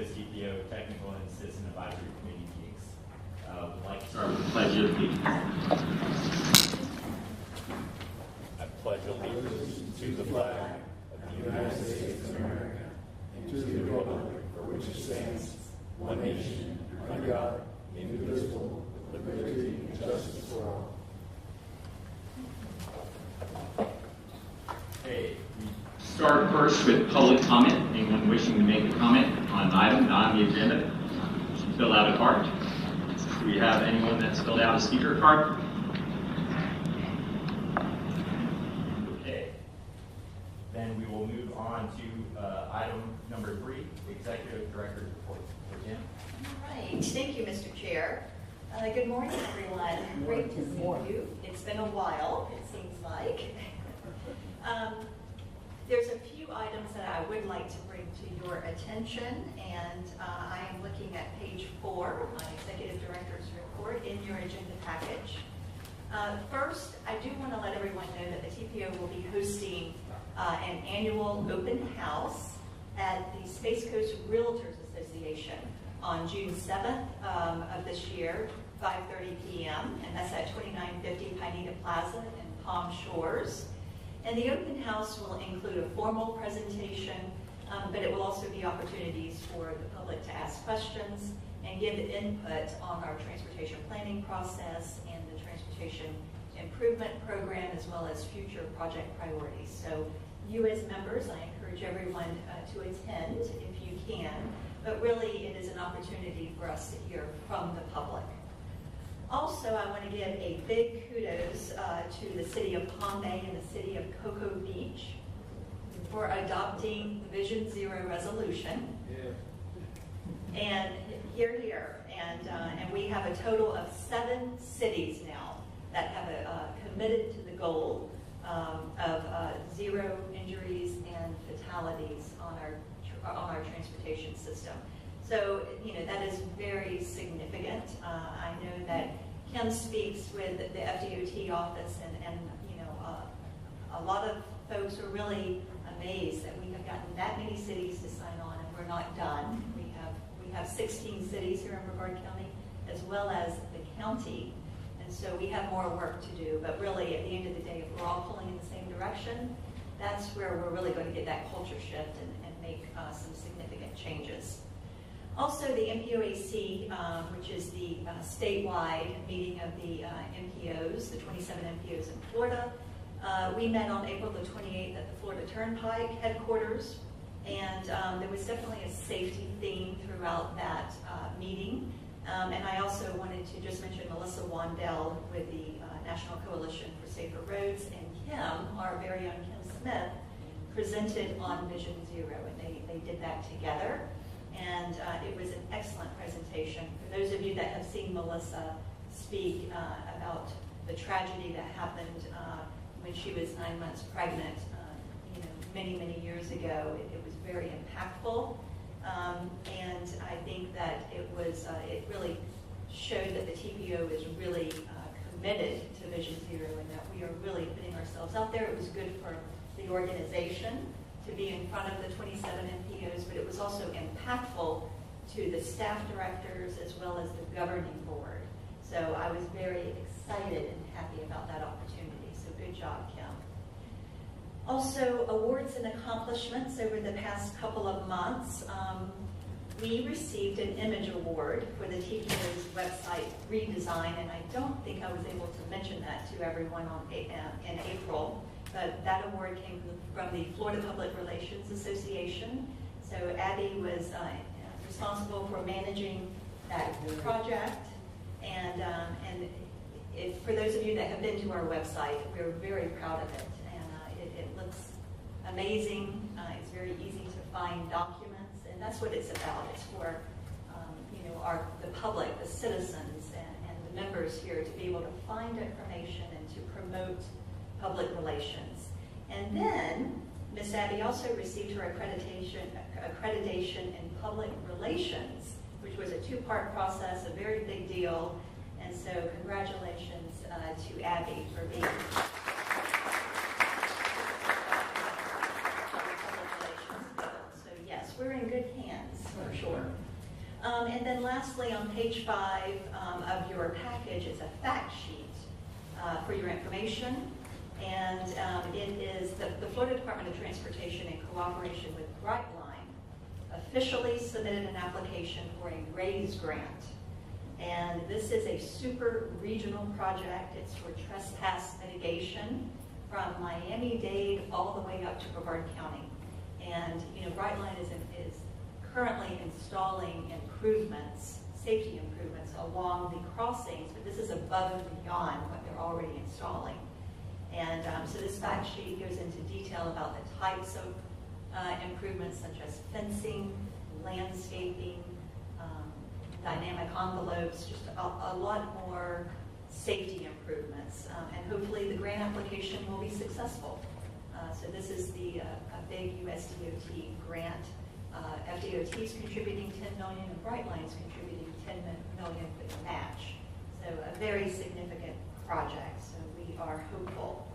U.S. TPO Technical and Citizen Advisory Committee meetings. Would like to start with the Pledge of Allegiance. I pledge allegiance to the flag of the United States of America and to the republic for which it stands, one nation, under God, indivisible, with liberty and justice for all. Okay, we Start first with public comment. Anyone wishing to make a comment on an item not on the agenda should fill out a card. Do we have anyone that's filled out a speaker card? Okay. Then we will move on to item number 3, the Executive Director's Report. Jim? All right. Thank you, Mr. Chair. Good morning, everyone. Great to see you. It's been a while, it seems like. There's a few items that I would like to bring to your attention, and I am looking at page 4 of my Executive Director's Report in your agenda package. First, I do want to let everyone know that the TPO will be hosting an annual open house at the Space Coast Realtors Association on June 7th of this year, 5:30 p.m., and that's at 2950 Pineda Plaza in Palm Shores. And the open house will include a formal presentation, but it will also be opportunities for the public to ask questions and give input on our transportation planning process and the transportation improvement program, as well as future project priorities. So you as members, I encourage everyone to attend if you can, but really it is an opportunity for us to hear from the public. Also, I want to give a big kudos to the City of Palm Bay and the City of Cocoa Beach for adopting the Vision Zero resolution. Yeah. And here. And we have a total of 7 cities now that have committed to the goal of 0 injuries and fatalities on our transportation system. So, that is very significant. I know that Kim speaks with the FDOT office, and a lot of folks are really amazed that we have gotten that many cities to sign on, and we're not done. We have 16 cities here in Brevard County, as well as the county, and so we have more work to do. But really, at the end of the day, if we're all pulling in the same direction, that's where we're really going to get that culture shift and make some significant changes. Also, the MPOAC, which is the statewide meeting of the MPOs, the 27 MPOs in Florida, we met on April the 28th at the Florida Turnpike headquarters, and there was definitely a safety theme throughout that meeting. And I also wanted to just mention Melissa Wandell with the National Coalition for Safer Roads, and Kim, our very own Kim Smith, presented on Vision Zero, and they did that together. And it was an excellent presentation. For those of you that have seen Melissa speak about the tragedy that happened when she was 9 months pregnant, many years ago, it was very impactful. And I think that it really showed that the TPO is really committed to Vision Zero, and that we are really putting ourselves out there. It was good for the organization to be in front of the 27 MPOs, but it was also impactful to the staff directors as well as the governing board. So I was very excited and happy about that opportunity. So good job, Kim. Also, awards and accomplishments over the past couple of months. We received an image award for the TPO's website redesign, and I don't think I was able to mention that to everyone in April. But that award came from the Florida Public Relations Association. So Abby was responsible for managing that project. And for those of you that have been to our website, we're very proud of it. And it looks amazing. It's very easy to find documents. And that's what it's about. It's for the public, the citizens, and the members here to be able to find information and to promote public relations. And then Miss Abby also received her accreditation in public relations, which was a 2-part process, a very big deal. And so congratulations to Abby for being public relations. So yes, we're in good hands for sure. And then lastly, on page 5 of your package is a fact sheet for your information. And it is the Florida Department of Transportation, in cooperation with Brightline, officially submitted an application for a RAISE grant. And this is a super regional project. It's for trespass mitigation from Miami-Dade all the way up to Brevard County. And Brightline is currently installing improvements, safety improvements along the crossings, but this is above and beyond what they're already installing. And so this fact sheet goes into detail about the types of improvements, such as fencing, landscaping, dynamic envelopes, just a lot more safety improvements. And hopefully the grant application will be successful. So this is a big USDOT grant. FDOT is contributing $10 million, and Brightline is contributing $10 million for the match. So a very significant project. So we are hopeful.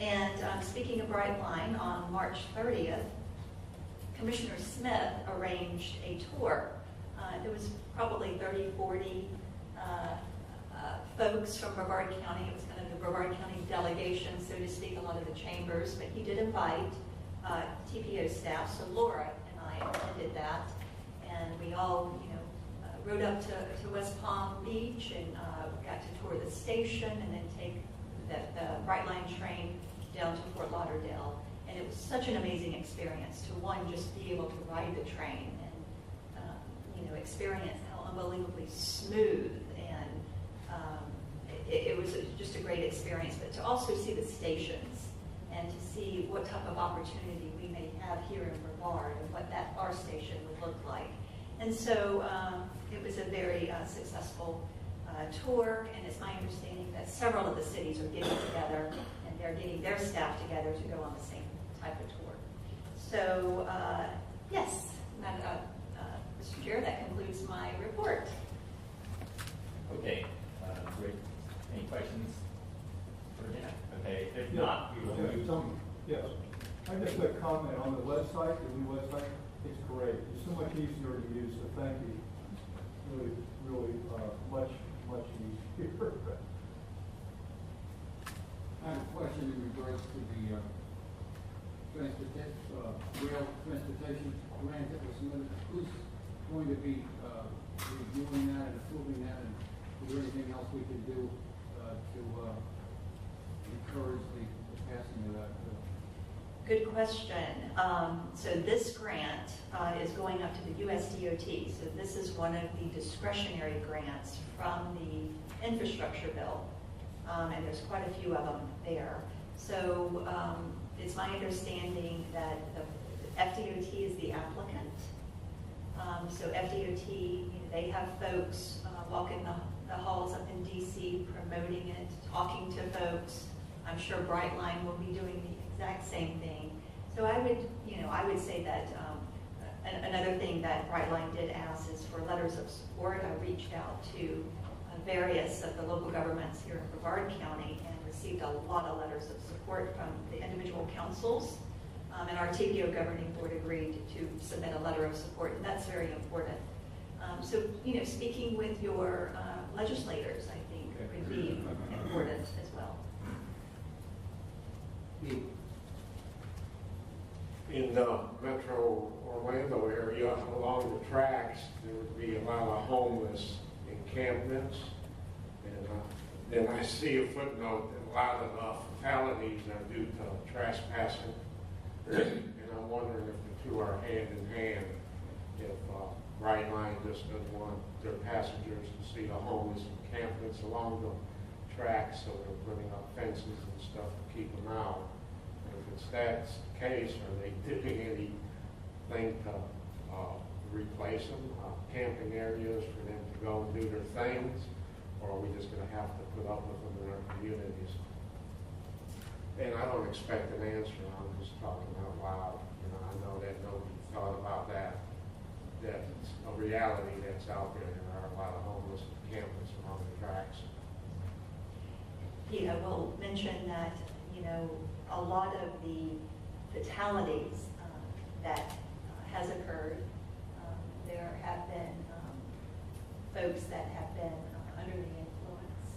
And speaking of Brightline, on March 30th, Commissioner Smith arranged a tour. There was probably 30, 40 folks from Brevard County. It was kind of the Brevard County delegation, so to speak, a lot of the chambers, but he did invite TPO staff. So Laura and I attended that, and we all, rode up to West Palm Beach and got to tour the station and then take the Brightline train down to Fort Lauderdale. And it was such an amazing experience to, one, just be able to ride the train and, experience how unbelievably smooth, and it was just a great experience, but to also see the stations and to see what type of opportunity we may have here in Brevard and what our station would look like. And so it was a very successful tour, and it's my understanding that several of the cities are getting together and they're getting their staff together to go on the same type of tour. So yes, Mr. Chair, that concludes my report. Okay, great. Any questions for Janet? Okay, if not, we will move. Yes. I just a comment on the website, the new website. It's great. It's so much easier to use, so thank you. Really much easier. I have a question in regards to the rail transportation grant that was submitted. Who's going to be reviewing that and approving that, and is there anything else we can do to encourage the passing of that bill? Good question. So this grant is going up to the USDOT. So this is one of the discretionary grants from the infrastructure bill. And there's quite a few of them there. So it's my understanding that the FDOT is the applicant. So FDOT, they have folks walking the halls up in DC, promoting it, talking to folks. I'm sure Brightline will be doing the exact same thing. So I would say that another thing that Brightline did ask is for letters of support. I reached out to various of the local governments here in Brevard County and received a lot of letters of support from the individual councils. And our TPO governing board agreed to submit a letter of support, and that's very important. So, speaking with your legislators, I think, would be important as well. In the Metro Orlando area, along the tracks, there would be a lot of homeless encampments. And then I see a footnote that a lot of fatalities are due to trespassing. And I'm wondering if the two are hand in hand, if Brightline just doesn't want their passengers to see the homeless encampments along the tracks, so they're putting up fences and stuff to keep them out. And if it's that case, are they doing anything to replace them, camping areas for them to go and do their things, or are we just going to have to put up with them in our communities? And I don't expect an answer. I'm just talking out loud. I know that nobody thought about that. That's a reality that's out there. There are a lot of homeless encampments along the tracks. Yeah, I will mention that, a lot of the fatalities that has occurred, there have been folks that have been under the influence.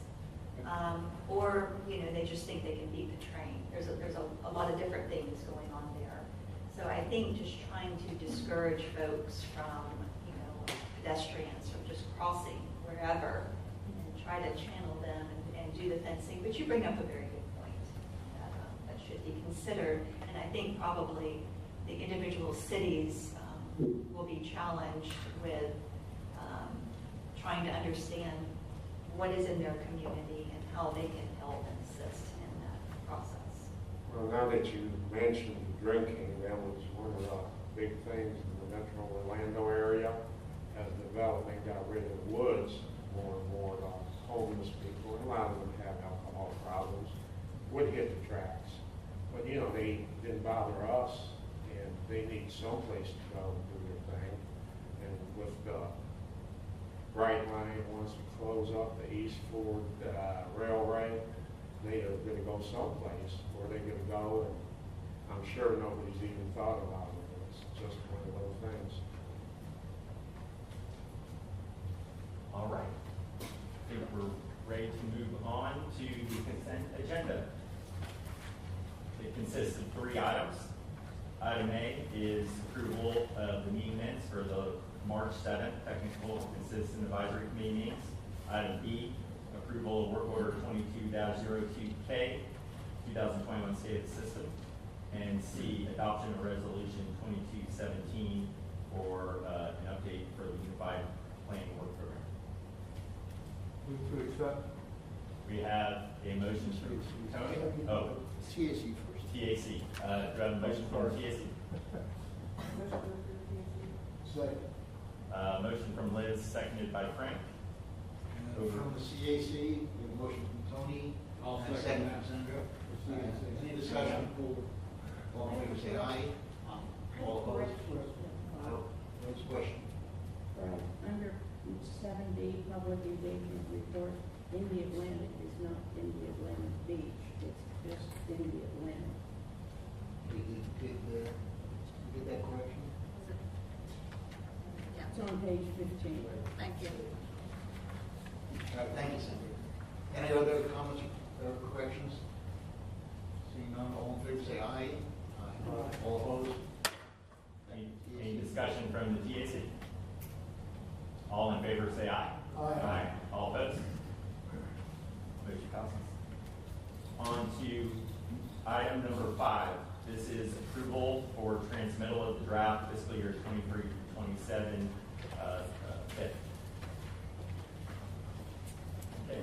Or, they just think they can beat the train. There's a lot of different things going on there. So I think just trying to discourage folks from, pedestrians from just crossing wherever and try to channel them and do the fencing. But you bring up a very good point that should be considered. And I think probably the individual cities will be challenged with trying to understand what is in their community and how they can help and assist in that process. Well, now that you mentioned drinking, that was one of the big things in the Metro Orlando area. As development got rid of the woods, more and more the homeless people, and a lot of them have alcohol problems, would hit the tracks. But they didn't bother us, and they need someplace to go and do their thing. And with the Bright Line wants to close up the East Ford Railway, they are going to go someplace where they're going to go, and I'm sure nobody's even thought about it. It's just one of those things. All right. I think we're ready to move on to the consent agenda. It consists of 3 items. Item A is approval of the meeting minutes for the March 7th Technical Consistent Advisory Committee meetings. Item B, approval of work order 22-02K, 2021 State of the System. And C, adoption of resolution 2217 for an update for the Unified Planning Work Program. Move to accept. We have a motion from Tony. Oh, TAC first. TAC. Do I have a motion from TAC? Second. Motion from Liz, seconded by Frank. From the CAC, we have a motion from Tony. I'll and a second from that. Sandra. Any discussion? All in favor, say aye. All opposed? Next question. Right, under 7D, public engagement report, in the Atlantic is not in the Atlantic Beach, it's just in the Atlantic. Did you get that correction? It's on page 15. Thank you. Thank you, Sandra. Any other comments or corrections? Seeing none, all in favor, say aye. All opposed? Any discussion from the TAC? All in favor say aye. Aye. All opposed? Motion passes. On to item number 5. This is approval for transmittal of the draft fiscal year 23-27 bid. Okay.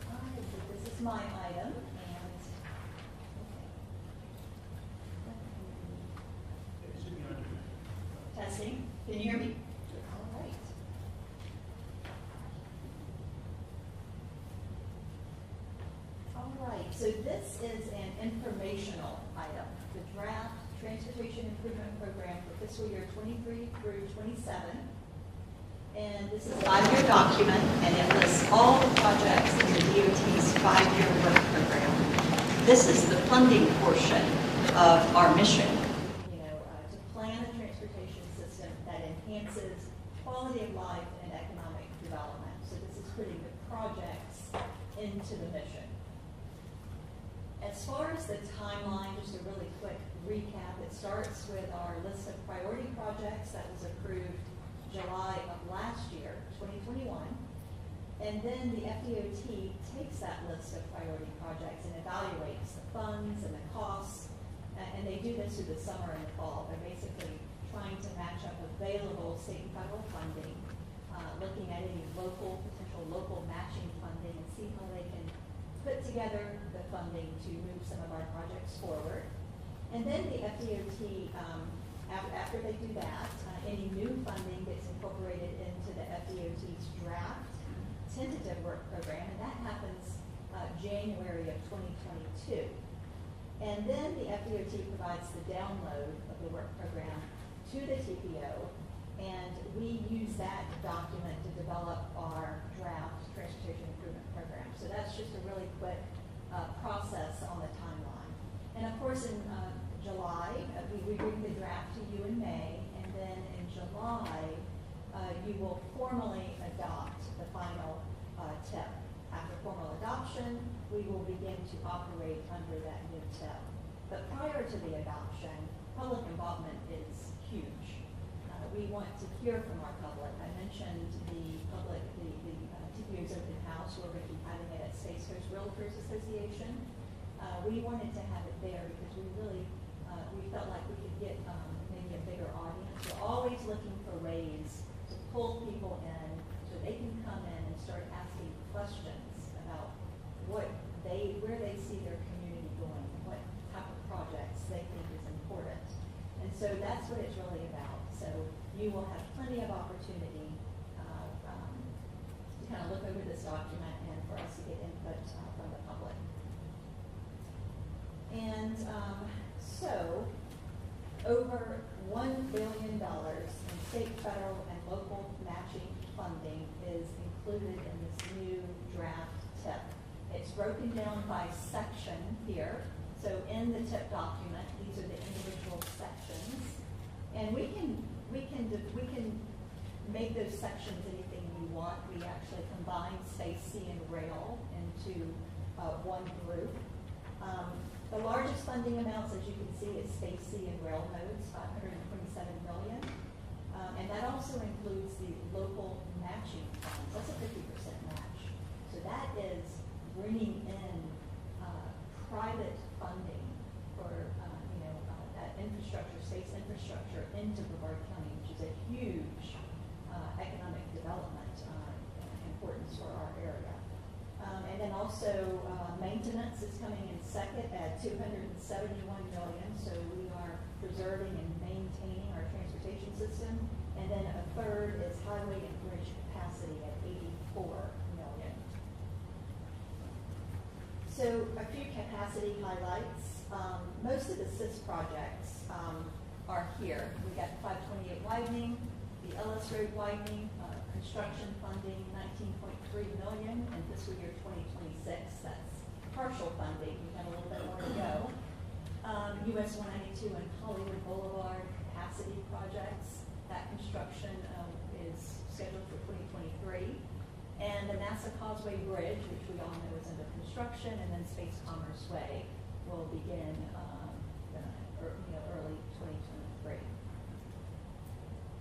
All right, so this is my item, and testing. Can you hear me? All right. All right, so this is an informational item. The draft Transportation Improvement Program for fiscal year 23 through 27. And this is a 5-year document, and it lists all the projects in the DOT's 5-year work program. This is the funding portion of our mission, to plan a transportation system that enhances quality of life and economic development. So this is putting the projects into the mission. As far as the timeline, just a really quick recap, it starts with our list of priority projects that was approved July of last year, 2021. And then the FDOT takes that list of priority projects and evaluates the funds and the costs. And they do this through the summer and the fall. They're basically trying to match up available state and federal funding, looking at any potential local matching funding, and see how they can put together the funding to move some of our projects forward. And then the FDOT, after they do that, any new funding gets incorporated into the FDOT's draft tentative work program, and that happens January of 2022. And then the FDOT provides the download of the work program to the TPO, and we use that document to develop our draft transportation improvement program. So that's just a really quick process on the timeline. And of course, in July, we bring the draft to you in May, and then in July, you will formally adopt the final tip. After formal adoption, we will begin to operate under that new tip. But prior to the adoption, public involvement is huge. We want to hear from our public. I mentioned the public, the TPO's open house. We're going to be having it at Space Coast Realtors Association. We wanted to have it there because we really, we felt like we could get maybe a bigger audience. We're always looking for ways to pull people in so they can come in and start asking questions about where they see their community going, what type of projects they think is important. And so that's what it's really about. So you will have plenty of opportunity to kind of look over this document and for us to get input from the public. And so over $1 billion in state, federal, and local matching funding is included in this new draft tip. It's broken down by section here. So in the tip document, these are the individual sections. And we can make those sections anything we want. We actually combine space, sea, and rail into one group. The largest funding amounts, as you can see, is space, sea, and rail nodes, $527 million. And that also includes the local matching funds. That's a 50% match. So that is bringing in private funding for that infrastructure, space infrastructure into Brevard County, which is a huge economic development importance for our area. And then also maintenance is coming in second at $271 million. So we are preserving and maintaining our transportation system. And then a third is highway and bridge capacity at $84 million. So a few capacity highlights. Most of the SIS projects are here. We got 528 widening, the Ellis Road widening, construction funding $19.3 million in fiscal year 2026. That's partial funding. We have a little bit more to go. US 192 and Hollywood Boulevard capacity projects. That construction is scheduled for 2023. And the NASA Causeway Bridge, which we all know is under construction, and then Space Commerce Way will begin early 2023.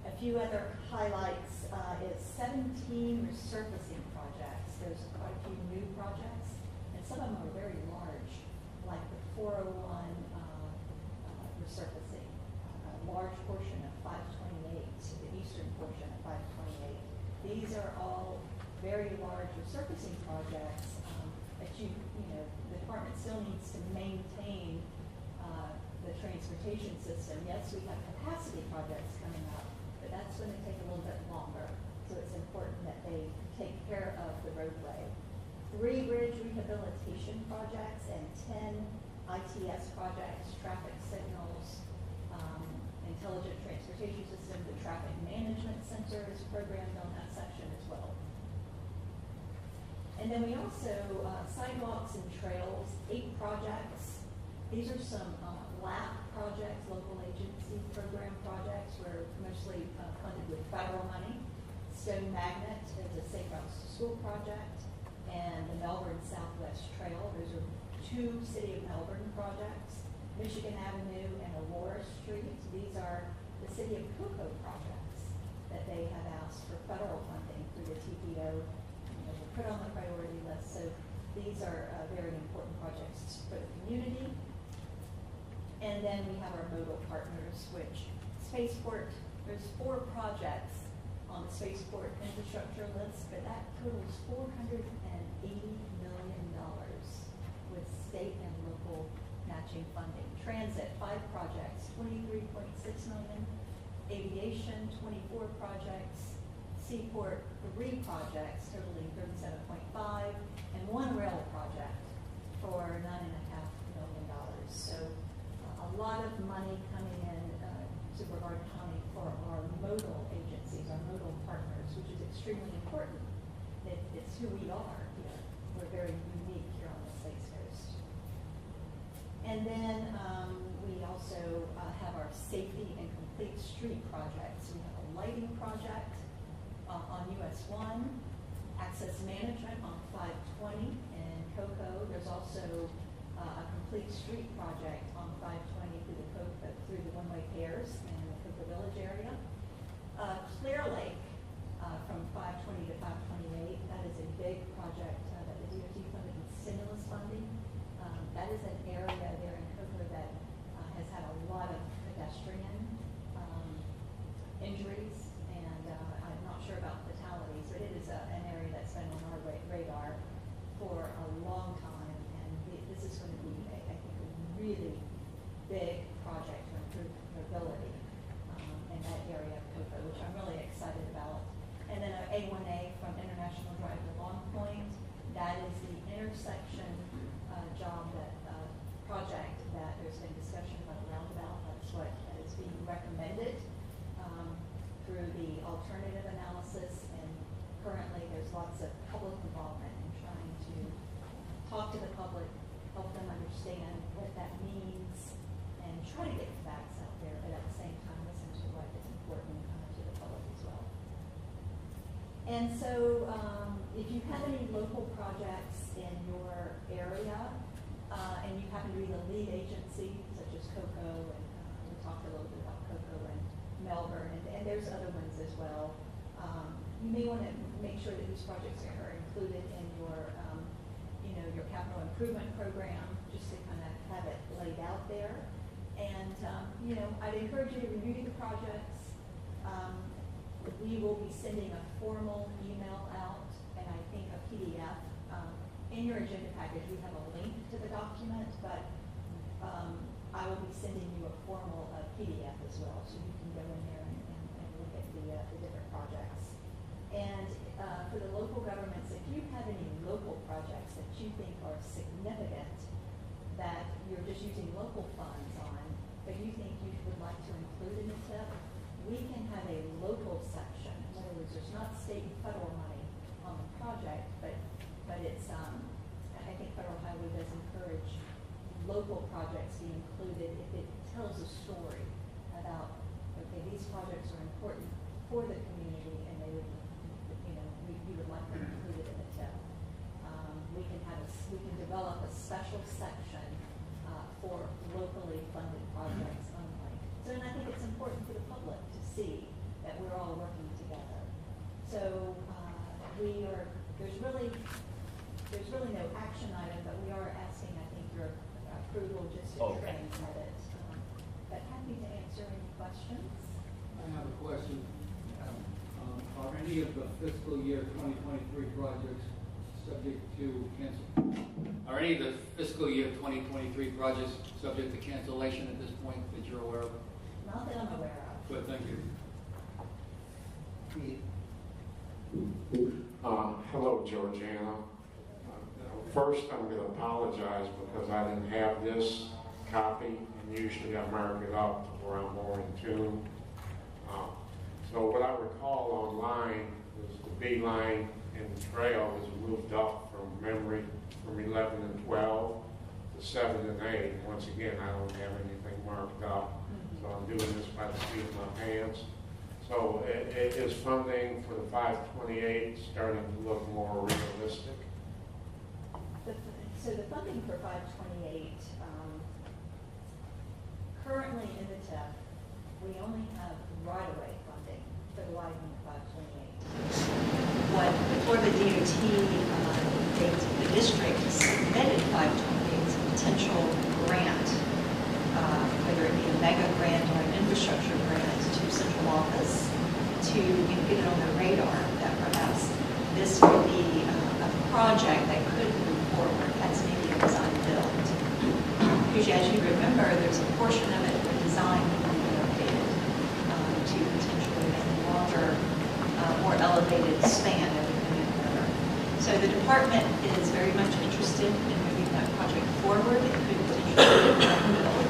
A few other highlights is 17 resurfacing projects. There's quite a few new projects, and some of them are very large, like the 401 resurfacing, a large portion of 528, the eastern portion of 528. These are all very large resurfacing projects that the department still needs to maintain the transportation system. Yes, we have capacity projects coming up, but that's going to take a little bit longer. So it's important that they take care of the roadway. 3 bridge rehabilitation projects and 10 ITS projects, traffic signals, intelligent transportation system, the traffic management center is programmed on that section as well. And then we also, sidewalks and trails, 8 projects. These are some LAP projects, local agency program projects. We're mostly funded with federal money. Stone Magnet is a Safe Routes to School project, and the Melbourne Southwest Trail. Those are 2 City of Melbourne projects. Michigan Avenue and Aurora Street. These are the City of Cocoa projects that they have asked for federal funding through the TPO. We're put on the priority list. So these are very important projects for the community. And then we have our modal partners, which Spaceport, there's 4 projects on the Spaceport infrastructure list, but that totals $480 million with state and local matching funding. Transit, 5 projects, $23.6 million. Aviation, 24 projects. Seaport, 3 projects totaling $37.5, and 1 rail project for $9.5 million. So a lot of money coming in to Brevard County for our modal agencies, our modal partners, which is extremely important. It's who we are here. We're very unique here on the Space Coast. And then we also have our safety and complete street projects. We have a lighting project, on US 1, access management on 520 in Cocoa. There's also a complete street project on 520 through the one-way pairs in the Cocoa Village area. Clear Lake from 520 to 528, that is a big project that the DOT funded with stimulus funding. That is an area there in Cocoa that has had a lot of pedestrian injuries, and I'm not sure about fatalities, but it is an area that's been on our radar for a long time, and this is going to be, I think, a really big project to improve mobility in that area of Cocoa, which I'm really excited about. And then A1A from International Drive to Long Point, that is the intersection project that there's been discussion about a roundabout. That's what is being recommended through the alternative analysis, and currently there's lots of public involvement in trying to talk to the public, help them understand what that means, and try to get facts out there, but at the same time listen to what is important to the public as well. And so if you have any local projects in your area, and you happen to be the lead agency, such as Cocoa, and we talked a little bit about Cocoa and Melbourne, and there's other ones as well. You may want to make sure that these projects are included in your, your capital improvement program, just to kind of have it laid out there. And I'd encourage you to review the projects. We will be sending a formal email out, and I think a PDF. In your agenda package, we have a link to the document, but I will be sending you a formal PDF as well, so you can go in there and look at the different projects. And for the local governments, if you have any local projects that you think are significant, that you're just using local funds on, but you think you would like to include in the tip, we can have a local section. In other words, there's not state and federal money on the project, but it's, I think Federal Highway does encourage local projects be included if it tells a story about, okay, these projects are important for the community, and they would, we would like them included in the tip. We can develop a special section for locally funded projects only. So, and I think it's important for the public to see that we're all working together. So there's really no action item, but we are asking, I think, your approval just to transmit it. But happy to answer any questions. I have a question. Are any of the fiscal year 2023 projects subject to cancel? Are any of the fiscal year 2023 projects subject to cancellation at this point that you're aware of? Not that I'm aware of. Good, thank you. Hello, Georgiana. First, I'm going to apologize because I didn't have this copy, and usually I mark it up where I'm more in tune. So what I recall online is the B line and the trail has moved up from memory from 11 and 12 to 7 and 8. Once again, I don't have anything marked up, so I'm doing this by the seat of my pants. So is funding for the 528 starting to look more realistic? So the funding for 528, currently in the TIF, we only have right-of-way funding for the widening of 528. Before the DOT, the district submitted 528 as a potential grant, whether it be a mega grant or an infrastructure grant to central office to get it on their radar that perhaps this would be a project that could move forward as maybe a design build. Because as you remember, there's a portion of it where design will be located to potentially make a longer, more elevated span of the commute river. So the department is very much interested in moving that project forward. It could potentially be a build.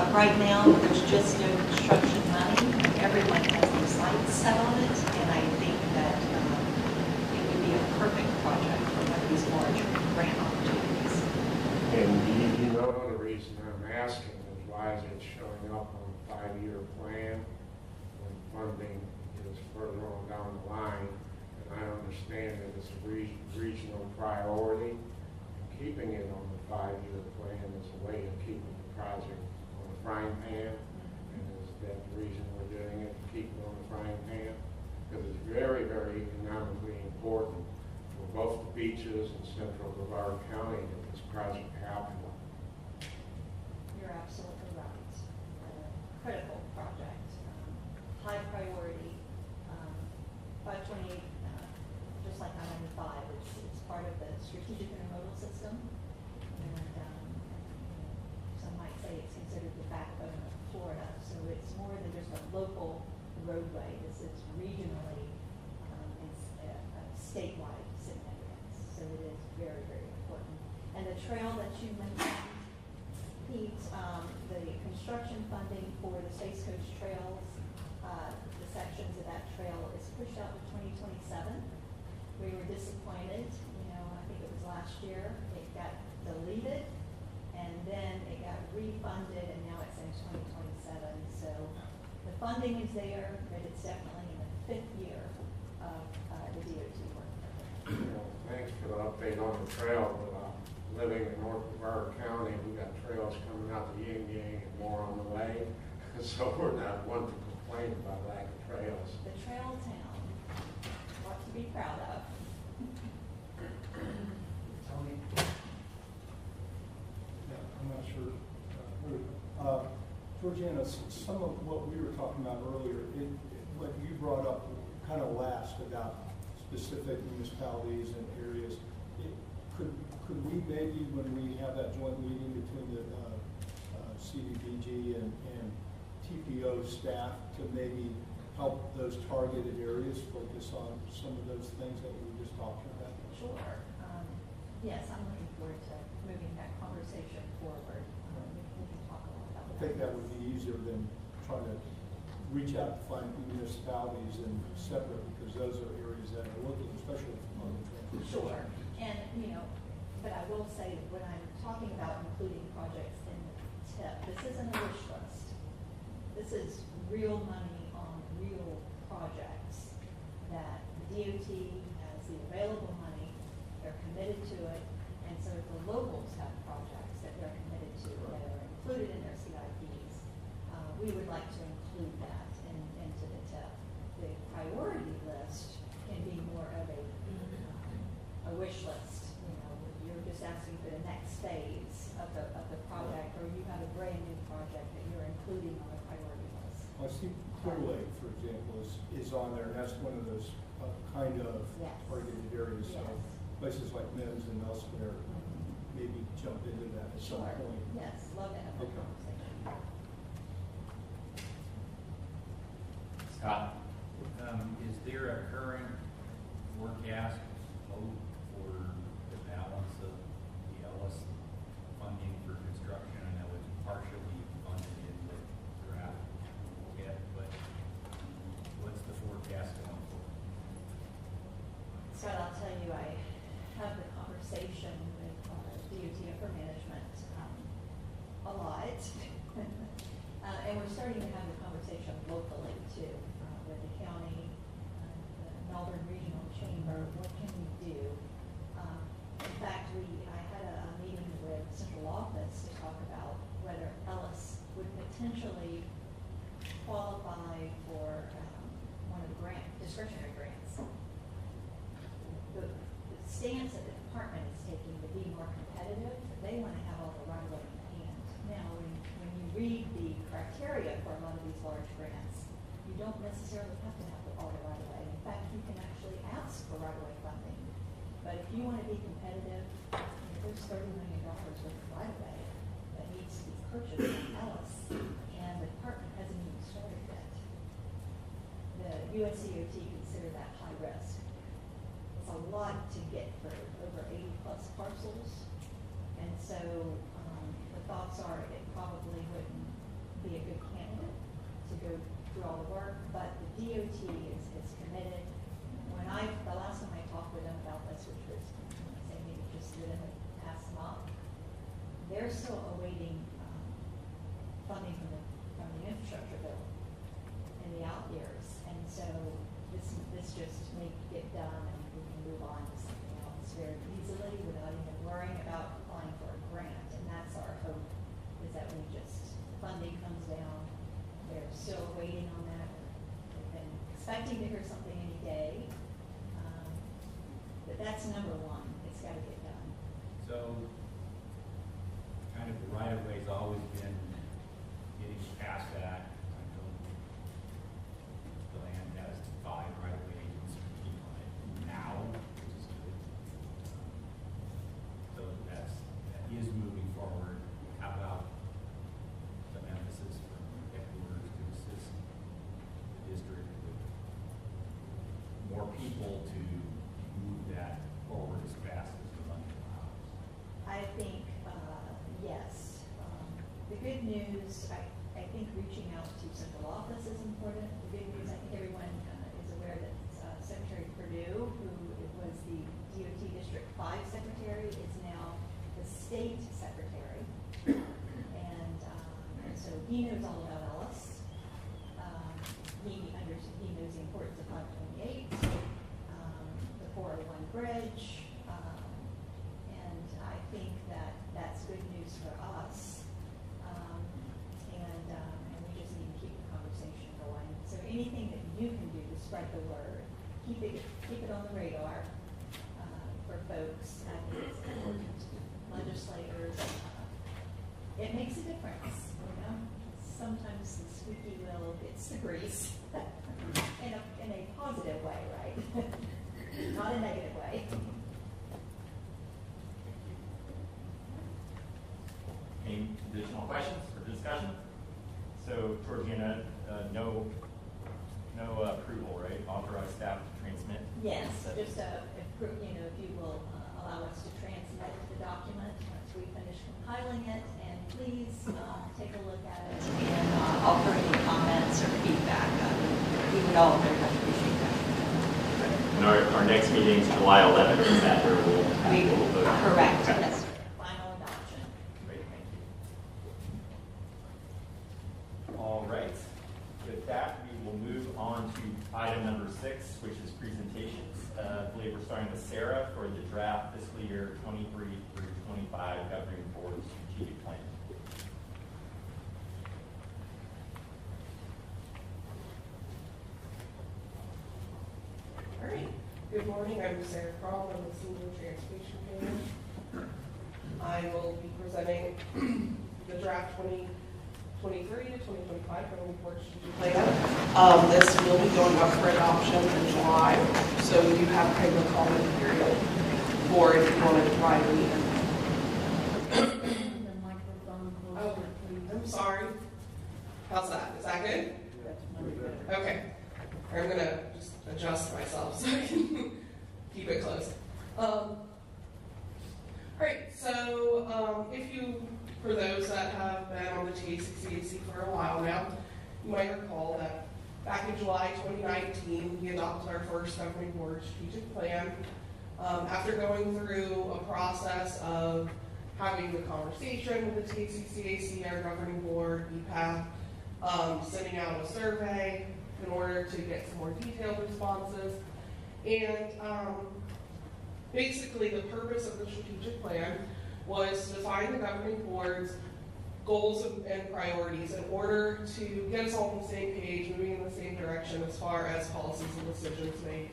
Right now, there's just no construction money. Everyone has their sights set on it, and I think that it would be a perfect project for one of these large grant opportunities. And you know the reason I'm asking is why is it showing up on a 5-year plan when funding is it's further on down the line. And I understand that it's a regional priority. Keeping it on the 5-year plan is a way of keeping the project on the frying pan. And is that the reason we're doing it, to keep it on the frying pan? Because it's very, very economically important for both the beaches and central Brevard County that this project happen. You're absolutely right. Critical project, high priority. 528, just like I-95, it's part of the strategic intermodal system. And some might say it's considered the backbone of Florida. So it's more than just a local roadway. It's regionally and statewide significance. So it is very, very important. And the trail that you mentioned, Pete, the construction funding for the Space Coast trails, the sections of that trail is pushed out to 2027. We were disappointed, I think it was last year, it got deleted, and then it got refunded, and now it's in 2027. So the funding is there, but it's definitely in the 5th year of the DOT work program. Thanks for the update on the trail, but living in North Brevard County, we got trails coming out to Yin Yang and more on the way. So we're not one to complain about lack of trails. The trail town, what to be proud of. Tony? Yeah, I'm not sure. Georgiana, some of what we were talking about earlier, what you brought up kind of last about specific municipalities and areas, could we maybe, when we have that joint meeting between the CDBG and TPO staff, to maybe help those targeted areas focus on some of those things that we were just talking about? Sure. Yes, I'm looking forward to moving that conversation forward. We can talk a lot about that. I think that would be easier than trying to reach out to find municipalities and separate, because those are areas that are looking, especially for public transportation. Sure. And, but I will say that when I'm talking about including projects in the TIP, this isn't a wish list. This is real money on real projects that the DOT has the available money, they're committed to it, and so if the locals have projects that they're committed to that are included in their CIPs, we would like to include that into the TIP. The priority list can be more of a wish list. You're just asking for the next phase of the project, or you have a brand new project that you're including on the priority list. I see Clear Lake, for example, is on there, and that's one of those kind of Yes. targeted areas. So Yes. places like Mims and elsewhere, maybe jump into that at some Sure. point. Yes, love to have that Okay. conversation. Scott? Is there a current forecast vote for the balance of the Ellis funding for construction? I know it's partially funded in the draft yet, but what's the forecast going forward? Scott, I'll tell you, I have the conversation with DOT upper management a lot. And we're starting to have the conversation locally too, with the county, the Melbourne Regional Chamber. What can we do? In fact, I had a meeting with central office to talk about whether Ellis would potentially qualify for one of the discretionary grants. The stance that the department is taking to be more competitive, they want to have all the right of way in hand. Now, when you read the criteria for a lot of these large grants, you don't necessarily have to have all the right of way. In fact, you can actually ask for right of way funding. But if you want to be competitive, there's $30 million worth of right of way that needs to be purchased from Ellis, and the department hasn't even started yet. The USDOT consider that high risk. It's a lot to get for over 80+ parcels. And so the thoughts are it probably wouldn't be a good candidate to go through all the work, but the DOT is committed. The last time I talked with them about this, which was, say, maybe just within the past month, they're still awaiting funding from the infrastructure bill in the out years. And so people to move that forward as fast as the money allows? I think, yes. The good news, I think reaching out to central office is important. The good news, I think everyone is aware that Secretary Perdue, who was the DOT District 5 Secretary, is now the State Secretary. And so he knows all about Ellis. He knows the importance of 528, the 401 bridge, and I think that that's good news for us. And we just need to keep the conversation going. So anything that you can do to spread the word, keep it on the radar for folks. I think it's important. Legislators, it makes a difference. Sometimes the squeaky wheel gets the grease in a positive way, right? Not a negative way. Any additional questions or discussion? So, Georgiana, no approval, right? Authorize staff to transmit? Yes, just if you will allow us to transmit the document once we finish compiling it, and please take a look at it and offer any comments or feedback. We would all very much appreciate that. And our next meeting is July 11th. Is that where we'll vote? Correct. Okay. Yes, sir. Final adoption. Great, thank you. All right. With that, we will move on to item number 6, which is presentations. I believe we're starting with Sarah for the draft fiscal year 23 through 25 governing board strategic plan. All right. Good morning. I'm Sarah Crawl. I'm the Senior Transportation Planner. I will be presenting the draft 2023 to 2025 governing board strategic plan. This will be going up for adoption in July, so you have kind of a comment period for if you want to provide any input. The microphone Oh, closer, please. I'm sorry. How's that? Is that good? That's much better. Okay. I'm going to just adjust myself so I can keep it close. All right, so for those that have been on the TACCAC for a while now, you might recall that back in July 2019, we adopted our first governing board strategic plan. After going through a process of having the conversation with the TACCAC, our governing board, EPAT, sending out a survey in order to get some more detailed responses. And basically the purpose of the strategic plan was to define the governing board's goals and priorities in order to get us all on the same page, moving in the same direction as far as policies and decisions made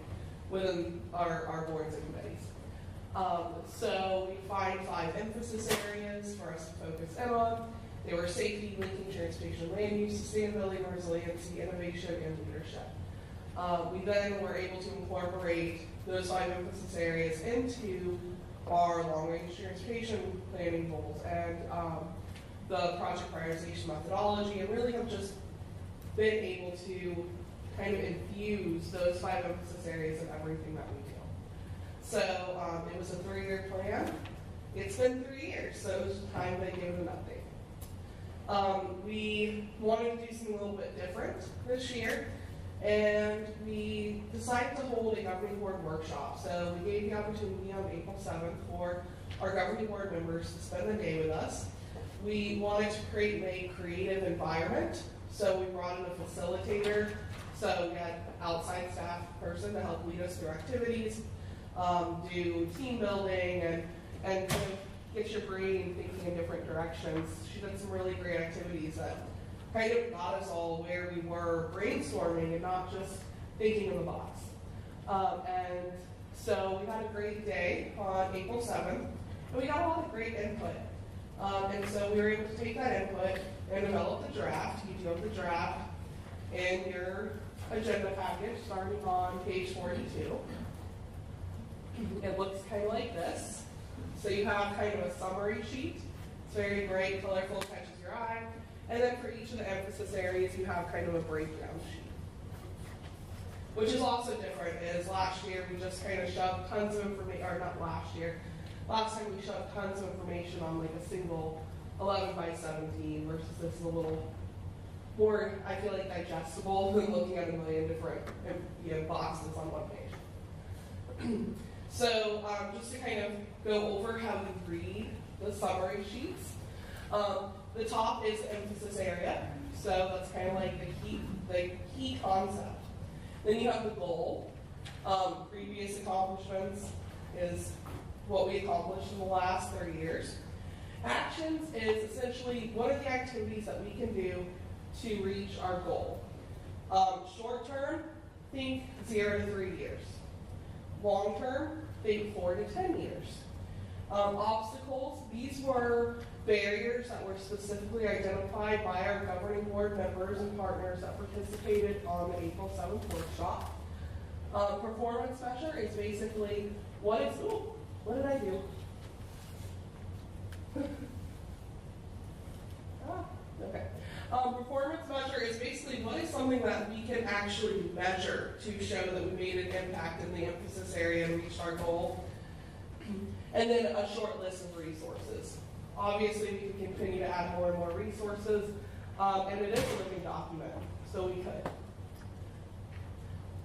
within our boards and committees. So we defined 5 emphasis areas for us to focus in on. They were safety, linking transportation, land use, sustainability and resiliency, innovation, and leadership. We then were able to incorporate those 5 emphasis areas into our long-range transportation planning goals and the project prioritization methodology, and really have just been able to kind of infuse those 5 emphasis areas in everything that we do. So it was a 3-year plan. It's been 3 years, so it was time to give it an update. We wanted to do something a little bit different this year, and we decided to hold a governing board workshop. So we gave the opportunity on April 7th for our governing board members to spend the day with us. We wanted to create a creative environment, so we brought in a facilitator. So we had an outside staff person to help lead us through activities, do team building, and kind of get your brain thinking in different directions. She did some really great activities that kind of got us all where we were brainstorming and not just thinking of the box. And so we had a great day on April 7th, and we got a lot of great input. And so we were able to take that input and develop the draft. You do have the draft in your agenda package starting on page 42. It looks kind of like this. So you have kind of a summary sheet. It's very bright, colorful, catches your eye. And then for each of the emphasis areas, you have kind of a breakdown sheet. which is also different, is last year we just kind of shoved tons of information, or not last year, last time we shoved tons of information on like a single 11 by 17 versus this is a little more, I feel like, digestible than looking at a million different boxes on one page. So just to kind of go over how we read the summary sheets. The top is the emphasis area, so that's kind of like the key concept. Then you have the goal. Previous accomplishments is what we accomplished in the last 30 years. Actions is essentially what are the activities that we can do to reach our goal. Short term, think 0 to 3 years. Long term, think 4 to 10 years. Obstacles, these were barriers that were specifically identified by our governing board members and partners that participated on the April 7th workshop. Performance measure is basically what did I do? Okay. Performance measure is basically what is something that we can actually measure to show that we made an impact in the emphasis area and reached our goal. And then a short list of resources. Obviously, we can continue to add more and more resources, and it is a living document, so we could.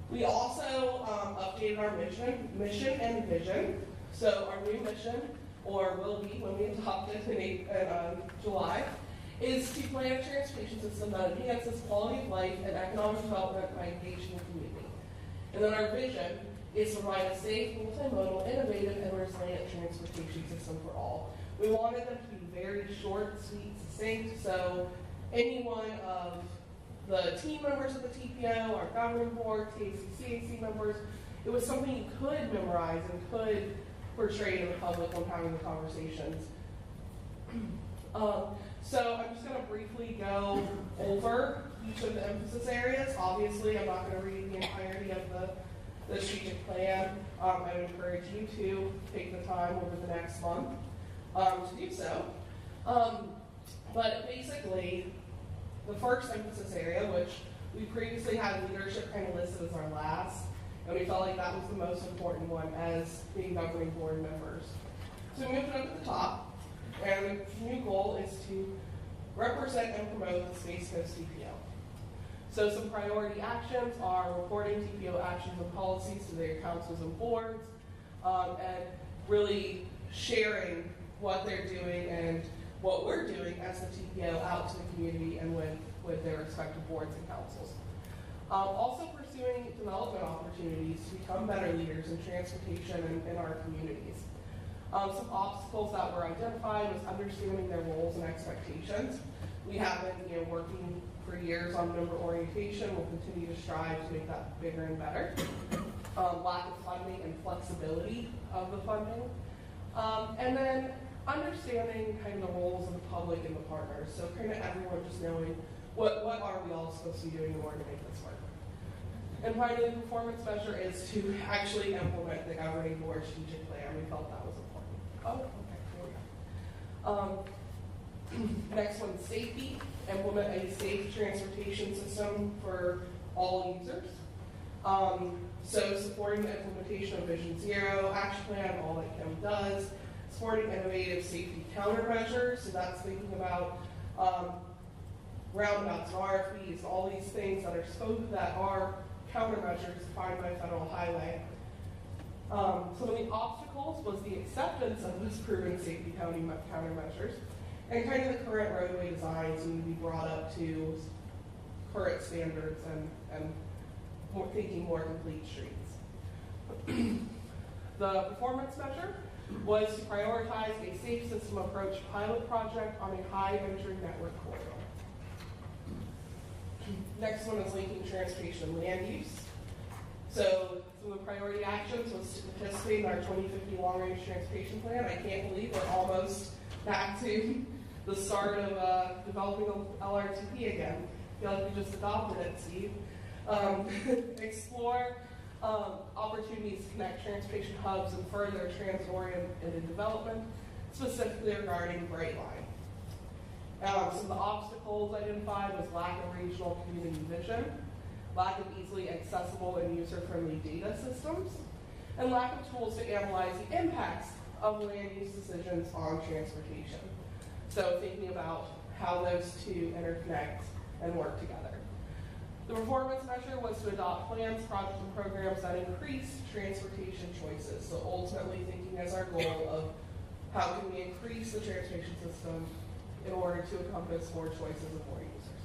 We also updated our mission and vision. So our new mission, or will be when we adopt it in July, is to plan a transportation system that enhances quality of life and economic development by engaging the community. And then our vision is to provide a safe, multimodal, innovative, and resilient transportation system for all. We wanted them to be very short, sweet, succinct, so any one of the team members of the TPO, our governing board, TAC-CAC members, it was something you could memorize and could portray to the public when having the conversations. So I'm just going to briefly go over each of the emphasis areas. Obviously, I'm not going to read the entirety of the strategic plan. I would encourage you to take the time over the next month to do so. But basically, the first emphasis area, which we previously had leadership kind of listed as our last, and we felt like that was the most important one as being governing board members. So we moved it up to the top. And the new goal is to represent and promote the Space Coast TPO. So some priority actions are reporting TPO actions and policies to their councils and boards, and really sharing what they're doing and what we're doing as the TPO out to the community and with their respective boards and councils. Also pursuing development opportunities to become better leaders in transportation in our communities. Some obstacles that were identified was understanding their roles and expectations. We have been working for years on member orientation. We'll continue to strive to make that bigger and better. Lack of funding and flexibility of the funding. And then understanding kind of the roles of the public and the partners. So kind of everyone just knowing what are we all supposed to be doing in order to make this work. And finally, the performance measure is to actually implement the governing board strategic plan. We felt that was important. Oh, okay, here we go. Next one, safety. Implement a safe transportation system for all users. So supporting the implementation of Vision Zero, action plan, all that Kim does. Supporting innovative safety countermeasures. So that's thinking about roundabouts and RFBs, all these things that are scoped that are countermeasures defined by federal highway. Some of the obstacles was the acceptance of those proven safety countermeasures, and kind of the current roadway designs need to be brought up to current standards and thinking more complete streets. The performance measure was to prioritize a safe system approach pilot project on a high entry network corridor. Next one is linking transportation land use. So some of the priority actions was to participate in our 2050 long-range transportation plan. I can't believe we're almost back to the start of developing LRTP again. I feel like we just adopted it, Steve. Explore opportunities to connect transportation hubs and further trans-oriented development, specifically regarding Brightline. Some of the obstacles identified was lack of regional community vision, lack of easily accessible and user-friendly data systems, and lack of tools to analyze the impacts of land use decisions on transportation. So thinking about how those two interconnect and work together. The performance measure was to adopt plans, projects, and programs that increase transportation choices. So ultimately thinking as our goal of how can we increase the transportation system in order to encompass more choices and more users.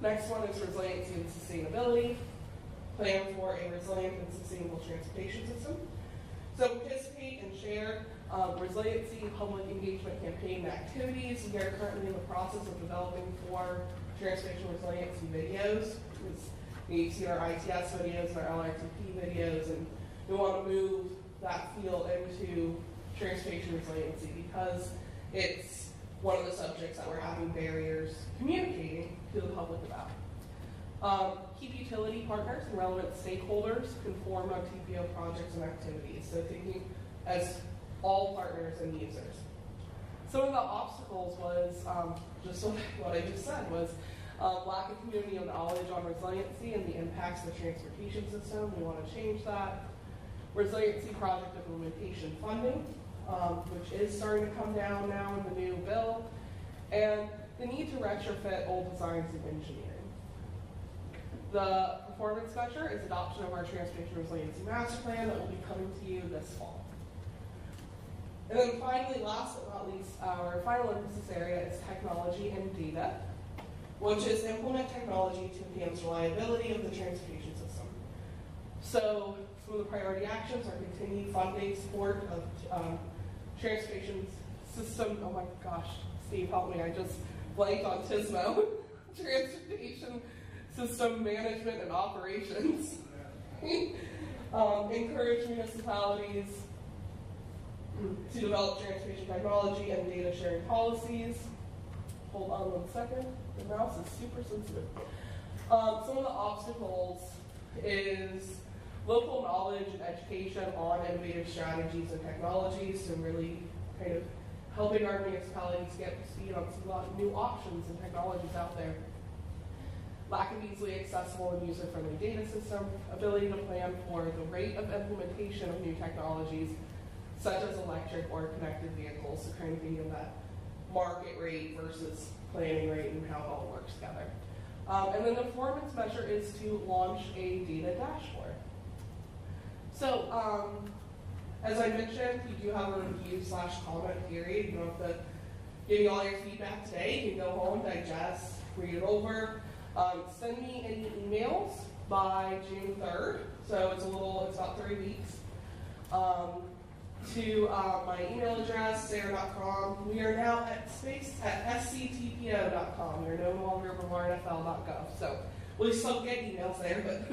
Next one is resiliency and sustainability. Plan for a resilient and sustainable transportation system. So participate and share resiliency and public engagement campaign activities. We are currently in the process of developing 4 transportation resiliency videos. You've seen our ITS videos and our LRTP videos, and we want to move that field into transportation resiliency because it's one of the subjects that we're having barriers communicating to the public about. Keep utility partners and relevant stakeholders conformed on TPO projects and activities. So thinking as all partners and users. Some of the obstacles was, just what I just said, was lack of community knowledge on resiliency and the impacts of the transportation system. We want to change that. Resiliency project implementation funding, which is starting to come down now in the new bill, and the need to retrofit old designs and engineering. The performance measure is adoption of our Transportation Resiliency Master Plan that will be coming to you this fall. And then finally, last but not least, our final emphasis area is technology and data, which is implement technology to enhance reliability of the transportation system. So some of the priority actions are continued funding support of transportation system. Oh my gosh, Steve, help me, I just blanked on TSMO. Transportation System Management and Operations. Encourage municipalities to develop transportation technology and data sharing policies. Hold on 1 second. The mouse is super sensitive. Some of the obstacles is local knowledge and education on innovative strategies and technologies, so really kind of helping our municipalities get up to speed on a lot of new options and technologies out there. Lack of easily accessible and user-friendly data system, ability to plan for the rate of implementation of new technologies, such as electric or connected vehicles, so kind of being in that market rate versus planning rate and how it all works together. And then the performance measure is to launch a data dashboard. So, as I mentioned, we do have a review/comment period. You don't have to give me all your feedback today. You can go home, digest, read it over. Send me any emails by June 3rd, so it's about 3 weeks, to my email address, sarah.com. We are now at sctpo.com. We're no longer brevardfl.gov, so we still get emails there, but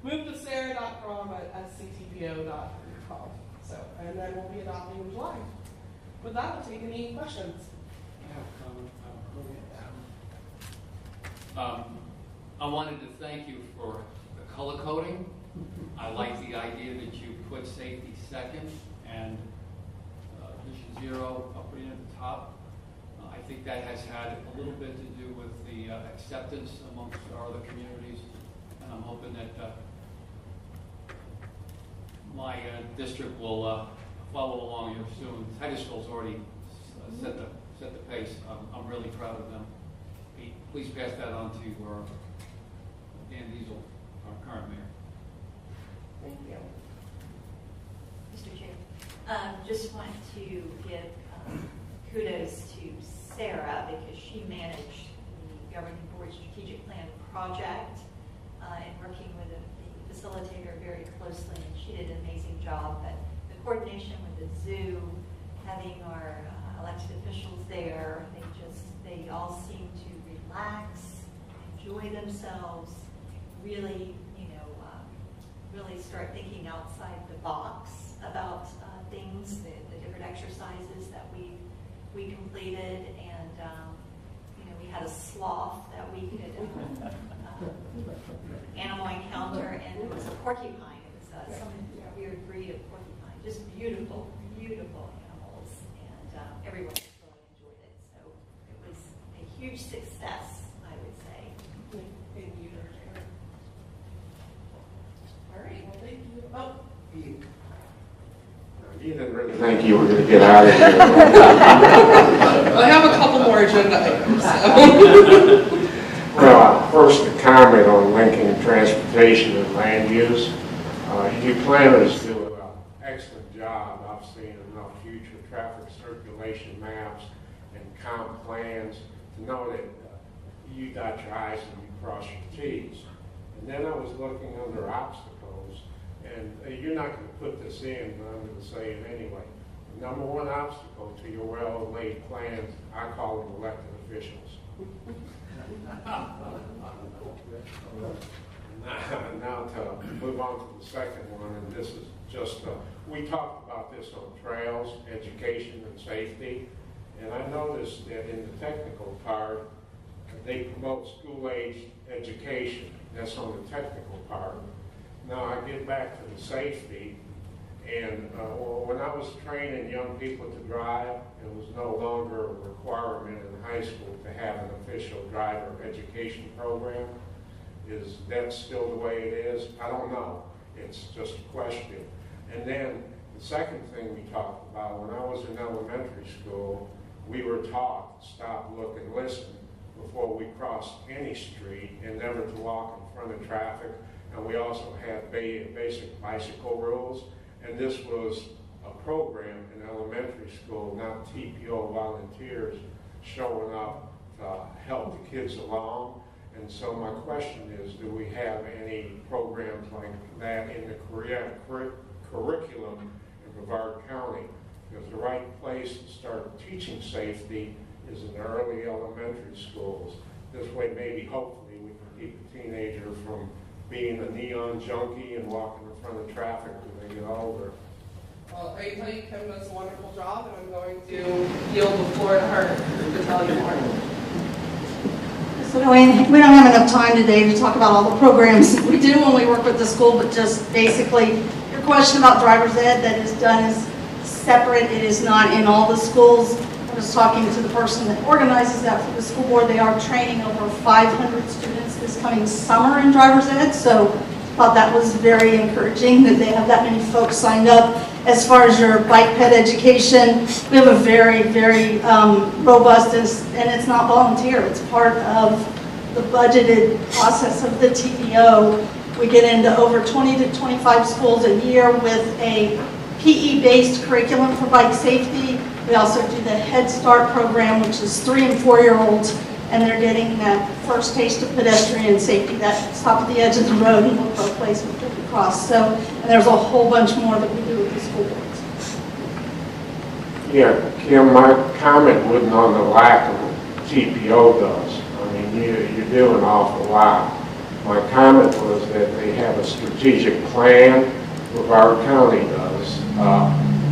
move to sarah.com at sctpo.com. So, and then we'll be adopting in July. With that, I'll take any questions. I have a comment. I wanted to thank you for the color coding. I like the idea that you put safety second and Vision Zero up at the top. I think that has had a little bit to do with the acceptance amongst our other communities, and I'm hoping that my district will follow along here soon. Titusville's already set the pace. I'm really proud of them. Please pass that on to Dan Diesel, our current mayor. Thank you. Mr. Chair, just want to give kudos to Sarah because she managed the Governing Board Strategic Plan project and working with the facilitator very closely, and she did an amazing job. But the coordination with the zoo, having our elected officials there, they all seem to relax, enjoy themselves, really, really start thinking outside the box about things, the different exercises that we completed, and we had a sloth that we could animal encounter, and it was a porcupine. It was some weird breed of porcupine, just beautiful, beautiful animals, and everyone really enjoyed it. So it was a huge success, I would say. Thank you. You didn't really think you were going to get out of here. I have a couple more agenda items. Well, first a comment on linking transportation and land use. You planners do an excellent job. I've seen enough future traffic circulation maps and comp plans to know that you dot your I's and you cross your T's. And then I was looking under obstacles, and you're not going to put this in, but I'm going to say it anyway. The number one obstacle to your well-laid plans, I call them elected officials. Now to move on to the second one, and this is just, we talked about this on trails, education, and safety, and I noticed that in the technical part, they promote school-age education. That's on the technical part. Now I get back to the safety, and when I was training young people to drive, it was no longer a requirement in high school to have an official driver education program. Is that still the way it is? I don't know. It's just a question. And then the second thing we talked about, when I was in elementary school, we were taught to stop, look, and listen before we crossed any street, and never to walk in front of traffic. And we also had basic bicycle rules. And this was a program in elementary school, not TPO volunteers showing up to help the kids along. And so my question is, do we have any programs like that in the curriculum in Brevard County? Because the right place to start teaching safety is in early elementary schools. This way, maybe, hopefully, we can keep a teenager from being a neon junkie and walking in front of traffic when they get older. Well, I can tell you Kim does a wonderful job, and I'm going to yield the floor to her to tell you more. So we don't have enough time today to talk about all the programs we do when we work with the school, but just basically your question about driver's ed that is done is separate. It is not in all the schools. I was talking to the person that organizes that for the school board. They are training over 500 students this coming summer in driver's ed, so I thought that was very encouraging that they have that many folks signed up. As far as your bike ped education, we have a very, very robust, and it's not volunteer. It's part of the budgeted process of the TPO. We get into over 20 to 25 schools a year with a PE-based curriculum for bike safety. We also do the Head Start program, which is 3- and 4-year-olds, and they're getting that first taste of pedestrian safety, that stop at the edge of the road and look both ways and flip across. So, and there's a whole bunch more that we do with the school boards. Yeah, Kim, my comment wasn't on the lack of what TPO does. I mean, you do an awful lot. My comment was that they have a strategic plan, Brevard County does.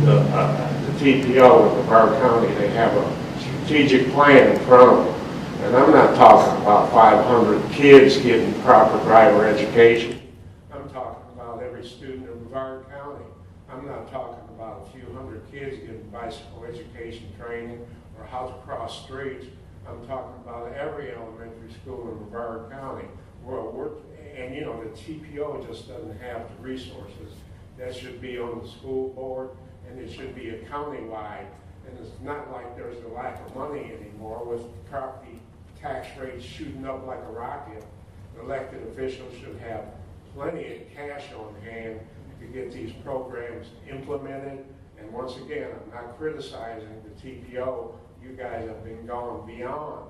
The TPO in Brevard County, they have a strategic plan in front of them. And I'm not talking about 500 kids getting proper driver education. I'm talking about every student in Brevard County. I'm not talking about a few hundred kids getting bicycle education training or how to cross streets. I'm talking about every elementary school in Brevard County. And you know, the TPO just doesn't have the resources. That should be on the school board, and it should be a countywide. And it's not like there's a lack of money anymore with property tax rates shooting up like a rocket. Elected officials should have plenty of cash on hand to get these programs implemented. And once again, I'm not criticizing the TPO. You guys have been going beyond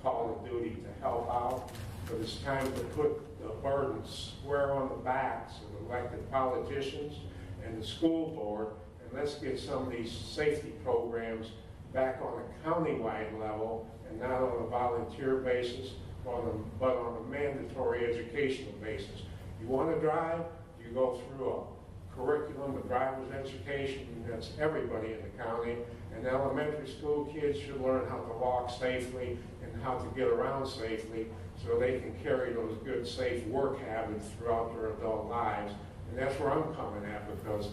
call of duty to help out, but it's time to put the burden square on the backs of elected politicians and the school board, and let's get some of these safety programs back on a countywide level and not on a volunteer basis, but on a mandatory educational basis. You want to drive, you go through a curriculum of driver's education, and that's everybody in the county. And elementary school kids should learn how to walk safely and how to get around safely so they can carry those good, safe work habits throughout their adult lives. And that's where I'm coming at, because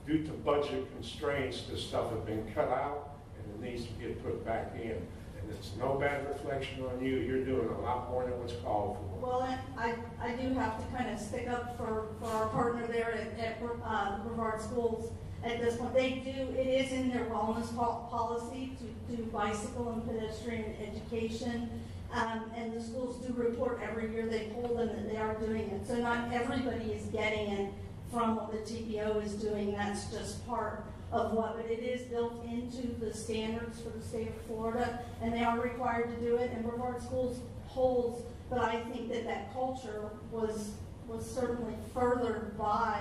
due to budget constraints, this stuff has been cut out and it needs to get put back in. And it's no bad reflection on you. You're doing a lot more than what's called for. Well, I do have to kind of stick up for our partner there at Brevard Schools at this point. It is in their wellness policy to do bicycle and pedestrian education. And the schools do report every year they poll them that they are doing it. So not everybody is getting it from what the TPO is doing. That's just part of what, but it is built into the standards for the state of Florida, and they are required to do it. And Brevard Schools holds, but I think that culture was certainly furthered by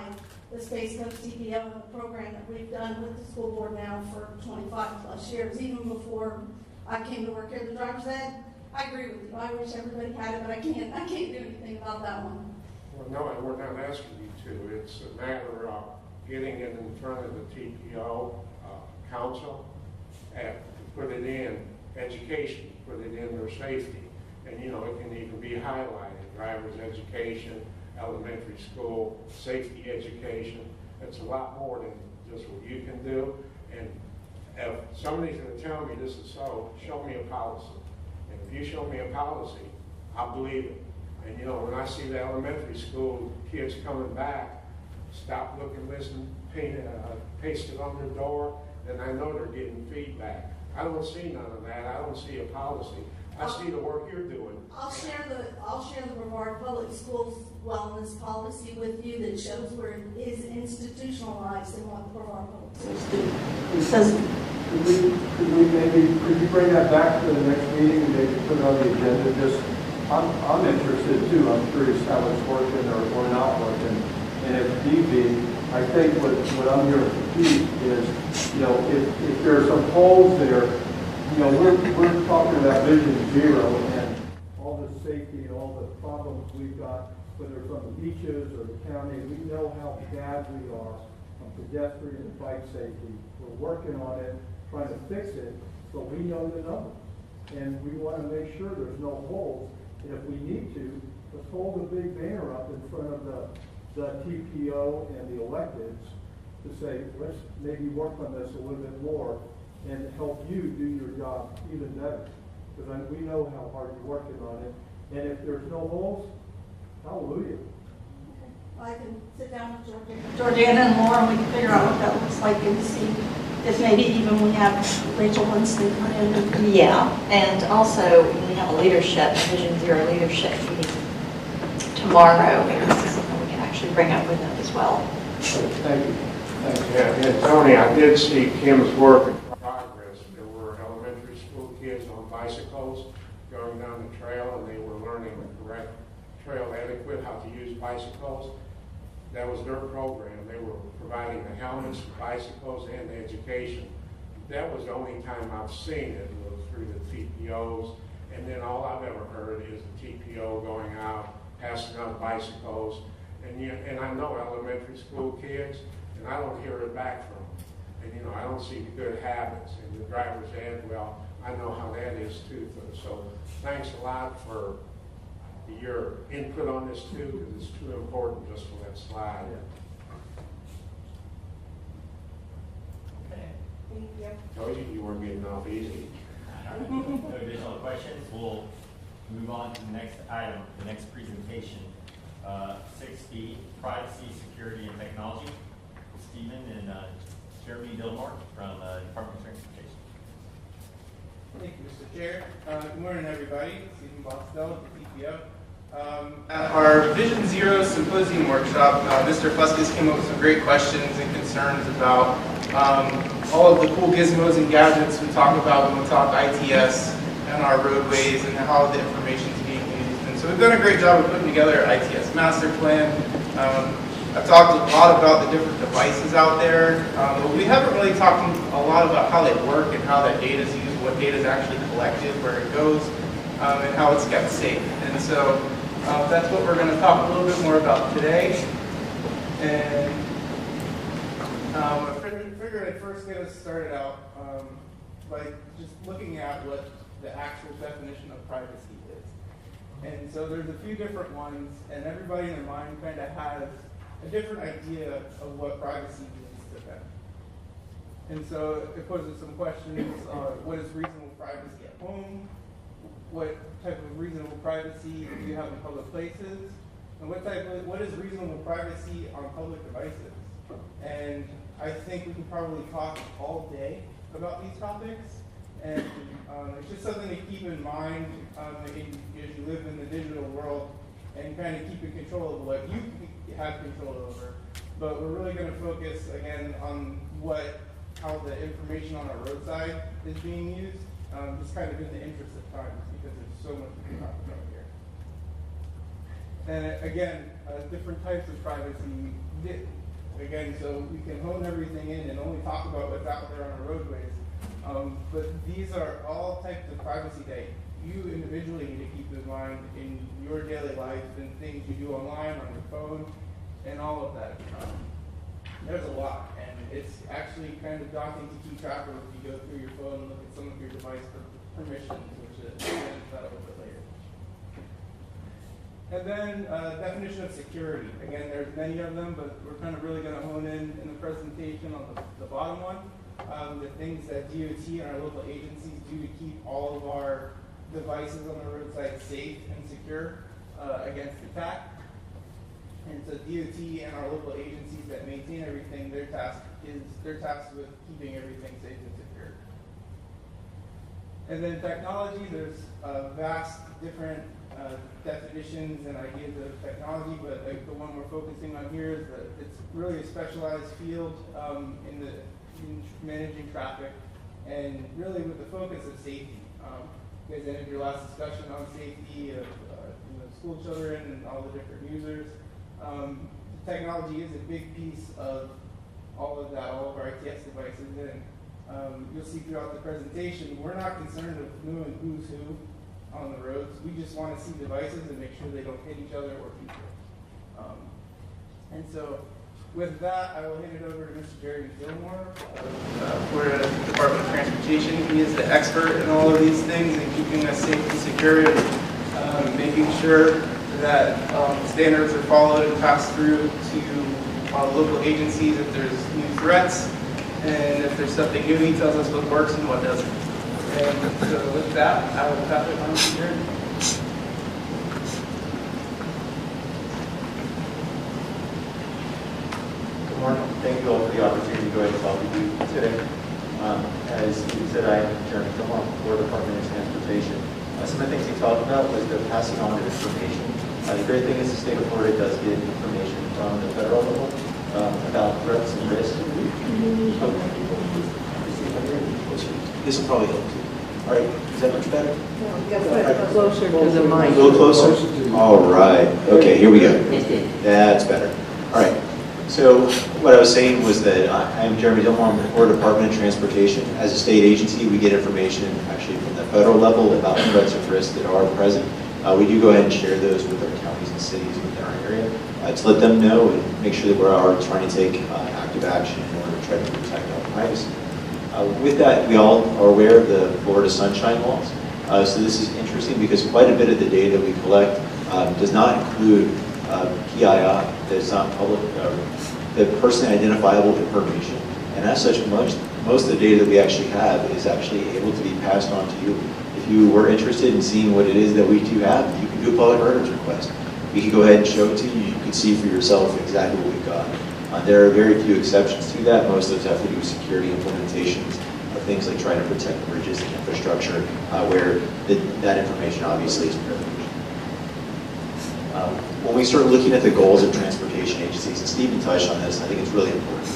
the Space Coast TPO and the program that we've done with the school board now for 25 plus years, even before I came to work here at the driver's ed. I agree with you. I wish everybody had it, but I can't do anything about that one. Well, no, and we're not asking you to. It's a matter of getting it in front of the TPO council and put it in education, put it in their safety. And, you know, it can even be highlighted, driver's education, elementary school, safety education. It's a lot more than just what you can do. And if somebody's going to tell me this is so, show me a policy. And if you show me a policy, I'll believe it. And, you know, when I see the elementary school kids coming back, stop, look, and listen, paste it on their door, then I know they're getting feedback. I don't see none of that. I don't see a policy. I see the work you're doing. I'll share the Brevard Public Schools wellness policy with you that shows where it is institutionalized in what the Brevard Public Schools do. It says, could you bring that back to the next meeting and maybe put it on the agenda? Just, I'm interested too. I'm curious how it's working or not working. And if need be, I think what I'm hearing from Pete is, you know, if there are some holes there, you know, we're talking about Vision Zero and all the safety and all the problems we've got, whether it's on the beaches or the county. We know how bad we are on pedestrian and bike safety. We're working on it, trying to fix it, but we know the numbers. And we want to make sure there's no holes. And if we need to, let's hold a big banner up in front of the TPO and the electeds to say, let's maybe work on this a little bit more and help you do your job even better. Because we know how hard you're working on it. And if there's no holes, hallelujah. I can sit down with Georgiana and Laura and we can figure out what that looks like and see if maybe even we have Rachel Winston come in. Yeah, and also we have a leadership, Vision Zero leadership meeting tomorrow. Maybe this is something we can actually bring up with them as well. Thank you. Yeah, and Tony, I did see Kim's work in progress. There were elementary school kids on bicycles going down the trail, and they were learning the correct trail etiquette, how to use bicycles. That was their program. They were providing the helmets, the bicycles, and the education. That was the only time I've seen it was through the TPOs. And then all I've ever heard is the TPO going out, passing out bicycles. And I know elementary school kids, and I don't hear it back from them. And, you know, I don't see the good habits. And the driver's ed, well, I know how that is too. So thanks a lot for your input on this too, because it's too important just to let slide. Okay. Thank you. Told you weren't getting off easy. No additional questions. We'll move on to the next item, the next presentation. 6B, Privacy, Security, and Technology. Stephen and Jeremy Gilmore from Department of Transportation. Thank you, Mr. Chair. Good morning, everybody. Stephen Boxtel, DPO. At our Vision Zero Symposium workshop, Mr. Fuskus came up with some great questions and concerns about all of the cool gizmos and gadgets we talk about when we talk ITS and our roadways and how the information is being used. And so we've done a great job of putting together an ITS master plan. I've talked a lot about the different devices out there, but we haven't really talked a lot about how they work and how that data is used, what data is actually collected, where it goes, and how it's kept safe. And so that's what we're going to talk a little bit more about today. And I figured I'd first get us started out by just looking at what the actual definition of privacy is. And so there's a few different ones, and everybody in their mind kind of has a different idea of what privacy means to them. And so it poses some questions on what is reasonable privacy at home, what type of reasonable privacy do you have in public places, and what is reasonable privacy on public devices. And I think we can probably talk all day about these topics, and it's just something to keep in mind as you live in the digital world and kind of keep in control of what you have control over. But we're really going to focus again on how the information on our roadside is being used, just kind of in the interest of time, because there's so much to talk about here. And again, different types of privacy. Again, so we can hone everything in and only talk about what's out there on our roadways. But these are all types of privacy that you individually need to keep in mind in your daily life and things you do online, on your phone, and all of that. There's a lot, and it's actually kind of daunting to keep track of if you go through your phone and look at some of your device permissions, which is that a little bit later. And then definition of security. Again, there's many of them, but we're kind of really going to hone in the presentation on the bottom one. The things that DOT and our local agencies do to keep all of our devices on the roadside safe and secure against attack. And so DOT and our local agencies that maintain everything, they're tasked with keeping everything safe and secure. And then technology, there's vast different definitions and ideas of technology, but the one we're focusing on here is that it's really a specialized field in managing traffic, and really with the focus of safety. You guys ended your last discussion on safety of school children and all the different users. Technology is a big piece of all of that, all of our ITS devices, and you'll see throughout the presentation, we're not concerned with knowing who's who on the roads. We just want to see devices and make sure they don't hit each other or people. And so with that, I will hand it over to Mr. Jeremy Gilmore for the Department of Transportation. He is the expert in all of these things and keeping us safe and secure, and making sure that standards are followed and passed through to local agencies if there's new threats, and if there's something new, he tells us what works and what doesn't. And so with that, I will pass it on to Jeremy. Good morning. Thank you all for the opportunity to go ahead and talk with you today. As you said, I am Jeremy Gilmore, Board Department of Transportation. Some of the things he talked about was the passing on of information. The great thing is the state of Florida does get information from the federal level about threats and risks. This will probably help too. All right, is that much better? Closer to the mic. A little closer? All right. Okay, here we go. That's better. All right. So what I was saying was that I am Jeremy Gilmore. I'm the Florida Department of Transportation. As a state agency, we get information actually from the federal level about threats and risks that are present. We do go ahead and share those with our counties and cities within our area to let them know and make sure that we are trying to take active action in order to try to protect our privacy. With that, we all are aware of the Florida Sunshine Laws. So this is interesting because quite a bit of the data we collect does not include PII, that's not public, the personally identifiable information. And as such, most of the data that we actually have is actually able to be passed on to you. If you were interested in seeing what it is that we do have, you can do a public records request. We can go ahead and show it to you. You can see for yourself exactly what we've got. There are very few exceptions to that. Most of those have to do with security implementations of things like trying to protect bridges and infrastructure, where that information obviously is privileged. When we start looking at the goals of transportation agencies, and Stephen touched on this, I think it's really important.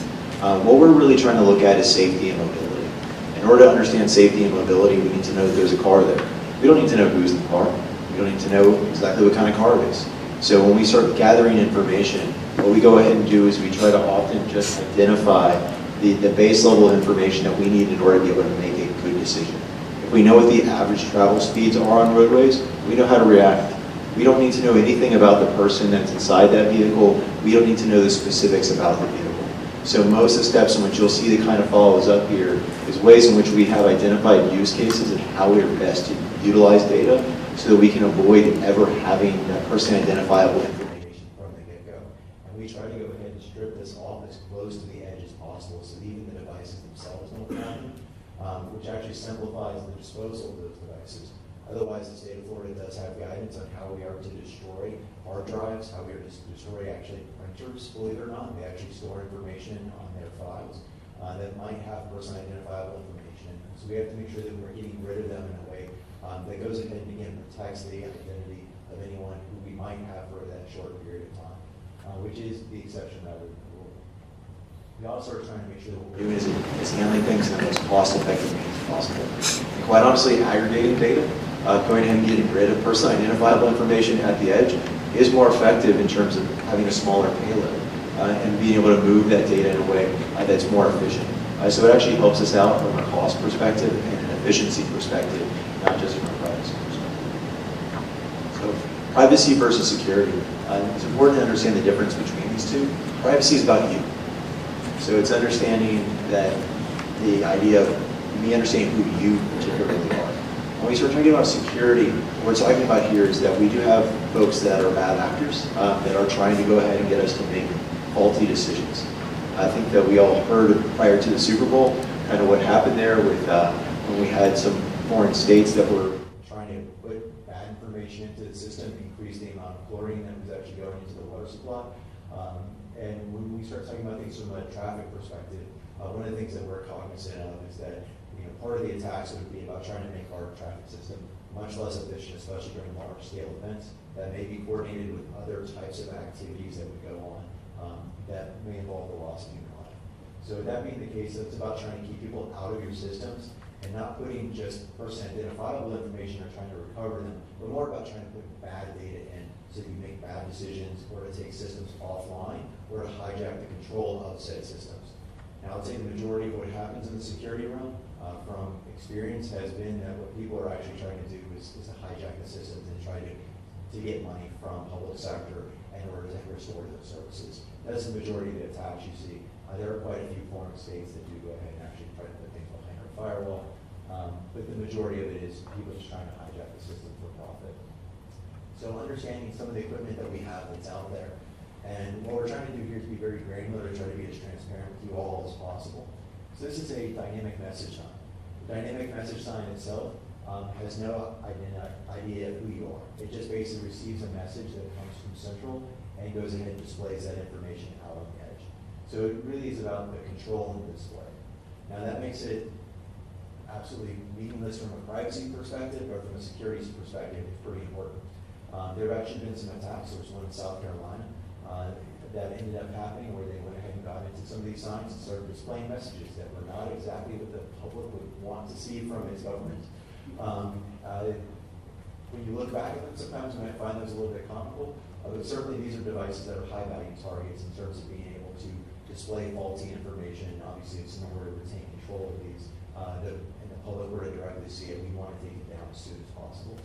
What we're really trying to look at is safety and mobility. In order to understand safety and mobility, we need to know that there's a car there. We don't need to know who's in the car. We don't need to know exactly what kind of car it is. So when we start gathering information, what we go ahead and do is we try to often just identify the base level of information that we need in order to be able to make a good decision. If we know what the average travel speeds are on roadways, we know how to react. We don't need to know anything about the person that's inside that vehicle. We don't need to know the specifics about the vehicle. So most of the steps in which you'll see that kind of follows up here is ways in which we have identified use cases and how we are best to utilize data so that we can avoid ever having that person identifiable information from the get-go. And we try to go ahead and strip this off as as close to the edge as possible, so even the devices themselves don't find them, which actually simplifies the disposal of those devices. Otherwise, the state of Florida does have guidance on how we are to destroy hard drives, how we are to destroy actually printers, believe it or not. They actually store information on their files that might have personally identifiable information. So we have to make sure that we're getting rid of them in a way that goes ahead and again protects the identity of anyone who we might have for that short period of time, which is the exception rather than the rule. We also are trying to make sure that what we're doing is handling things in the most cost-effective means possible. And quite honestly, aggregating data, going ahead and getting rid of personally identifiable information at the edge is more effective in terms of having a smaller payload and being able to move that data in a way that's more efficient. So it actually helps us out from a cost perspective and an efficiency perspective, not just from a privacy perspective. So privacy versus security. It's important to understand the difference between these two. Privacy is about you. So it's understanding that the idea of me understanding who you particularly are. When we start talking about security, what we're talking about here is that we do have folks that are bad actors that are trying to go ahead and get us to make faulty decisions. I think that we all heard prior to the Super Bowl kind of what happened there with when we had some foreign states that were trying to put bad information into the system, increase the amount of chlorine that was actually going into the water supply. And when we start talking about things from a traffic perspective, one of the things that we're cognizant of is that part of the attacks would be about trying to make our traffic system much less efficient, especially during large-scale events that may be coordinated with other types of activities that would go on that may involve the loss of human life. So that being the case, it's about trying to keep people out of your systems and not putting just personally identifiable information or trying to recover them, but more about trying to put bad data in so you make bad decisions or to take systems offline or to hijack the control of said systems. Now, I'd say the majority of what happens in the security realm from experience has been that what people are actually trying to do is to hijack the systems and try to get money from public sector in order to restore those services. That's the majority of the attacks you see. There are quite a few foreign states that do go ahead and actually try to put things behind our firewall, but the majority of it is people just trying to hijack the system for profit. So understanding some of the equipment that we have that's out there, and what we're trying to do here is be very granular to try to be as transparent with you all as possible. So this is a dynamic message sign. The dynamic message sign itself has no idea of who you are. It just basically receives a message that comes from Central and goes ahead and displays that information out on the edge. So it really is about the control and the display. Now that makes it absolutely meaningless from a privacy perspective, but from a security perspective, it's pretty important. There have actually been some attacks. There was one in South Carolina that ended up happening where they went ahead and got into some of these signs and started displaying messages that were not exactly what the public would want to see from its government. When you look back at them, sometimes you might find those a little bit comical, but certainly these are devices that are high-value targets in terms of being able to display faulty information. Obviously, if someone were to retain control of these and the public were to directly see it, we want to take it down as soon as possible.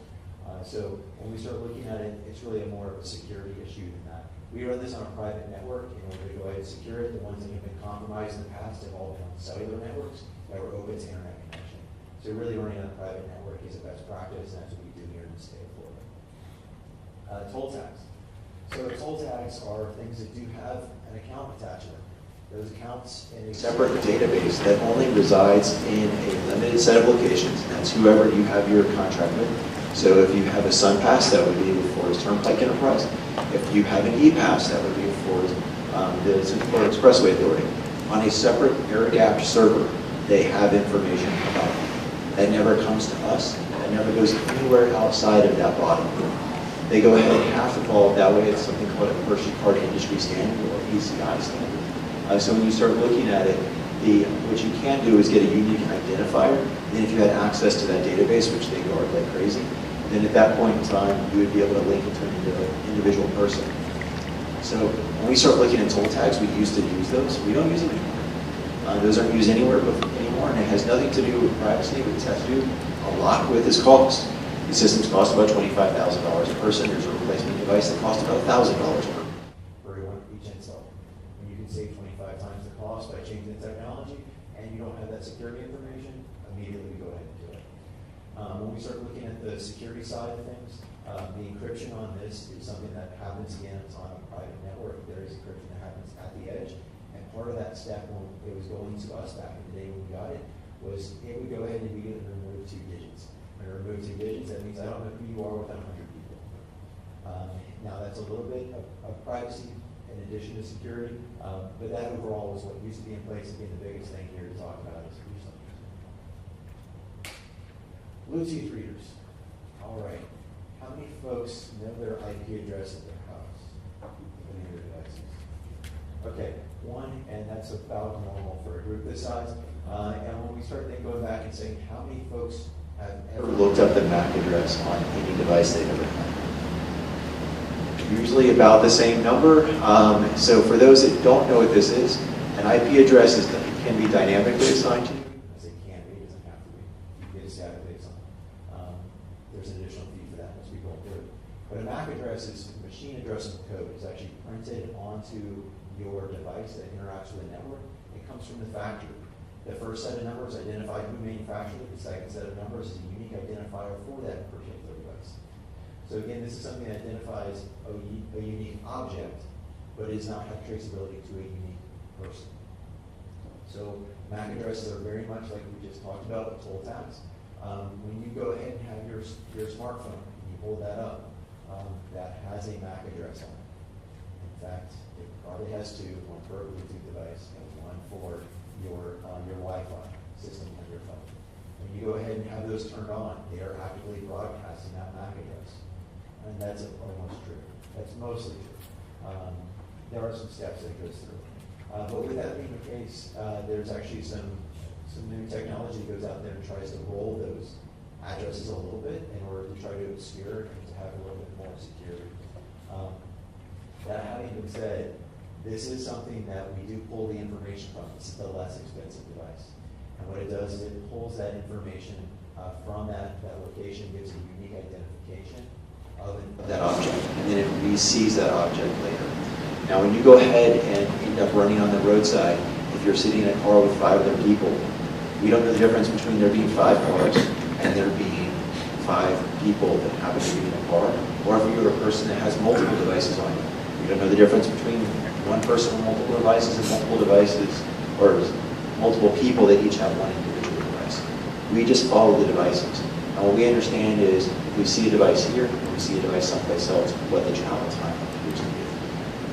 So when we start looking at it, it's really more of a security issue than that. We run this on a private network in order to go ahead and secure it. The ones that have been compromised in the past have all been on cellular networks that were open to internet connection. So really running on a private network is a best practice, and that's what we do here in the state of Florida. Toll tags. So toll tags are things that do have an account attached to them. Those accounts in a separate database that only resides in a limited set of locations, and that's whoever you have your contract with. So if you have a SunPass, that would be with Florida's Turnpike Enterprise. If you have an ePass, that would be with Florida's Florida Expressway Authority. On a separate air-gapped server, they have information about it. That never comes to us. That never goes anywhere outside of that body. They go ahead and have to follow it that way. It's something called a commercial card industry standard or PCI standard. So when you start looking at it, what you can do is get a unique identifier. And if you had access to that database, which they guard like crazy, then at that point in time, you would be able to link it to an individual person. So when we start looking at toll tags, we used to use those. We don't use them anymore. Those aren't used anywhere anymore, and it has nothing to do with privacy, but it has to do a lot with its cost. These systems cost about $25,000 a person. There's a replacement device that costs about $1,000 per each install. And you can save 25 times the cost by changing the technology, and you don't have that security information, immediately go ahead and do it. When we start looking at the security side of things, the encryption on this is something that happens again, it's on a private network. There is encryption that happens at the edge, And part of that step when it was going to us back in the day when we got it was it would go ahead and immediately remove 2 digits. When I remove 2 digits, that means I don't know who you are within 100 people. Now that's a little bit of privacy in addition to security, but that overall is what used to be in place. Again, the biggest thing here to talk about is Bluetooth readers. All right. How many folks know their IP address at their house? Any of their devices? Okay, 1, and that's about normal for a group this size. And when we start then going back and saying how many folks have ever looked up the MAC address on any device they've ever had? Usually about the same number. So for those that don't know what this is, an IP address can be dynamically assigned to you. I say can be, it doesn't have to be. You can get a statically assigned. There's an additional fee for that once we go through it. But a MAC address is machine addressable code. It's actually printed onto your device that interacts with the network. It comes from the factory. The first set of numbers identify who manufactured it. The second set of numbers is a unique identifier for that particular device. So again, this is something that identifies a unique object, but it does not have traceability to a unique person. So MAC addresses are very much like we just talked about with toll tags. When you go ahead and have your smartphone, and you hold that up, that has a MAC address on it. In fact, it probably has 2, one for a Bluetooth device and one for your Wi-Fi system on your phone. When you go ahead and have those turned on, they are actively broadcasting that MAC address. And that's almost true. That's mostly true. There are some steps that it goes through. But with that being the case, there's actually some new technology that goes out there and tries to roll those addresses a little bit in order to try to obscure and to have a little bit more security. That having been said, this is something that we do pull the information from. This is the less expensive device. And what it does is it pulls that information from that location, gives a unique identification of that object, and then it re-sees that object later. Now when you go ahead and end up running on the roadside, if you're sitting in a car with 5 other people, we don't know the difference between there being 5 cars and there being 5 people that happen to be in a car, or if you're a person that has multiple devices on you. We don't know the difference between one person with multiple devices and multiple devices, or multiple people that each have one individual device. We just follow the devices. And what we understand is if we see a device here, and we see a device someplace else, what the travel time appears to be.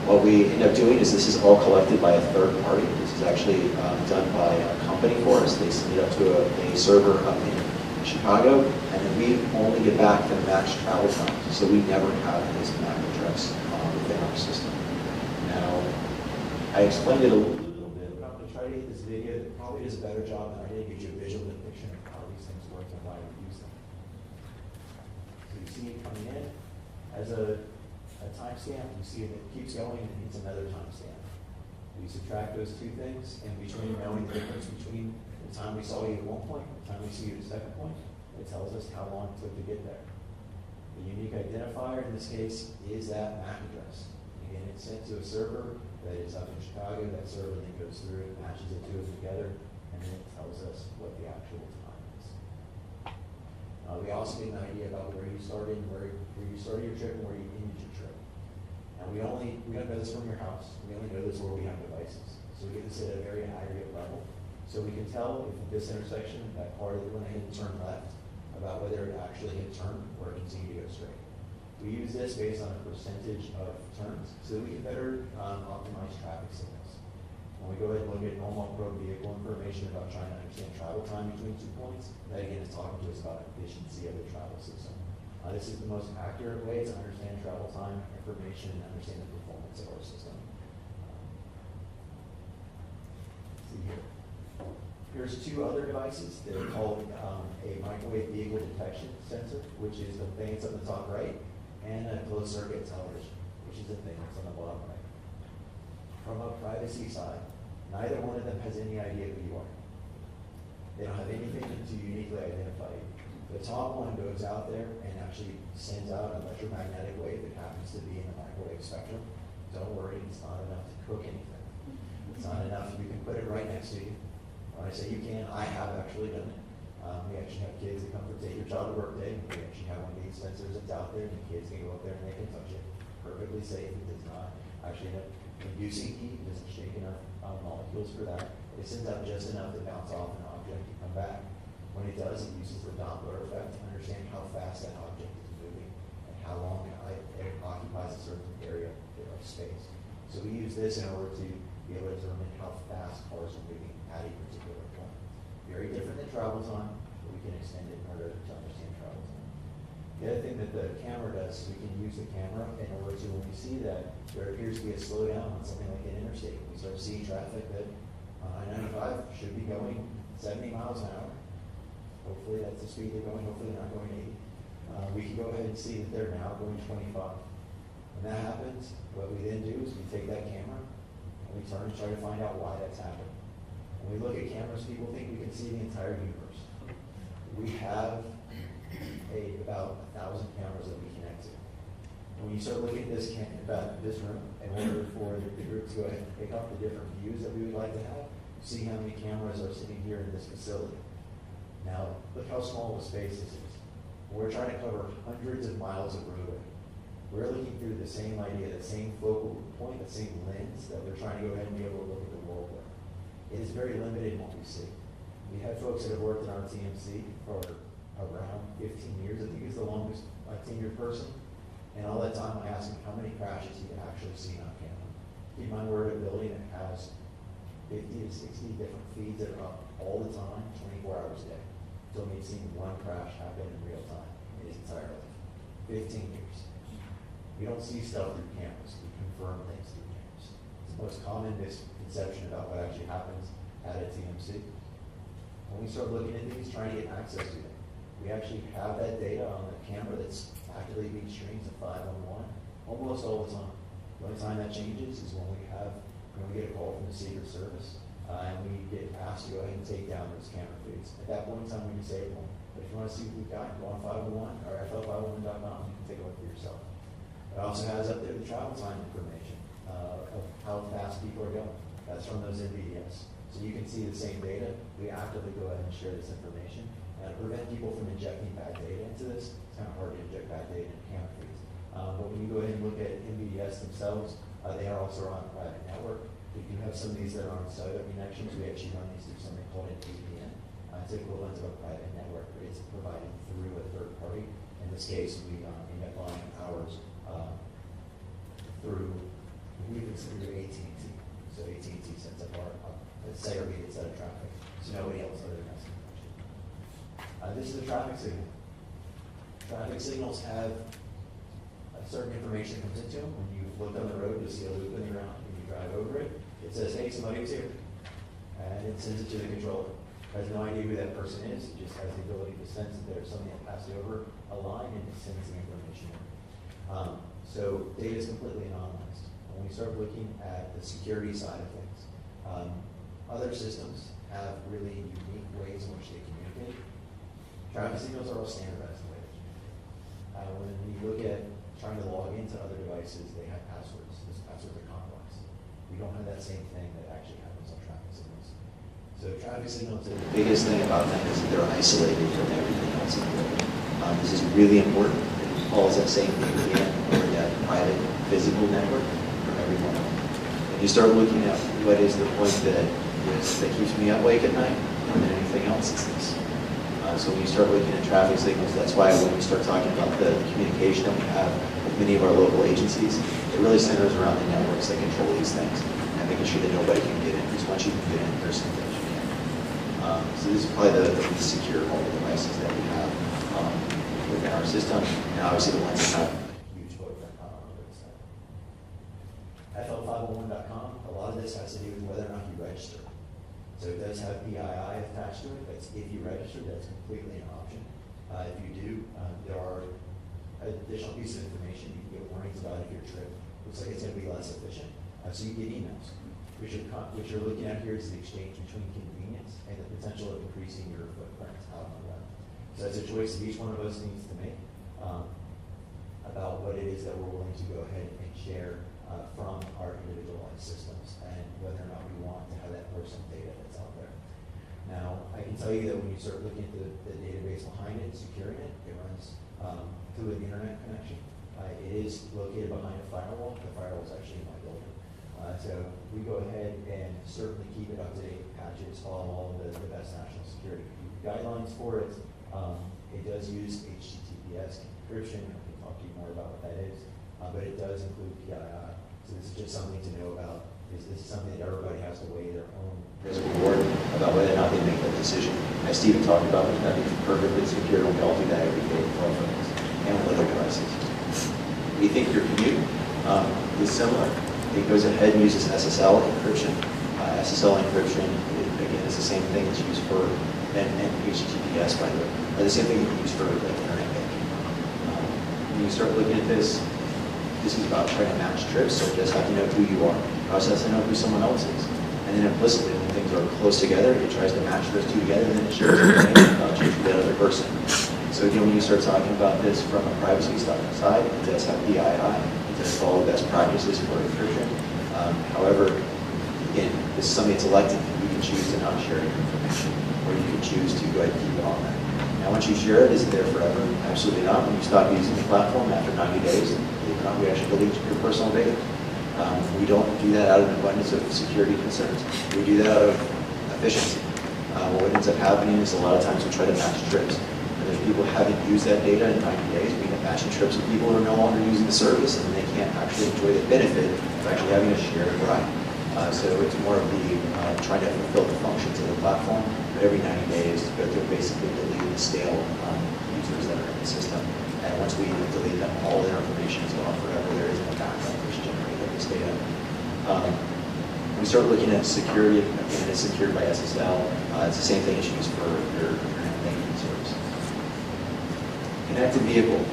What we end up doing is this is all collected by a third party. This is actually done by a company for us. They send it up to a server up in Chicago, and then we only get back the matched travel times. So we never have this MAC address within our system. Now, I explained it a little bit, but I'm going to try to get this video that probably does a better job than I did, gives you a visual depiction of how these things work and why we use them. So you see it coming in as a timestamp, you see it keeps going and it needs another timestamp. We subtract those 2 things, and between knowing the difference between the time we saw you at one point and the time we see you at the second point, it tells us how long it took to get there. The unique identifier in this case is that MAC address. Again, it's sent to a server that is up in Chicago. That server then goes through it, matches the 2 of them together, and then it tells us what the actual time is. We also get an idea about where you started and where you started your trip and where you ended your trip. Now we don't know this from your house. We only know this where we have devices. So we get this at a very aggregate level. So we can tell if at this intersection, that car that went ahead and turned left, about whether it actually had turned or continued to go straight. We use this based on a percentage of turns so that we can better optimize traffic signals. When we go ahead and look at normal road vehicle information about trying to understand travel time between 2 points, that again is talking to us about efficiency of the travel system. This is the most accurate way to understand travel time information and understand the performance of our system. See here. Here's 2 other devices that are called a microwave vehicle detection sensor, which is the thing that's on the top right, and a closed circuit television, which is the thing that's on the bottom right. From a privacy side, neither one of them has any idea who you are. They don't have anything to uniquely identify you. The top one goes out there and actually sends out an electromagnetic wave that happens to be in the microwave spectrum. Don't worry, it's not enough to cook anything. It's not enough, you can put it right next to you. When I say you can, I have actually done it. We actually have kids that come to take your child to work day, and we actually have one of these sensors that's out there, and the kids can go up there and they can touch it. Perfectly safe, it does not actually end up inducing heat. It doesn't shake enough molecules for that. It sends out just enough to bounce off an object and come back. When it does, it uses the Doppler effect to understand how fast that object is moving and how long it occupies a certain area of space. So we use this in order to be able to determine how fast cars are moving at a particular point. Very different than travel time, but we can extend it in order to understand travel time. The other thing that the camera does is we can use the camera in order to, when we see that there appears to be a slowdown on something like an interstate, we start seeing traffic that on I-95 should be going 70 miles an hour. Hopefully that's the speed they're going, hopefully they're not going 80. We can go ahead and see that they're now going 25. When that happens, what we then do is we take that camera and we turn and try to find out why that's happening. When we look at cameras, people think we can see the entire universe. We have about 1,000 cameras that we connect to. And when you start looking at this room, in order for the group to go ahead and pick up the different views that we would like to have, see how many cameras are sitting here in this facility. Now, look how small the space this is. We're trying to cover hundreds of miles of roadway. We're looking through the same idea, the same focal point, the same lens that we're trying to go ahead and be able to look at the world with. It is very limited in what we see. We have folks that have worked in our TMC for around 15 years. I think he's the longest tenured person. And all that time I asked him how many crashes he had actually seen on camera. Keep in mind, we're at a building that has 50 to 60 different feeds that are up all the time, 24 hours a day. Told me he'd seen one crash happen in real time in his entire life. 15 years. We don't see stuff through cameras. We confirm things through cameras. It's the most common misconception about what actually happens at a TMC. When we start looking at these, trying to get access to them, we actually have that data on the camera that's actively being streamed to 511 almost all the time. The only time that changes is when we get a call from the Secret Service and we get asked to go ahead and take down those camera feeds. At that point in time, we disable them. But if you want to see what we've got, go on 501 or FL501.com. You can take a look for yourself. It also has up there the travel time information of how fast people are going. That's from those NVDS. So you can see the same data. We actively go ahead and share this information and prevent people from injecting bad data into this. It's kind of hard to inject bad data into camera feeds. But when you go ahead and look at NVDS themselves, they are also on a private network. We do have some of these that are on cellular connections. We actually run these through something called an VPN. It's equivalent to a private network, but it's provided through a third party. In this case, we end up buying ours through, we consider AT&T. So AT&T sends up our segregated set of traffic. So nobody else other than us can touch it. This is a traffic signal. Traffic signals have a certain information that comes into them. When you look on the road, you'll see a loop in the ground. When you drive over it, it says, hey, somebody's here. And it sends it to the controller. It has no idea who that person is. It just has the ability to sense that there's something that passed over a line and it sends the information in. So data is completely anonymized. When we start looking at the security side of things, other systems have really unique ways in which they communicate. Traffic signals are all standardized in the way they communicate. When you look at trying to log into other devices, they have passwords. Those passwords are complex. We don't have that same thing that actually happens on traffic signals. So traffic signals, the biggest thing about them is that they're isolated from everything else in the world. This is really important. It follows that same VPN or that private physical network from everyone else. And you start looking at what is the point that keeps me up late at night more than anything else, it's this. So when you start looking at traffic signals, that's why when we start talking about the communication that we have with many of our local agencies, it really centers around the networks that control these things and making sure that nobody can get in. Because once you can get in, there's some things you can't. So this is probably the least secure mobile devices that we have within our system, and obviously the ones that have a huge footprint on our website. FL501.com, a lot of this has to do with whether or not you register. So it does have PII attached to it, but if you register, that's completely an option. If you do, there are additional pieces of information. You can get warnings about if your trip looks like it's going to be less efficient. So you get emails. What you're looking at here is the exchange between convenience and the potential of increasing your footprint out on the web. So that's a choice that each one of us needs to make about what it is that we're willing to go ahead and share from our individualized systems and whether or not we want to have that personal data that's out there. Now, I can tell you that when you start looking at the database behind it and securing it, it runs through an internet connection. It is located behind a firewall. The firewall is actually in my building. So we go ahead and certainly keep it up to date, patches, follow all of the best national security guidelines for it. It does use HTTPS encryption. I can talk to you more about what that is, but it does include PII. So this is just something to know about. This is something that everybody has to weigh their own risk reward about whether or not they make that decision. As Stephen talked about, there's nothing perfectly secure, and we all do that every day with our phones and with other devices. We think your commute is similar. It goes ahead and uses SSL encryption. SSL encryption, again, is the same thing that's used for and HTTPS, by the way, are the same thing you use for like internet banking. When you start looking at this is about trying to match trips, so it just have to know who you are. It also has to know who someone else is. And then implicitly, when things are close together, it tries to match those two together, and then it shares information about you to that other person. So again, when you start talking about this from a privacy side, it does have PII. It does follow best practices for encryption. However, again, this is something that's elective. You can choose to not share your information, or you can choose to go ahead and keep it on there. Now, once you share it, is it there forever? Absolutely not. When you stop using the platform after 90 days, believe it or not, we actually delete your personal data. We don't do that out of an abundance of security concerns. We do that out of efficiency. What ends up happening is a lot of times we try to match trips. And there's people who haven't used that data in 90 days. We end up matching trips with people who are no longer using the service, and they can't actually enjoy the benefit of actually having a shared ride. So it's more of the trying to fulfill the functions of the platform, but every 90 days to go through basically delete the stale users that are in the system. And once we delete them, all their information is gone forever. There is no backup which generated this data. We start looking at security, again, it's secured by SSL. It's the same thing as used for your internet banking service. Connected vehicle.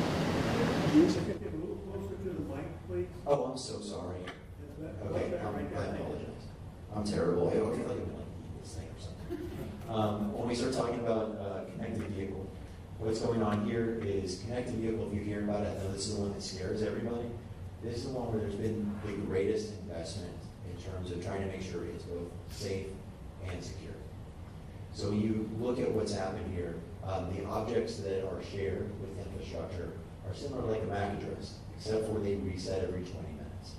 Can you get a little closer to the mic, please? Oh, I'm so sorry. Okay, I apologize. I'm terrible. I feel like I'm like this thing or something. When we start talking about connected vehicle, what's going on here is connected vehicle. If you hear about it, I know this is the one that scares everybody. This is the one where there's been the greatest investment in terms of trying to make sure it's both safe and secure. So when you look at what's happened here, the objects that are shared with infrastructure are similar like a MAC address, except for they reset every 20 minutes.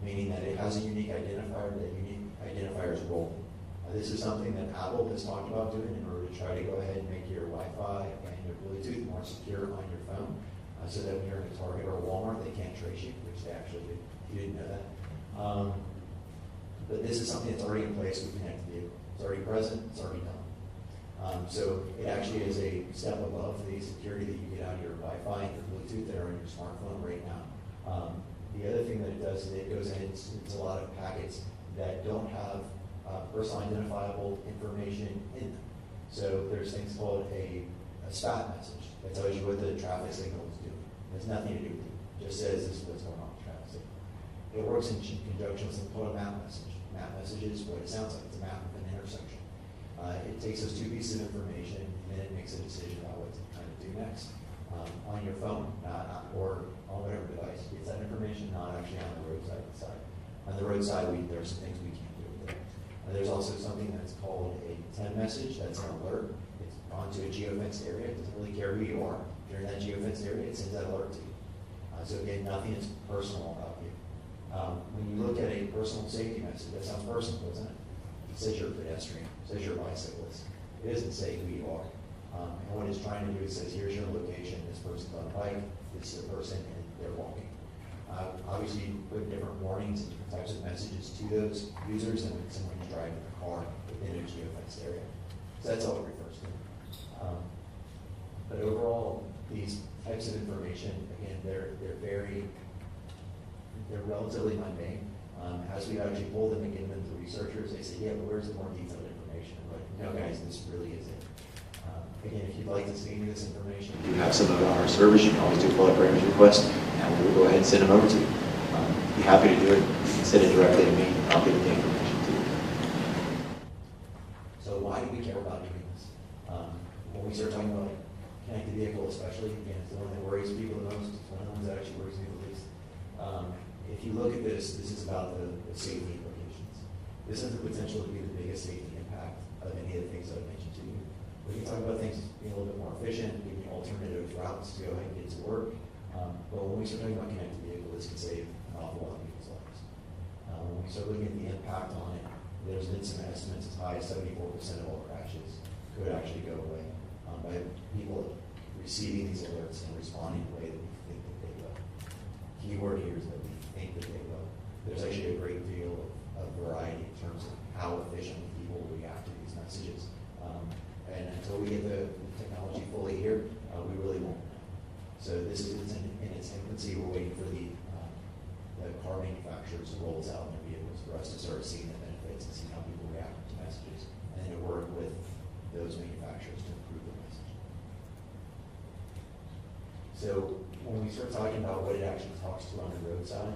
Meaning that it has a unique identifier, that unique identifier is rolling. This is something that Apple has talked about doing in order to try to go ahead and make your Wi-Fi and your Bluetooth more secure on your phone, so that when you're in a Target or a Walmart, they can't trace you, which they actually do. You didn't know that. But this is something that's already in place with Connected Vehicle. It's already present, it's already done. So it actually is a step above the security that you get out of your Wi-Fi and your Bluetooth that are on your smartphone right now. The other thing that it does is it goes in, it's a lot of packets that don't have personal identifiable information in them. So there's things called a SPAT message that tells you what the traffic signal is doing. It has nothing to do with it. It just says this is what's going on with the traffic signal. It works in conjunction with something called a map message. Map message is what it sounds like. It's a map of an intersection. It takes those two pieces of information and then it makes a decision about what to kind of do next. On your phone, or on whatever device. It's that information, not actually on the roadside side. On the roadside, there are some things we can't do with it. There's also something that's called a 10 message. That's an alert. It's onto a geofenced area. It doesn't really care who you are. If you're in that geofenced area, it sends that alert to you. So again, nothing is personal about you. When you look at a personal safety message, that sounds personal, doesn't it? It says you're a pedestrian. It says you're a bicyclist. It doesn't say who you are. And what it's trying to do is says, here's your location, this person's on a bike, this is the person, and they're walking. Obviously, you put different warnings and different types of messages to those users than when someone is driving a car within a geofenced area. So that's all it refers to. But overall, these types of information, again, they're relatively mundane. As we actually pull them and give them to researchers, they say, yeah, but where's the more detailed information? I'm like, no, guys, this really is it. Again, if you'd like to see this information, you have some of it on our servers. You can always do a product parameters request, and we'll go ahead and send them over to you. Be happy to do it. You can send it directly to me, and I'll give the information to you. So why do we care about doing this? When we start talking about connected vehicle, especially, again, it's the one that worries people the most. It's one of the ones that actually worries me the least. If you look at this, this is about the safety implications. This has the potential to be the biggest safety impact of any of the things I've mentioned to you. We can talk about things being a little bit more efficient, giving alternative routes to go ahead and get to work, But when we start talking about connected vehicles, this can save an awful lot of people's lives. When we start looking at the impact on it, there's been some estimates as high as 74% of all crashes could actually go away by people receiving these alerts and responding the way that we think that they will. Keyword here is that we think that they will. There's actually a great deal of variety in terms of how efficiently people will react to these messages. And until we get the technology fully here, we really won't know. So this is in its infancy. We're waiting for the car manufacturers to roll this out in their vehicles for us to start seeing the benefits and see how people react to messages, and then to work with those manufacturers to improve the message. So when we start talking about what it actually talks to on the roadside,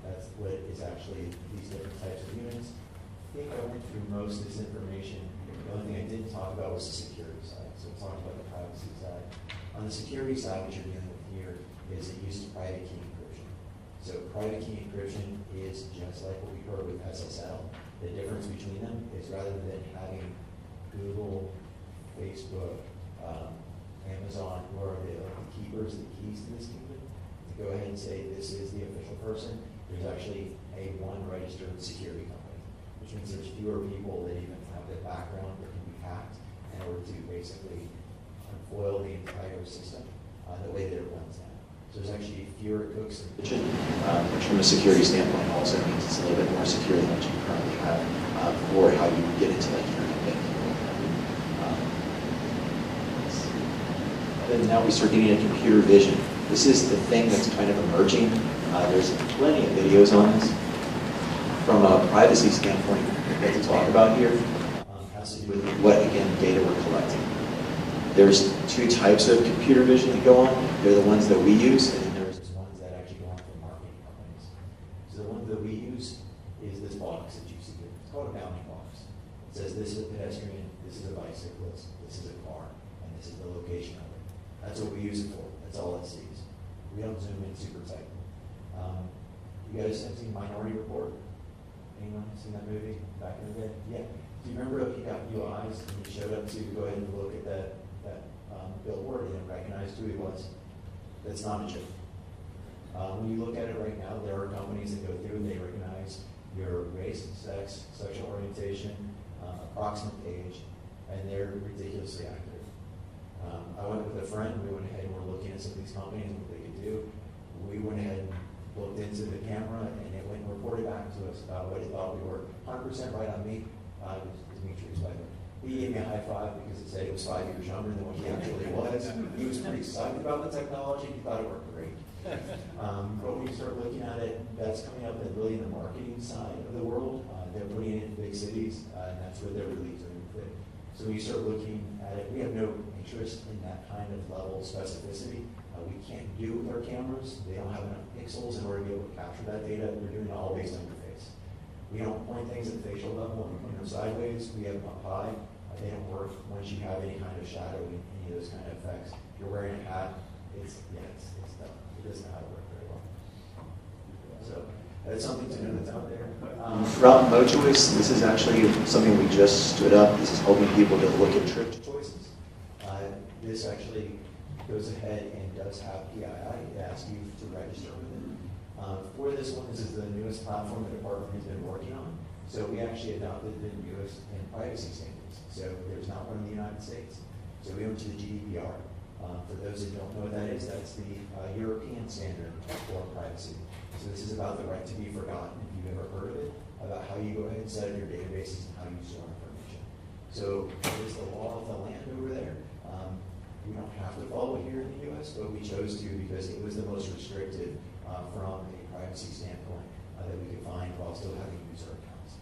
that's what is actually these different types of units. I think I went through most of this information. The only thing I didn't talk about was the security side. So we'll talk about the privacy side. On the security side, what you're dealing with here is it uses private key encryption. So private key encryption is just like what we heard with SSL. The difference between them is rather than having Google, Facebook, Amazon, who are the keepers, the keys to this kingdom, to go ahead and say this is the official person, there's actually a one registered security company, which means there's fewer people that even have the background that can be hacked in order to basically unfoil the entire system the way that it runs now. So there's actually fewer cooks in the kitchen, which from a security standpoint also means it's a little bit more secure than what you currently have for how you get into that internet banking. And now we start getting into computer vision. This is the thing that's kind of emerging. There's plenty of videos on this. From a privacy standpoint, that to talk about here has to do with what, again, data we're collecting. There's two types of computer vision that go on. They're the ones that we use, and then there's ones that actually go on for marketing companies. So the one that we use is this box that you see here. It's called a bounding box. It says this is a pedestrian, this is a bicyclist, this is a car, and this is the location of it. That's what we use it for. That's all it sees. We don't zoom in super tight. You guys have seen Minority Report? Anyone seen that movie back in the day? Yeah. Do you remember if he got new eyes and he showed up to go ahead and look at that billboard and recognized who he was? That's not a joke. When you look at it right now, there are companies that go through and they recognize your race, sex, sexual orientation, approximate age, and they're ridiculously accurate. I went with a friend. We went ahead and were looking at some of these companies and what they could do. We went ahead and looked into the camera, and it went and reported back to us about what it thought we were. 100% right on me. It was Dimitri's, by the way. He gave me a high five because it said he was 5 years younger than what he actually was. He was pretty excited about the technology. He thought it worked great. But when you start looking at it, that's coming up really in the marketing side of the world. They're putting it in big cities, and that's where they're really doing it. So when you start looking at it, we have no interest in that kind of level of specificity. We can't do it with our cameras. They don't have enough pixels in order to be able to capture that data. We're doing it all based on your face. We don't point things at the facial level and we point them sideways. We have them up high. They don't work once you have any kind of shadowing, any of those kind of effects. If you're wearing a hat, it's done. It doesn't know how to work very well. So that's something to know that's out there. Route mode choice, this is actually something we just stood up. This is helping people to look at trip choices. This actually goes ahead and does have PII. It asks you to register with it. For this one, this is the newest platform the department has been working on. So we actually adopted the newest in privacy standards. So there's not one in the United States. So we went to the GDPR. For those that don't know what that is, that's the European standard for privacy. So this is about the right to be forgotten, if you've ever heard of it, about how you go ahead and set up your databases and how you store information. So it is the law of the land over there. We don't have to follow it here in the U.S., but we chose to because it was the most restrictive from a privacy standpoint that we could find while still having user accounts.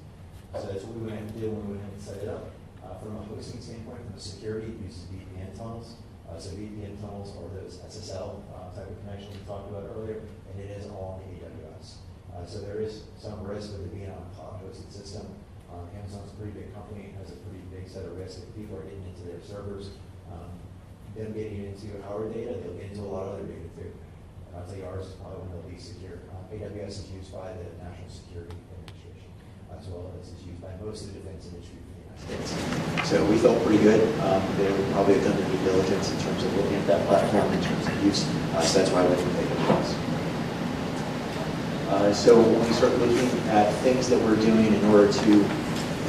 So that's what we went ahead and did when we went ahead and set it up. From a hosting standpoint, from a security, it uses VPN tunnels. So VPN tunnels are those SSL type of connection we talked about earlier, and it is all on AWS. So there is some risk with it being on a cloud-hosted system. Amazon's a pretty big company, has a pretty big set of risks. If people are getting into their servers, them getting into our data, they'll get into a lot of other data too. And I'll tell you, ours is probably one of the least secure. AWS is used by the National Security Administration, as well as is used by most of the defense industry in the United States. So we felt pretty good. They would probably have done their due diligence in terms of looking at that platform in terms of use. So that's why we didn't take it across. So when we start looking at things that we're doing in order to,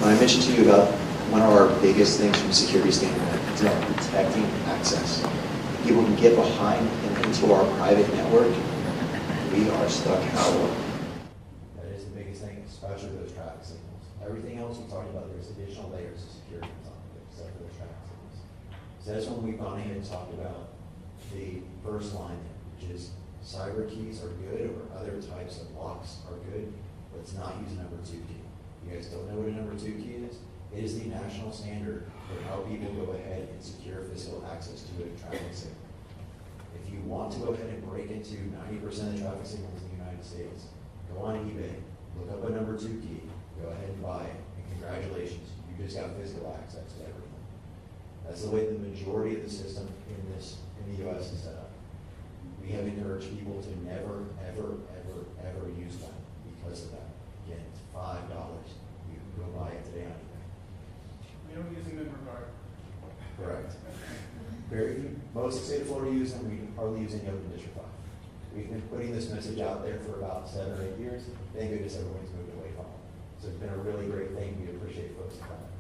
when I mentioned to you about one of our biggest things from a security standpoint, it's about protecting access. If people can get behind and into our private network, we are stuck out. That is the biggest thing, especially those traffic signals. Everything else we talked about, there's additional layers of security on top of it, except for those traffic signals. So that's when we've gone ahead and talked about the first line, which is cyber keys are good, or other types of locks are good, but it's not using number 2 key. You guys don't know what a number 2 key is? It is the national standard for how people go ahead and secure physical access to a traffic signal. If you want to go ahead and break into 90% of the traffic signals in the United States, go on eBay, look up a number 2 key, go ahead and buy it, and congratulations, you just got physical access to everything. That's the way the majority of the system in the US is set up. We have encouraged people to never, ever, ever, ever use one because of that. Again, it's $5. You can go buy it today on eBay. We don't use them in Brevard. Correct. Very few. Most of the state of Florida use them. We hardly use any of them in District 5. We've been putting this message out there for about 7 or 8 years. Thank goodness everyone's moved away from it. So it's been a really great thing. We appreciate folks for that.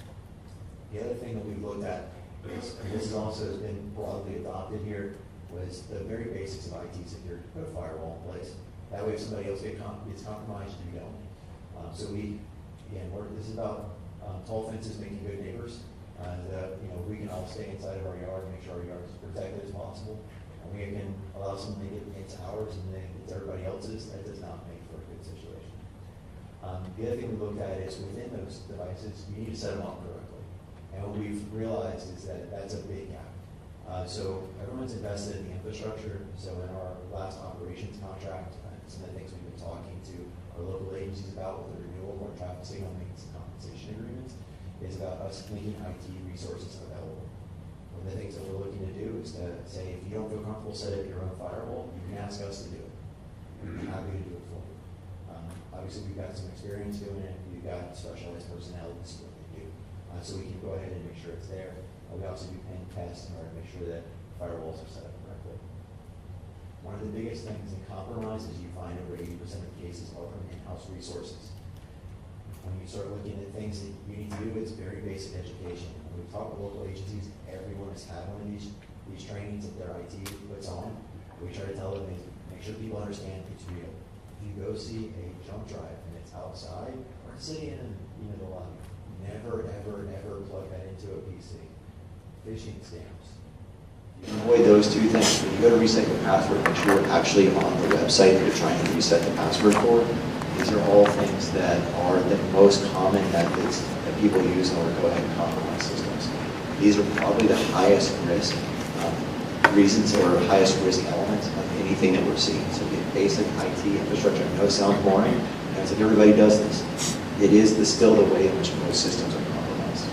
The other thing that we've looked at is, and this is also has been broadly adopted here, was the very basics of IT security. Put a firewall in place. That way if somebody else gets compromised, you don't. So this is about tall fences making good neighbors. We can all stay inside of our yard and make sure our yard is protected as possible. And we can allow someone to get into ours and then it's everybody else's. That does not make for a good situation. The other thing we looked at is within those devices, you need to set them up correctly. And what we've realized is that that's a big gap. So everyone's invested in the infrastructure. So in our last operations contract, some of the things we've been talking to our local agencies about with the renewal of our traffic signal maintenance and compensation agreements is about us making IT resources available. One of the things that we're looking to do is to say, if you don't feel comfortable setting up your own firewall, you can ask us to do it. We'd be happy to do it for you. Obviously, we've got some experience doing it. We've got specialized personnel that see what they do. So we can go ahead and make sure it's there. We also do pen tests in order to make sure that firewalls are set up correctly. One of the biggest things in compromise is you find over 80% of cases are from in-house resources. When you start looking at things that you need to do, it's very basic education. When we talk to local agencies, everyone has had one of these trainings that their IT puts on. We try to tell them, make sure people understand it's real. If you go see a jump drive and it's outside, or sitting in the lobby, never, ever, ever plug that into a PC. Phishing scams. You can avoid those two things. When you go to reset your password, make sure you're actually on the website that you're trying to reset the password for. These are all things that are the most common methods that people use in order to go ahead and compromise systems. These are probably the highest risk reasons or highest risk elements of anything that we're seeing. So get basic IT infrastructure. I know it sounds boring, and it's like everybody does this. It is still the way in which most systems are compromised.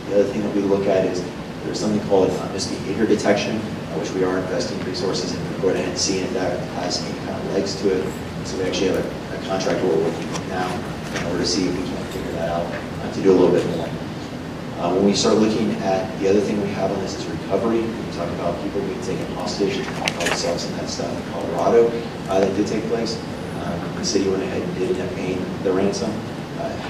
The other thing that we look at is there's something called misbehavior detection, which we are investing resources in to go ahead and see if that has any kind of legs to it. So we actually have a contract we're working with now in order to see if we can figure that out to do a little bit more. When we start looking at the other thing we have on this is recovery. We talk about people being taken hostage, ourselves and that stuff in Colorado that did take place. The city went ahead and did end up paying the ransom.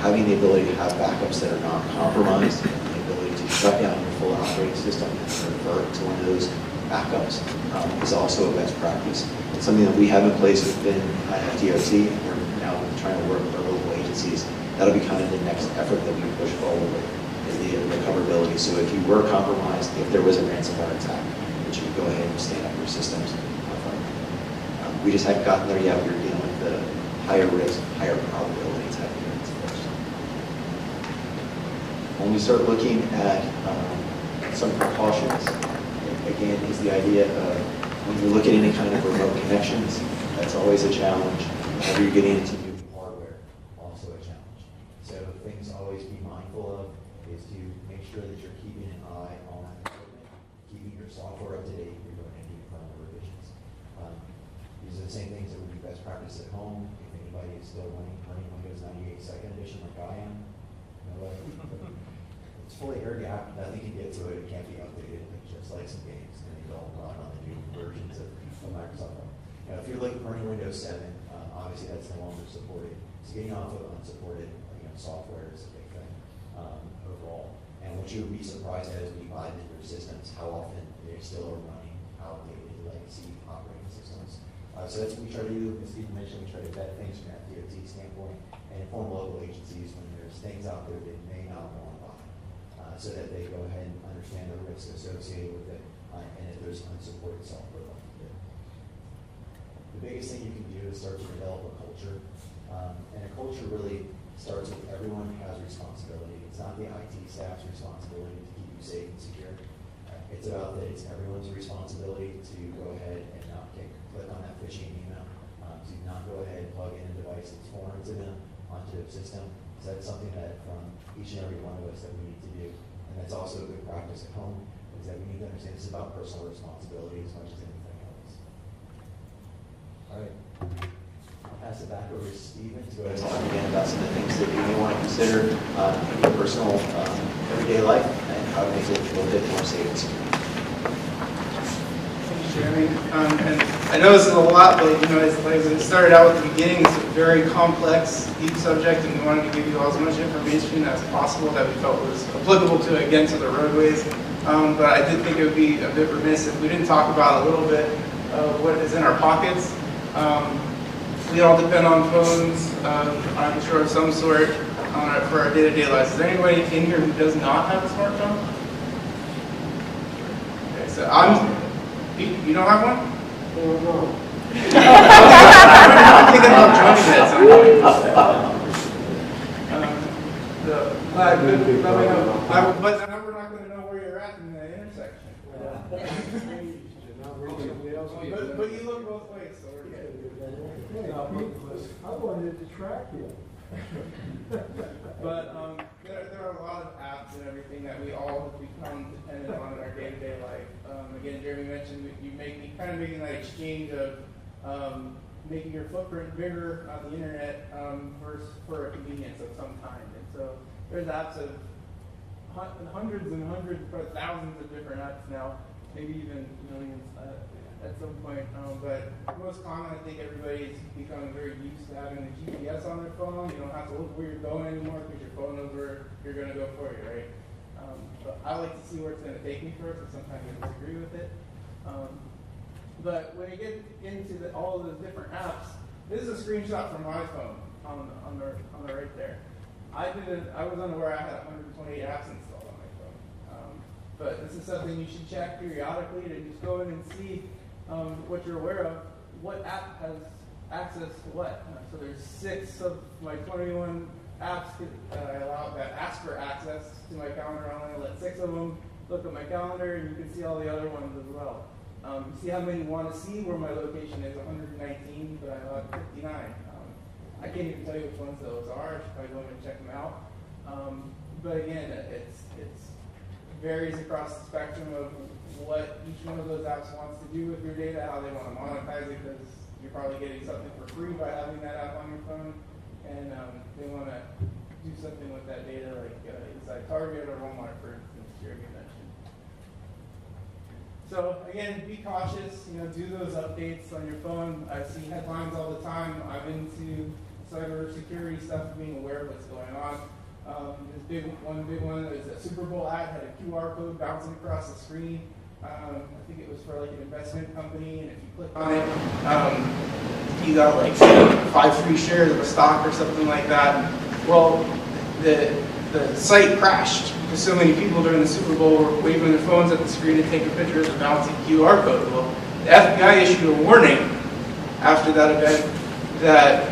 Having the ability to have backups that are not compromised, the ability to shut down your full operating system and revert to one of those backups is also a best practice. It's something that we have in place within FDOT. We're now trying to work with our local agencies. That'll be kind of the next effort that we push forward with, is the recoverability. So if you were compromised, if there was a ransomware attack, that you could go ahead and stand up your systems. We just haven't gotten there yet. We're dealing with the higher risk, higher probability type of events first. When we start looking at some precautions, again, is the idea of when you look at any kind of remote connections, that's always a challenge. Whenever you're getting into new hardware, also a challenge. So things to always be mindful of is to make sure that you're keeping an eye on equipment, keeping your software up to date if you're going to do firmware revisions. These are the same things that would be best practice at home. If anybody is still running Windows 98 second edition like I am, it's fully air gapped, nothing can get to it, it can't be updated, just like some games, and they don't run on the new versions of Microsoft. You know, if you're like running Windows 7, obviously that's no longer supported. So getting off of unsupported software is a big thing overall. And what you would be surprised at is when you buy the newer systems, how often they still are running outdated legacy operating systems. So that's what we try to do. As Steve mentioned, we try to vet things from an FDOT standpoint and inform local agencies when there's things out there they may not want to buy, so that they go ahead and understand the risks associated with it, and if there's unsupported software. The biggest thing you can do is start to develop a culture, and a culture really starts with everyone has responsibility. It's not the IT staff's responsibility to keep you safe and secure. It's about that it's everyone's responsibility to go ahead and not click on that phishing email, to not go ahead and plug in a device that's foreign to them onto the system. So that's something that from each and every one of us that we need to do. And that's also a good practice at home, is that we need to understand this is about personal responsibility as much as anything else. All right. I'll pass it back over to Stephen to go ahead and talk again about some of the things that you may want to consider in your personal everyday life and how to make it a little bit more safe and secure. Thanks, Jeremy. And I know this is a lot, but as it started out at the beginning, it's a very complex, deep subject, and we wanted to give you all as much information as possible that we felt was applicable to, again, to the roadways. But I did think it would be a bit remiss if we didn't talk about a little bit of what is in our pockets. We all depend on phones, I'm sure of some sort, for our day-to-day lives. Is there anybody in here who does not have a smartphone? Okay, so you don't have one? I'm thinking about joining that at some point. But now we're not going to know where you're at in that intersection. But you look both ways, so we're good. I wanted to track you. But there are a lot of apps and everything that we all have become dependent on in our day-to-day life. Again, Jeremy mentioned you kind of making that exchange of making your footprint bigger on the internet for a convenience of some kind. And so there's apps of hundreds and hundreds, probably thousands of different apps now, maybe even millions at some point. But most common, I think everybody's become very used to having the GPS on their phone. You don't have to look where you're going anymore because your phone knows where you're going to go for you, right? But I like to see where it's going to take me first, and sometimes I disagree with it. But when you get into all of those different apps, this is a screenshot from my phone on the right there. I was unaware I had 128 apps installed on my phone. But this is something you should check periodically to just go in and see what you're aware of, what app has access to what. So there's 6 of my 21 apps that I allow that ask for access to my calendar. I'm going to let 6 of them look at my calendar, and you can see all the other ones as well. You see how many want to see where my location is, 119, but I allowed 59. I can't even tell you which ones those are. I should probably go in and check them out. But again, it varies across the spectrum of what each one of those apps wants to do with your data, how they want to monetize it, because you're probably getting something for free by having that app on your phone, and they want to do something with that data, like inside Target or Walmart, for instance, Jeremy mentioned. So again, be cautious. Do those updates on your phone. I see headlines all the time. I'm into cybersecurity stuff, being aware of what's going on. One big one is a Super Bowl ad had a QR code bouncing across the screen. I think it was for like an investment company, and if you click on it, you got like 5 free shares of a stock or something like that. Well, the site crashed because so many people during the Super Bowl were waving their phones at the screen to take a picture of the bouncing QR code. Well, the FBI issued a warning after that event that,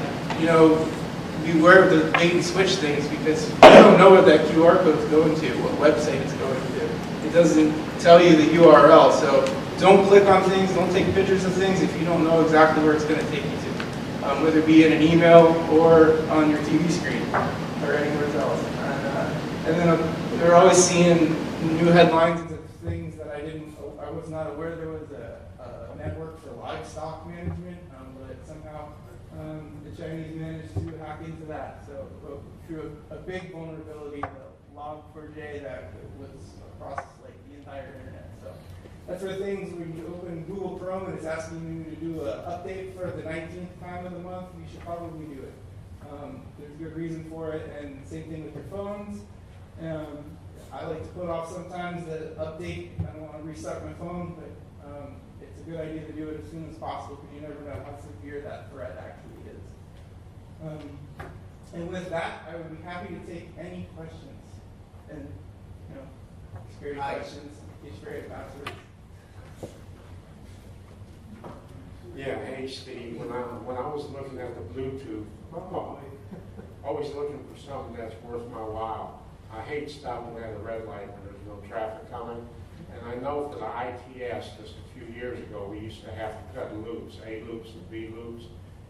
beware of the bait and switch things, because you don't know what that QR code is going to, what website it's going to. It doesn't tell you the URL, so don't click on things, don't take pictures of things if you don't know exactly where it's going to take you to, whether it be in an email or on your TV screen or anywhere else. And then they're always seeing new headlines of things that I was not aware there was a network for livestock management, but somehow the Chinese managed to hack into that. So through a big vulnerability, the Log4j day that was across like the entire internet. So that's where things, when you open Google Chrome and it's asking you to do an update for the 19th time of the month, you should probably do it. There's a good reason for it, and same thing with your phones. I like to put off sometimes the update. I don't want to restart my phone, but it's a good idea to do it as soon as possible because you never know how severe that threat actually is. And with that, I would be happy to take any questions. And, scary questions, get scary passwords. Yeah, hey Steve, when I was looking at the Bluetooth, always looking for something that's worth my while. I hate stopping at a red light when there's no traffic coming. And I know for the ITS, just a few years ago, we used to have to cut loops, A loops and B loops,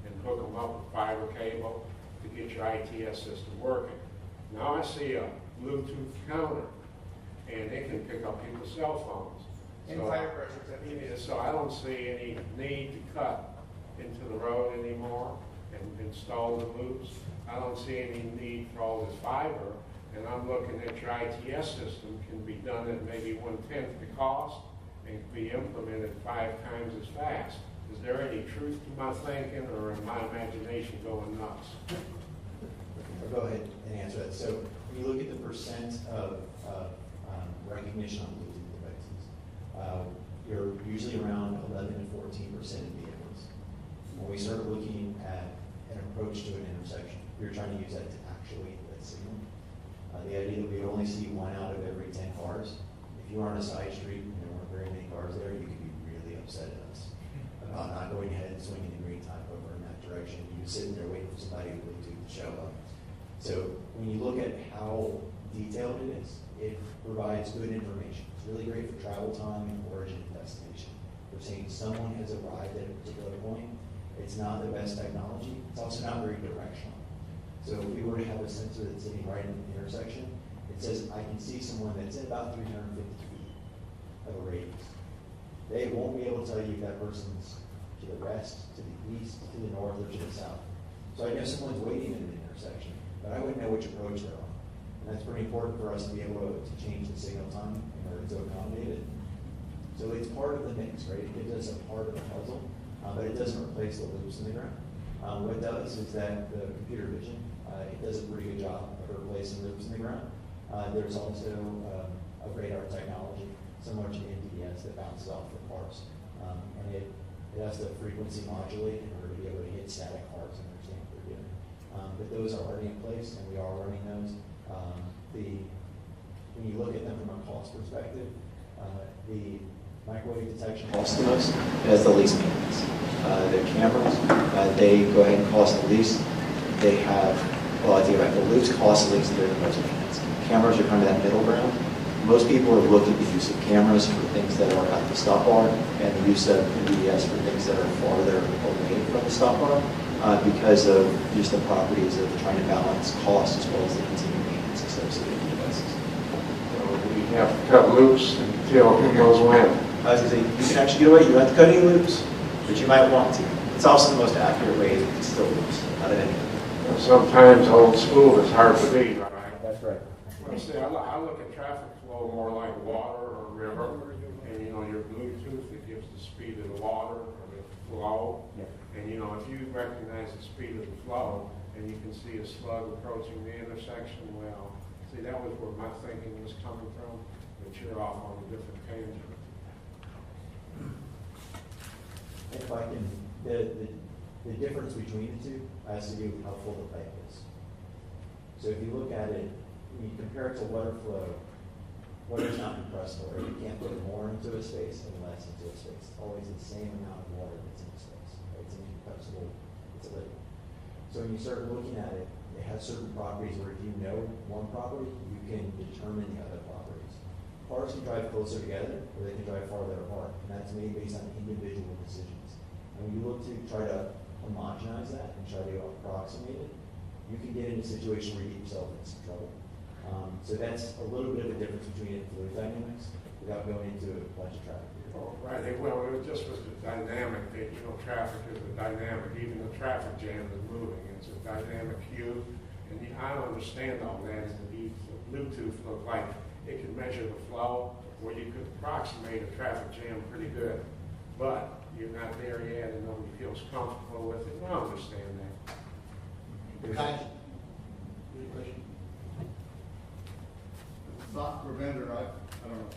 and hook them up with fiber cable to get your ITS system working. Now I see a Bluetooth counter, and it can pick up people's cell phones. So I don't see any need to cut into the road anymore and install the loops. I don't see any need for all this fiber, and I'm looking at your ITS system can be done at maybe 1/10 the cost and can be implemented 5 times as fast. Is there any truth to my thinking, or is my imagination going nuts? I'll go ahead and answer that. So when you look at the percent of recognition on Bluetooth devices, you're usually around 11 to 14% of vehicles. When we start looking at an approach to an intersection, you're trying to use that to actuate that signal. The idea that we only see 1 out of every 10 cars. If you were on a side street and there weren't very many cars there, you could be really upset at us about not going ahead and swinging the green tide over in that direction. You're sitting there waiting for somebody with Bluetooth to show up. So when you look at how detailed it is, it provides good information. It's really great for travel time and origin and destination. We're saying someone has arrived at a particular point. It's not the best technology. It's also not very directional. So if we were to have a sensor that's sitting right in the intersection, it says, I can see someone that's at about 350 feet of a radius. They won't be able to tell you if that person's to the west, to the east, to the north, or to the south. So I know someone's waiting in an intersection, but I wouldn't know which approach they're on. And that's pretty important for us to be able to change the signal time in order to accommodate it. So it's part of the mix, right? It gives us a part of the puzzle, but it doesn't replace the loops in the ground. What it does is that the computer vision, it does a pretty good job of replacing loops in the ground. There's also a radar technology, similar to NDS, that bounces off the cars. And it has to frequency modulate in order to be able to hit static cars and understand what they're doing. But those are already in place, and we are running those. When you look at them from a cost perspective, the microwave detection costs the most. It has the least maintenance. The cameras, they go ahead and cost the least. They have, well, I think about the loops cost the least, they're the most maintenance. Cameras are kind of that middle ground. Most people are looking at the use of cameras for things that are at the stop bar, and the use of NDS for things that are farther away from the stop bar, because of just the properties of trying to balance cost as well as the continued maintenance associated with devices. So we have to cut loops until who knows when. I was going to say, you can actually get away, you don't have to cut any loops, but you might want to. It's also the most accurate way to instill loops out of anything. Sometimes old school is hard to beat, right? That's right. See, I look at traffic flow more like water or river, and your Bluetooth, it gives the speed of the water or the flow. Yeah. And if you recognize the speed of the flow and you can see a slug approaching the intersection, well, see, that was where my thinking was coming from, but you're off on a different tangent. If I can, the difference between the two has to do with how full the pipe is. So if you look at it, when you compare it to water flow, water is not compressible, right? You can't put more into a space and less into a space. It's always the same amount of water that's in a space. Right? It's incompressible, it's a liquid. So when you start looking at it, it has certain properties where if you know one property, you can determine the other properties. Cars can drive closer together, or they can drive farther apart, and that's made based on individual decisions. And when you look to try to homogenize that and try to approximate it, you can get in a situation where you get yourself in some trouble. So that's a little bit of a difference between it and fluid dynamics without going into a bunch of traffic. Oh, right. Well, it just was the dynamic that, traffic is a dynamic. Even the traffic jam is moving. It's a dynamic queue. And I don't understand all that, is that these Bluetooth look like it can measure the flow, where you could approximate a traffic jam pretty good. But you're not there yet, and nobody feels comfortable with it. I don't understand that. Guys, any question? Software vendor, I don't know.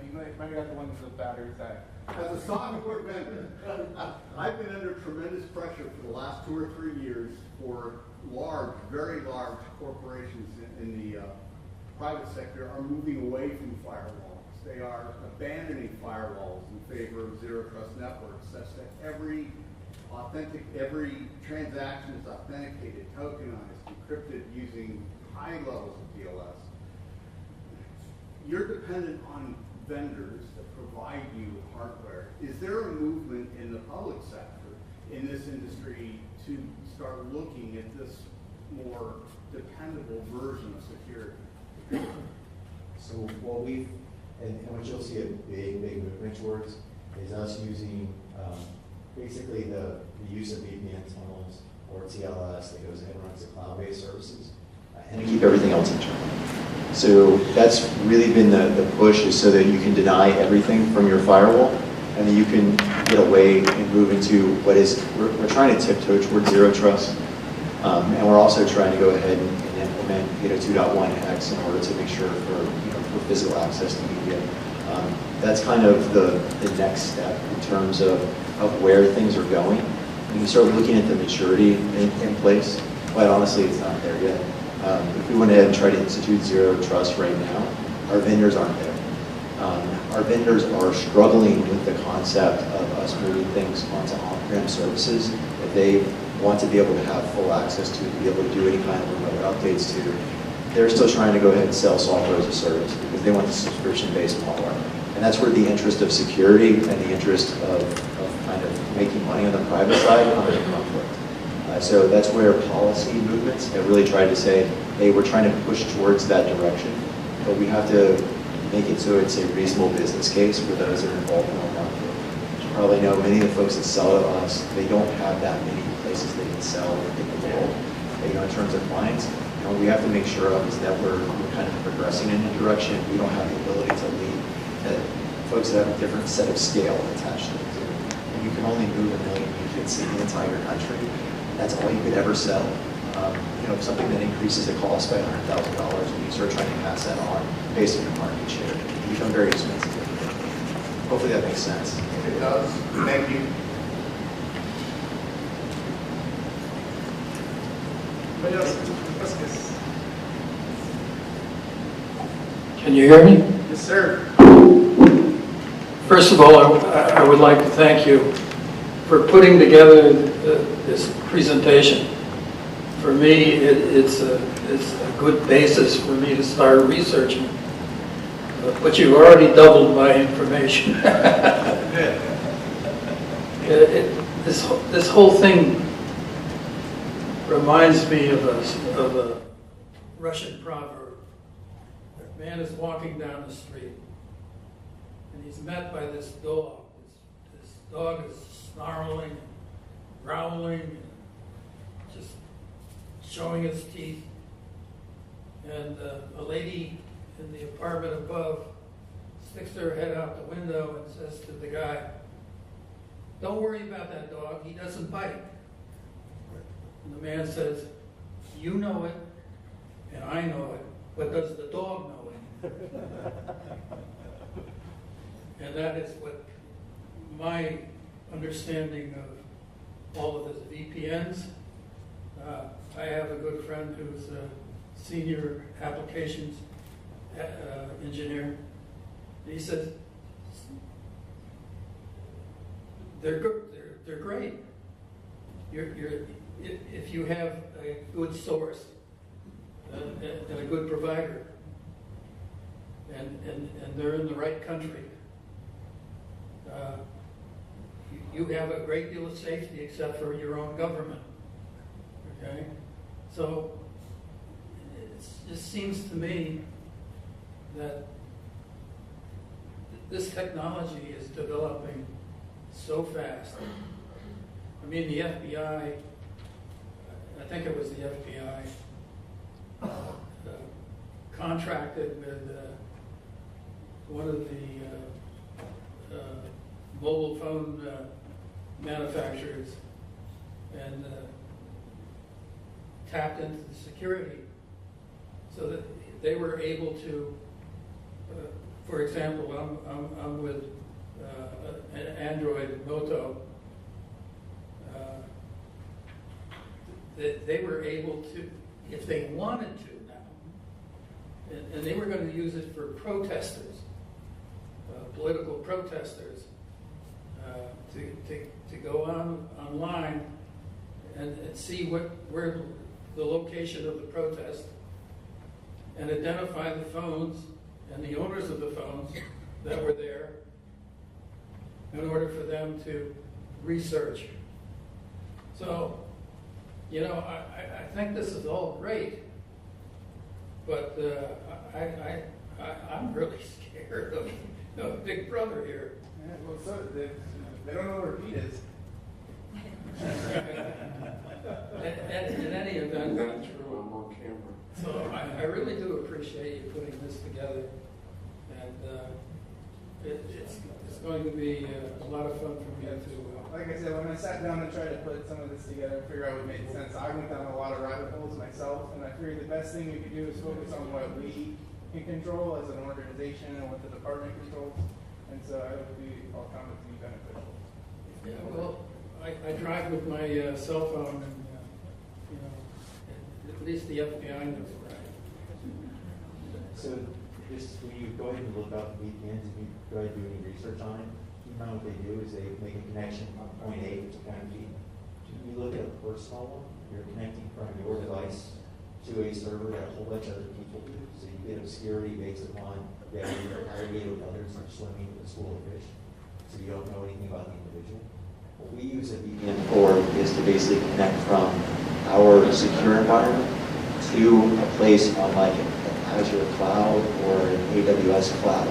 You might have got the one with the battery side. As a software vendor, I've been under tremendous pressure for the last 2 or 3 years for large, very large corporations in the private sector are moving away from firewalls. They are abandoning firewalls in favor of zero trust networks, such that every transaction is authenticated, tokenized, encrypted using high levels of DLS. You're dependent on vendors that provide you with hardware. Is there a movement in the public sector in this industry to start looking at this more dependable version of security? So what we've, and what you'll see a big movement towards is us using basically the use of VPN tunnels or TLS that goes ahead and runs the cloud-based services and to keep everything else internal. So that's really been the push, is so that you can deny everything from your firewall, and then you can get away and move into what is, we're trying to tiptoe towards zero trust, and we're also trying to go ahead and implement 2.1x in order to make sure for physical access to media. That's kind of the next step in terms of where things are going. When you start looking at the maturity in place, quite honestly, it's not there yet. If we went ahead and tried to institute zero trust right now, our vendors aren't there. Our vendors are struggling with the concept of us moving things onto on-prem services that they want to be able to have full access to be able to do any kind of remote updates to. They're still trying to go ahead and sell software as a service because they want the subscription-based model. And that's where the interest of security and the interest of kind of making money on the private side come into conflict. So that's where policy movements have really tried to say, hey, we're trying to push towards that direction, but we have to make it so it's a reasonable business case for those that are involved in the market. You probably know many of the folks that sell to us, they don't have that many places they can sell in the world. In terms of clients, what we have to make sure of is that we're kind of progressing in a direction. We don't have the ability to lead folks that have a different set of scale attached to it. And you can only move 1 million units in the entire country. That's all you could ever sell. Something that increases the cost by $100,000 when you start trying to pass that on based on your market share, it becomes very expensive. Hopefully that makes sense. It does. Thank you. Anybody else? Can you hear me? Yes, sir. First of all, I would like to thank you for putting together this presentation. For me, it's a good basis for me to start researching. But you've already doubled my information. This whole thing reminds me of a Russian proverb. A man is walking down the street, and he's met by this dog. This dog is snarling, growling, just showing its teeth. And a lady in the apartment above sticks her head out the window and says to the guy, "Don't worry about that dog, he doesn't bite." And the man says, "You know it, and I know it, but does the dog know it?" And that is what my understanding of all of this VPNs. I have a good friend who's a senior applications engineer. And he says, they're good, they're great. If you have a good source and a good provider, and they're in the right country, you have a great deal of safety except for your own government. Okay? So it just seems to me that this technology is developing so fast. I mean, the FBI, I think it was the FBI, contracted with one of the mobile phone manufacturers and tapped into the security so that they were able to, for example, I'm with an Android Moto. They were able to, if they wanted to now, and they were going to use it for protesters, political protesters, to go online and see where the location of the protest and identify the phones and the owners of the phones that were there in order for them to research. So, you know, I think this is all great, but I'm really scared of Big Brother here. Yeah, well, so they don't know where Pete is. In any event, Not true, I'm on camera. so I really do appreciate you putting this together, and it's going to be a lot of fun for me to. Like I said, when I sat down and tried to put some of this together and figure out what made sense, I went down a lot of rabbit holes myself, and I figured the best thing we could do is focus on what we can control as an organization and what the department controls, and so I hope all comments be beneficial. Yeah, well, I drive with my cell phone, and you know, at least the FBI knows where I am. So just when you go ahead and look up VPNs, if you go ahead and do any research on it, keep in mind what they do is they make a connection from point A to point B. If you look at a personal one, you're connecting from your device to a server that a whole bunch of other people do. So you get obscurity based upon that you're aggregated with others and swimming with a school of fish. So you don't know anything about the individual. What we use a VPN for is to basically connect from our secure environment to a place on like Azure cloud or an AWS cloud.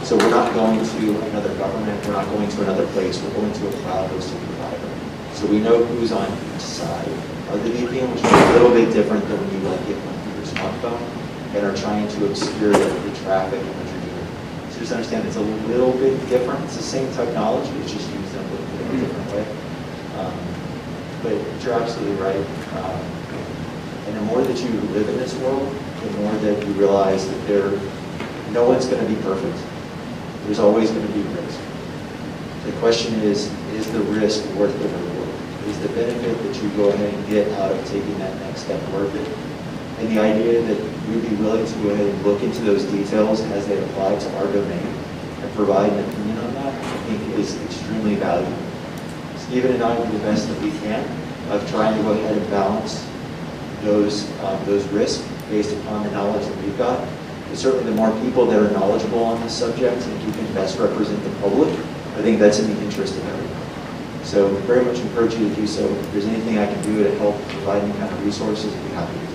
So we're not going to another government, we're not going to another place, we're going to a cloud hosted provider. So we know who's on each side of the VPN, which is a little bit different than when you like get one through your smartphone and are trying to obscure the traffic and what you're doing. So just understand it's a little bit different. It's the same technology, it's just used in a different way. But you're absolutely right. And the more that you live in this world, the more that you realize that no one's going to be perfect. There's always going to be risk. The question is the risk worth the reward? Is the benefit that you go ahead and get out of taking that next step worth it? And the idea that we'd be willing to go ahead and look into those details as they apply to our domain and provide an opinion on that, I think is extremely valuable. Stephen and I do the best that we can of trying to go ahead and balance those risks based upon the knowledge that we've got. But certainly the more people that are knowledgeable on this subject and who can best represent the public, I think that's in the interest of everyone. So very much encourage you to do so. If there's anything I can do to help provide any kind of resources, I'd be happy to do.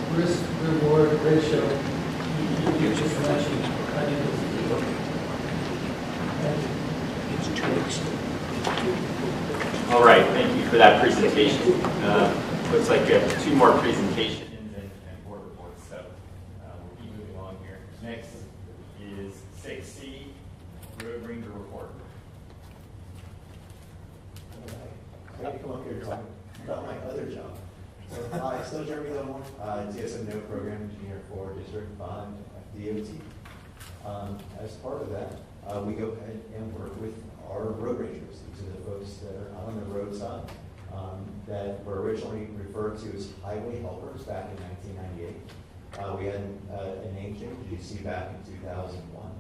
The risk-reward ratio you just mentioned, I think it's 2x. All right, thank you for that presentation. Looks like we have 2 more presentations and board reports, so we'll keep moving along here. Next is 6C, Road Ranger Report. I got to come up here and talk about my other job. So, still Jeremy Gilmore, DSMO Program Engineer for District 5 FDOT. As part of that, we go ahead and work with our road rangers. These are the folks that are out on the roadside that were originally referred to as highway helpers back in 1998. We had a name change, as you see, back in 2001.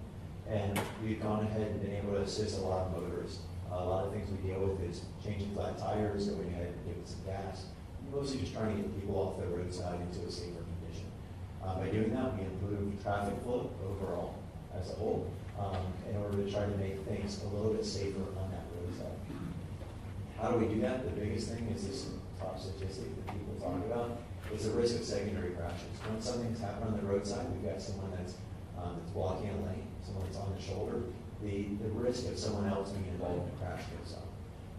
And we've gone ahead and been able to assist a lot of motorists. A lot of things we deal with is changing flat tires, going ahead and giving some gas. Mostly just trying to get people off the roadside into a safer condition. By doing that, we improve traffic flow overall as a whole in order to try to make things a little bit safer on that roadside. How do we do that? The biggest thing is this top statistic that people talk about is the risk of secondary crashes. When something's happened on the roadside, we've got someone that's blocking a lane, someone that's on the shoulder, the risk of someone else being involved in a crash goes up.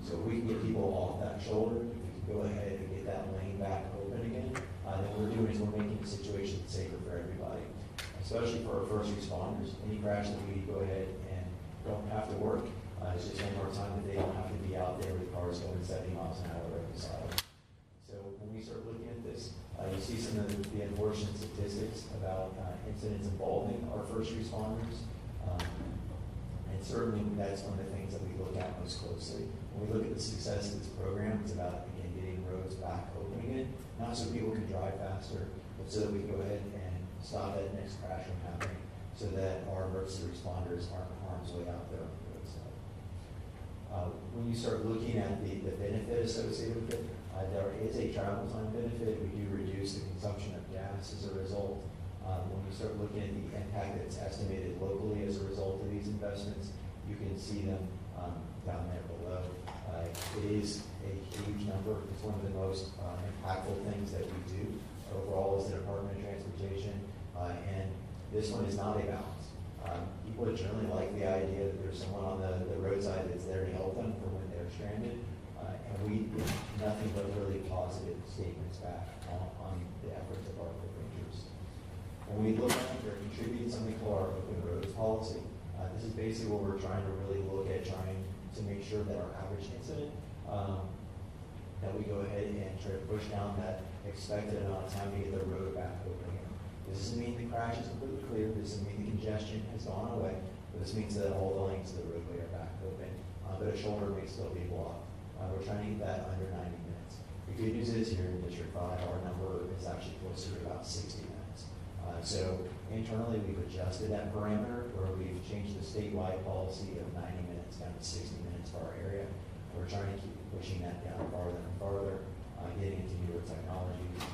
So if we can get people off that shoulder, if we can go ahead and get that lane back open again, then what we're doing is we're making the situation safer for everybody, especially for our first responders. Any crash that we go ahead and don't have to work, it's just one more time that they don't have to be out there with cars going 70 miles an hour over the side. So when we start looking at this, you see some of the unfortunate statistics about incidents involving our first responders. And certainly that's one of the things that we look at most closely. When we look at the success of this program, it's about, again, getting roads back open again, not so people can drive faster, but so that we can go ahead and stop that next crash from happening, so that our emergency responders aren't harm's way out there on the roadside. When you start looking at the benefit associated with it, there is a travel time benefit. We do reduce the consumption of gas as a result. When you start looking at the impact that's estimated locally as a result of these investments, you can see them down there below. It is a huge number. It's one of the most impactful things that we do overall as the Department of Transportation, and this one is not a balance. People generally like the idea that there's someone on the roadside that's there to help them for when they're stranded, and we get nothing but really positive statements back on the efforts of our rangers. When we look at, we're contributing something called our open roads policy. This is basically what we're trying to really look at, trying to make sure that our average incident, that we go ahead and try to push down that expected amount of time to get the road back open again. This doesn't mean the crash is completely clear. This doesn't mean the congestion has gone away. But this means that all the lanes of the roadway are back open, but a shoulder may still be blocked. We're trying to get that under 90 minutes. The good news is here in District 5, our number is actually closer to about 60 minutes. So internally, we've adjusted that parameter where we've changed the statewide policy of 90 minutes down to 60 minutes for our area. We're trying to keep pushing that down farther and farther, getting into newer technologies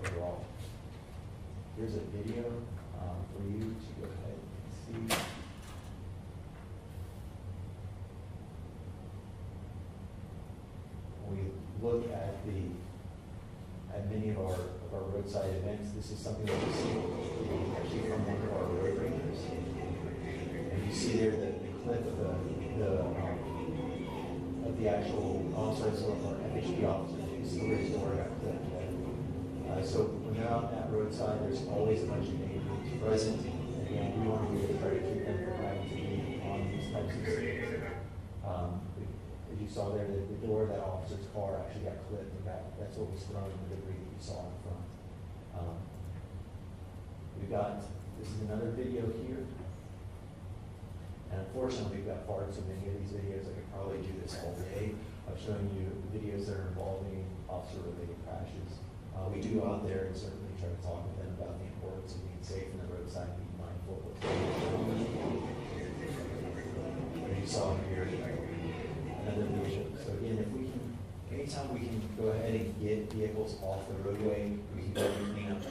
overall. Here's a video for you to go ahead and see. When we look at many of our roadside events, this is something that we see actually from one of our road rangers. And you see there the clip of the actual officers or FHP officers. You see where his door got clipped. So when they're out on that roadside, there's always a bunch of neighbors present, and we want to really try to keep them from having to be on these types of scenes. As you saw there, the door of that officer's car actually got clipped, and that's what was thrown in the debris that you saw in front. This is another video here. And unfortunately, we've got far too many of these videos. I could probably do this all day of showing you videos that are involving officer-related crashes. We do go out there and certainly try to talk with them about the importance of being safe on the roadside, being mindful of what's going on. As you saw here, another video. So again, anytime we can go ahead and get vehicles off the roadway, we can go and clean up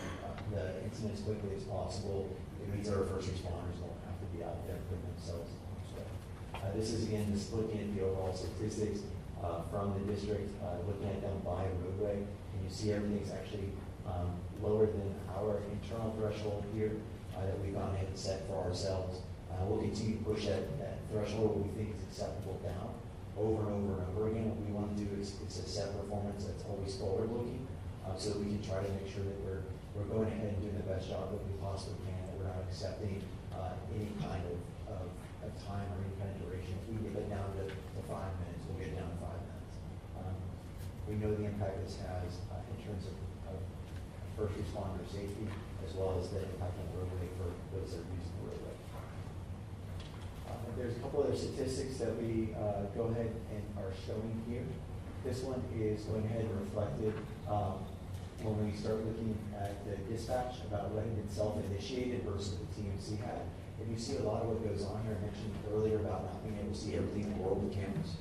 the incident as quickly as possible. It means our first responders don't have to be out there putting themselves in harm's way. This is again just looking at the overall statistics from the district, looking at them by roadway. You see everything's actually lower than our internal threshold here that we've gone ahead and set for ourselves. We'll continue to push that threshold we think is acceptable down over and over and over again. What we want to do is a set performance that's always forward-looking, so that we can try to make sure that we're going ahead and doing the best job that we possibly can, that we're not accepting any kind of time or any kind of duration. If we get it down to 5 minutes, we'll get it down to 5 minutes. We know the impact this has in terms of first responder safety, as well as the impact on the roadway for those that are using the roadway. There's a couple other statistics that we go ahead and are showing here. This one is going ahead and reflected when we start looking at the dispatch about what had been self-initiated versus the TMC had. And you see a lot of what goes on here. I mentioned earlier about not being able to see everything in the world with cameras.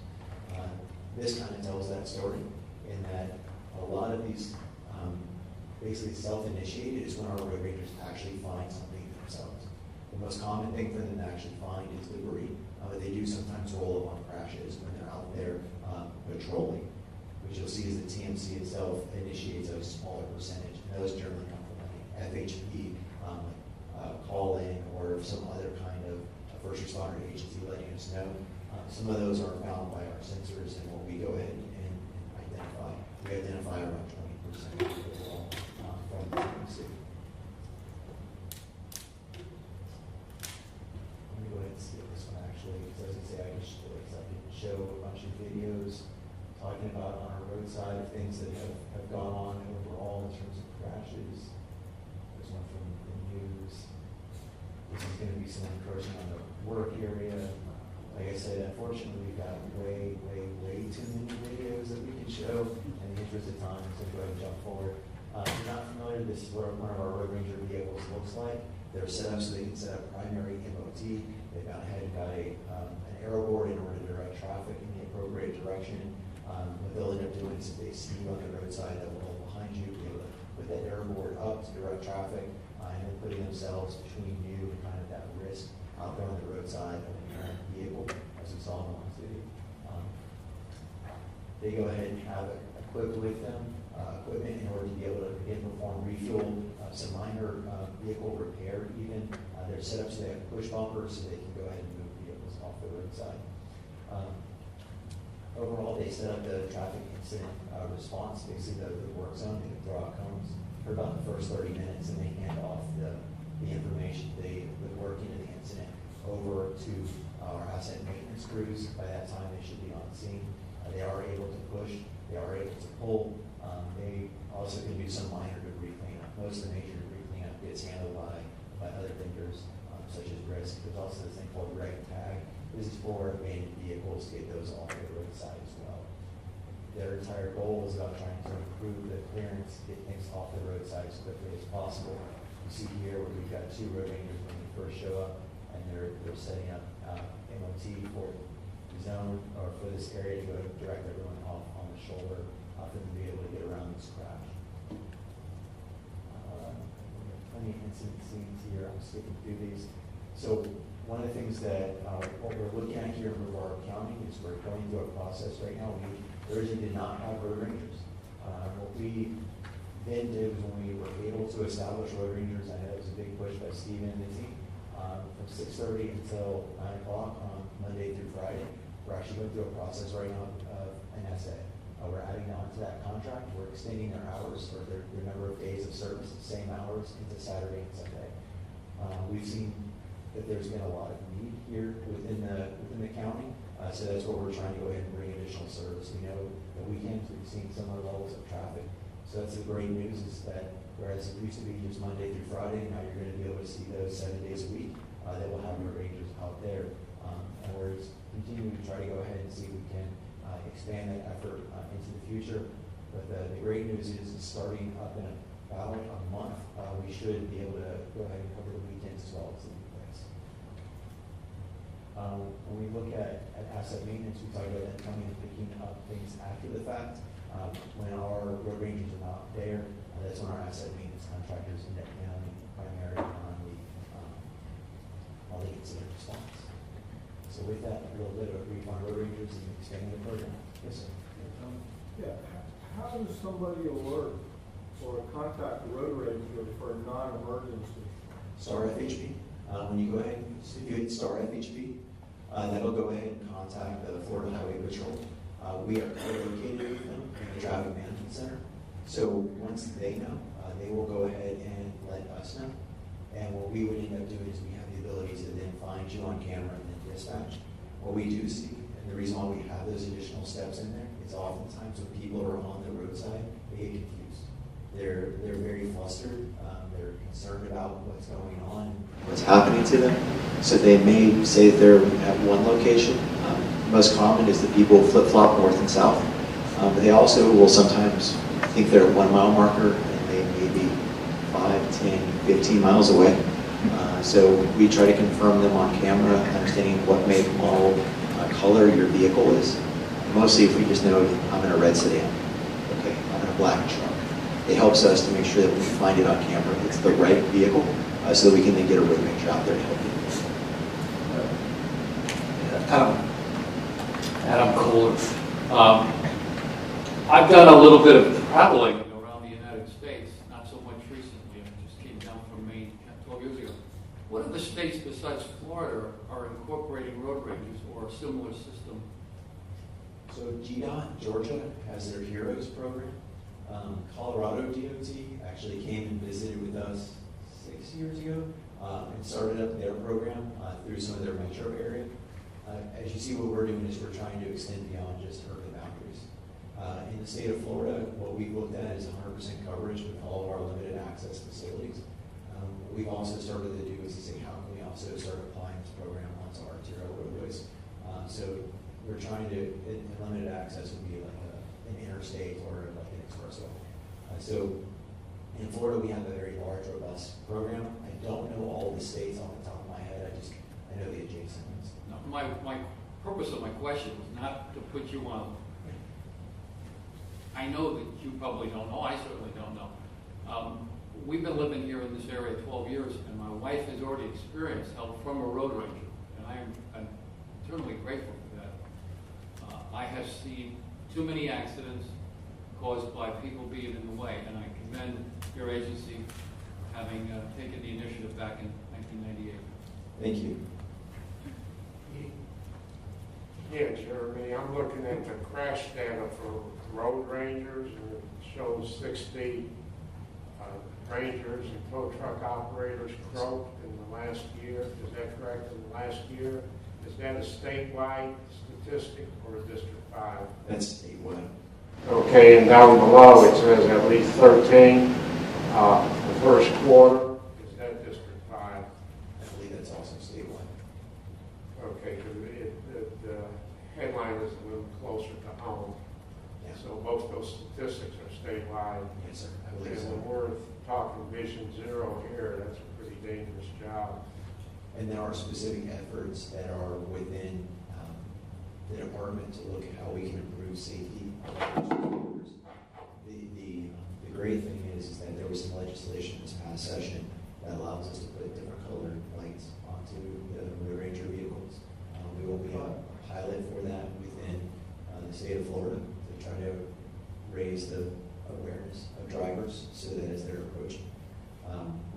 This kind of tells that story, in that a lot of these basically self-initiated is when our road rangers actually find something themselves. The most common thing for them to actually find is debris, but they do sometimes roll up on crashes when they're out there patrolling, which you'll see is the TMC itself initiates a smaller percentage, and those generally come from like FHP, call-in, or some other kind of first responder agency letting us know. Some of those are found by our sensors and what we go ahead and identify. we identify around 20% overall from the frequency. Let me go ahead and skip this one actually, because as I say, I can show a bunch of videos talking about on our roadside things that have gone on overall in terms of crashes. There's one from the news. This is going to be some encroachment on the work area. Like I said, unfortunately, we've got way too many videos that we can show in the interest of time, so go ahead and jump forward. If you're not familiar, this is what one of our road ranger vehicles looks like. They're set up so they can set up primary MOT. They've gone ahead and got an arrow board in order to direct traffic in the appropriate direction. What they'll end up doing is if they see you on the roadside that will behind you, be able to put that arrow board up to direct traffic, and then putting themselves between you and kind of that risk out there on the roadside of an errant vehicle, as we saw in the last video. They go ahead and have equipped with them equipment in order to be able to again perform refuel, some minor vehicle repair even. They're set up so they have push bumpers so they can go ahead and move vehicles off the roadside. Overall, they set up the traffic incident response, basically the work zone. They throw out cones for about the first 30 minutes and they hand off the information, the work into the incident over to our asset maintenance crews. By that time, they should be on scene. They are able to push, they are able to pull. They also can do some minor debris cleanup. Most of the major debris cleanup gets handled by other vendors, such as Risk. There's also this thing called Reg Tag. This is for abandoned vehicles to get those off the roadside as well. Their entire goal is about trying to improve the clearance, get things off the roadside as quickly as possible. You see here where we've got two road rangers when they first show up, and they're setting up MOT for the zone or for this area to go direct everyone off on the shoulder for them to be able to get around this crash. Plenty of incident scenes here. I'm skipping through these. So one of the things that what we're looking at here in Brevard County is we're going through a process right now. We originally did not have road rangers. What we then did was when we were able to establish road rangers, I know it was a big push by Stephen and the team, from 6:30 until 9 o'clock on Monday through Friday. We're actually going through a process right now of an SA. We're adding on to that contract. We're extending their hours or their number of days of service, the same hours into Saturday and Sunday. We've seen that there's been a lot of need here within the county, so that's where we're trying to go ahead and bring additional service. We know that weekends we've seen similar levels of traffic, so that's the great news is that whereas it used to be just Monday through Friday, now you're going to be able to see those 7 days a week. That will have your rangers out there, and we're continuing to try to go ahead and see if we can expand that effort into the future. But the great news is starting up in about a month, we should be able to go ahead and cover the weekends as well as the weekdays. When we look at asset maintenance, we talk about them coming and picking up things after the fact. When our road rangers are not there, that's when our asset maintenance contractors end up handling primarily on the incident response. So with that, a little bit of a brief on road rangers and expanding the program. Yes, sir. Yeah, how does somebody alert or contact the road ranger for a non-emergency? Star FHP. When you go ahead and if you hit Star FHP, that'll go ahead and contact the Florida Highway Patrol. We are co-located with them in the Traffic Management Center. So once they know, they will go ahead and let us know. And what we would end up doing is we have the ability to then find you on camera and then dispatch. What we do see, and the reason why we have those additional steps in there, is oftentimes when people are on the roadside, they get confused. They're very flustered. They're concerned about what's going on, what's happening to them. So they may say that they're at one location. Most common is that people flip-flop north and south. But they also will sometimes think they're at 1 mile marker and they may be 5, 10, 15 miles away. So we try to confirm them on camera, understanding what make, model, color your vehicle is. Mostly if we just know I'm in a red sedan, okay, I'm in a black truck. It helps us to make sure that when we find it on camera, it's the right vehicle, so that we can then get a road ranger out there to help you. Adam Kohler. I've done a little bit of traveling around the United States, not so much recently. I just came down from Maine 12 years ago. What other states besides Florida are incorporating road rangers or a similar system So GDOT, Georgia, has their HEROES program. Colorado DOT actually came and visited with us 6 years ago and started up their program through some of their metro area. As you see, what we're doing is we're trying to extend beyond just urban boundaries. In the state of Florida, what we've looked at is 100% coverage with all of our limited access facilities. What we've also started to do is to say, how can we also start applying this program onto our arterial roadways? So we're trying to, in limited access would be like an interstate or like an expressway. So in Florida, we have a very large, robust program. I don't know all the states off the top of my head. I know the adjacent ones. No, my purpose of my question was not to put you on. I know that you probably don't know. I certainly don't know. We've been living here in this area 12 years, and my wife has already experienced help from a road ranger, and I'm eternally grateful for that. I have seen too many accidents caused by people being in the way, and I commend your agency having taken the initiative back in 1998. Thank you. Yeah, Jeremy, I'm looking at the crash data for road rangers, and it shows 60 rangers and tow truck operators croaked in the last year. Is that correct? In the last year? Is that a statewide statistic or a District 5? That's statewide. Okay, and down below it says at least 13. The first quarter, is that District 5? I believe that's also statewide. Okay, because the headline is a little closer to home. Yeah. So most of those statistics are statewide. Yes, sir. I And believe so. when we're talking Vision Zero here, that's a pretty dangerous job. And there are specific efforts that are within the department to look at how we can improve safety. The great thing is that there was some legislation this past session that allows us to put different colored lights onto the road ranger vehicles. We will be a pilot for that within the state of Florida to try to raise the awareness of drivers so that as they're approaching.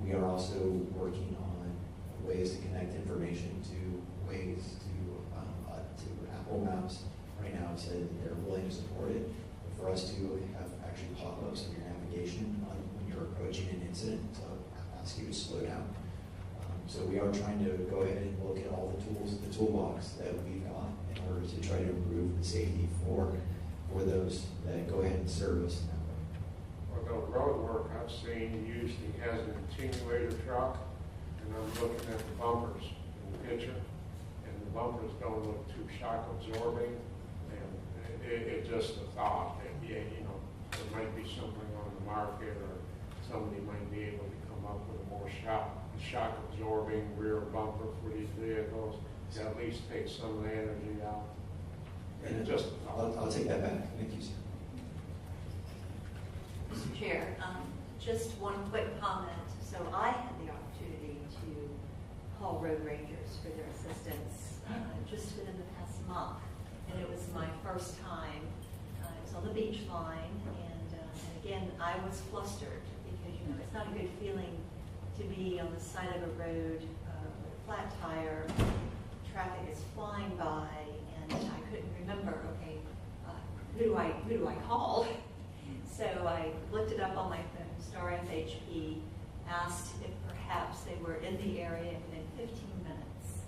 We are also working on ways to connect information to ways to Apple Maps. Right now it said that they're willing to support it, but for us to have actually pop-ups in your navigation when you're approaching an incident to ask you to slow down. So we are trying to go ahead and look at all the tools in the toolbox that we've got in order to try to improve the safety for those that go ahead and serve us in that way. Well, the road work I've seen usually has an attenuator truck, and I'm looking at the bumpers in the picture, and the bumpers don't look too shock absorbing, and it's just a thought that, yeah, you know, there might be something on the market, or somebody might be able to come up with a more shock absorbing rear bumper for these vehicles to at least take some of the energy out. And just a thought. I'll take that back. Thank you, sir. Mr. Chair, just one quick comment. So I had the opportunity to call road rangers for their assistance just within the past month, and it was my first time. It was on the beach line, and again, I was flustered because, you know, it's not a good feeling to be on the side of a road with a flat tire, traffic is flying by, and I couldn't remember, okay, who do I call? So I looked it up on my phone, star FHP, asked if perhaps they were in the area, and within 15 minutes,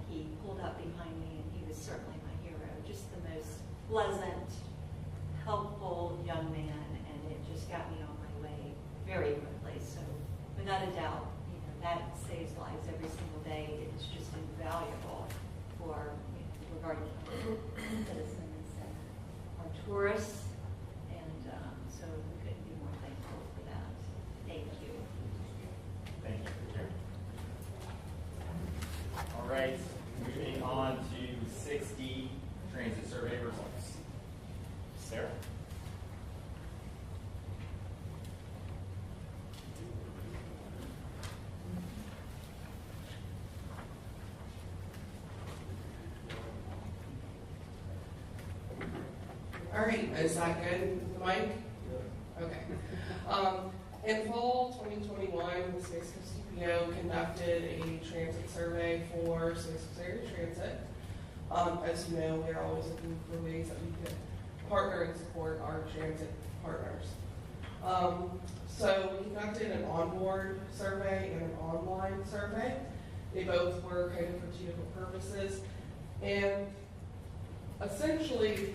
he pulled up behind me, and he was certainly my hero, just the most pleasant, helpful young man, and it just got me on my way very quickly. So without a doubt, you know, that saves lives every single day. It's just invaluable for, you know, regarding citizens and our tourists. So we couldn't be more thankful for that. Thank you. Thank you. All right, moving on to 6D, transit survey results. Sarah? All right, is that good, Mike? Okay. In fall 2021, the Space Coast CPO conducted a transit survey for Space Coast Area Transit. As you know, we're always looking for ways that we can partner and support our transit partners. So we conducted an onboard survey and an online survey. They both were kind of for two different purposes. And essentially,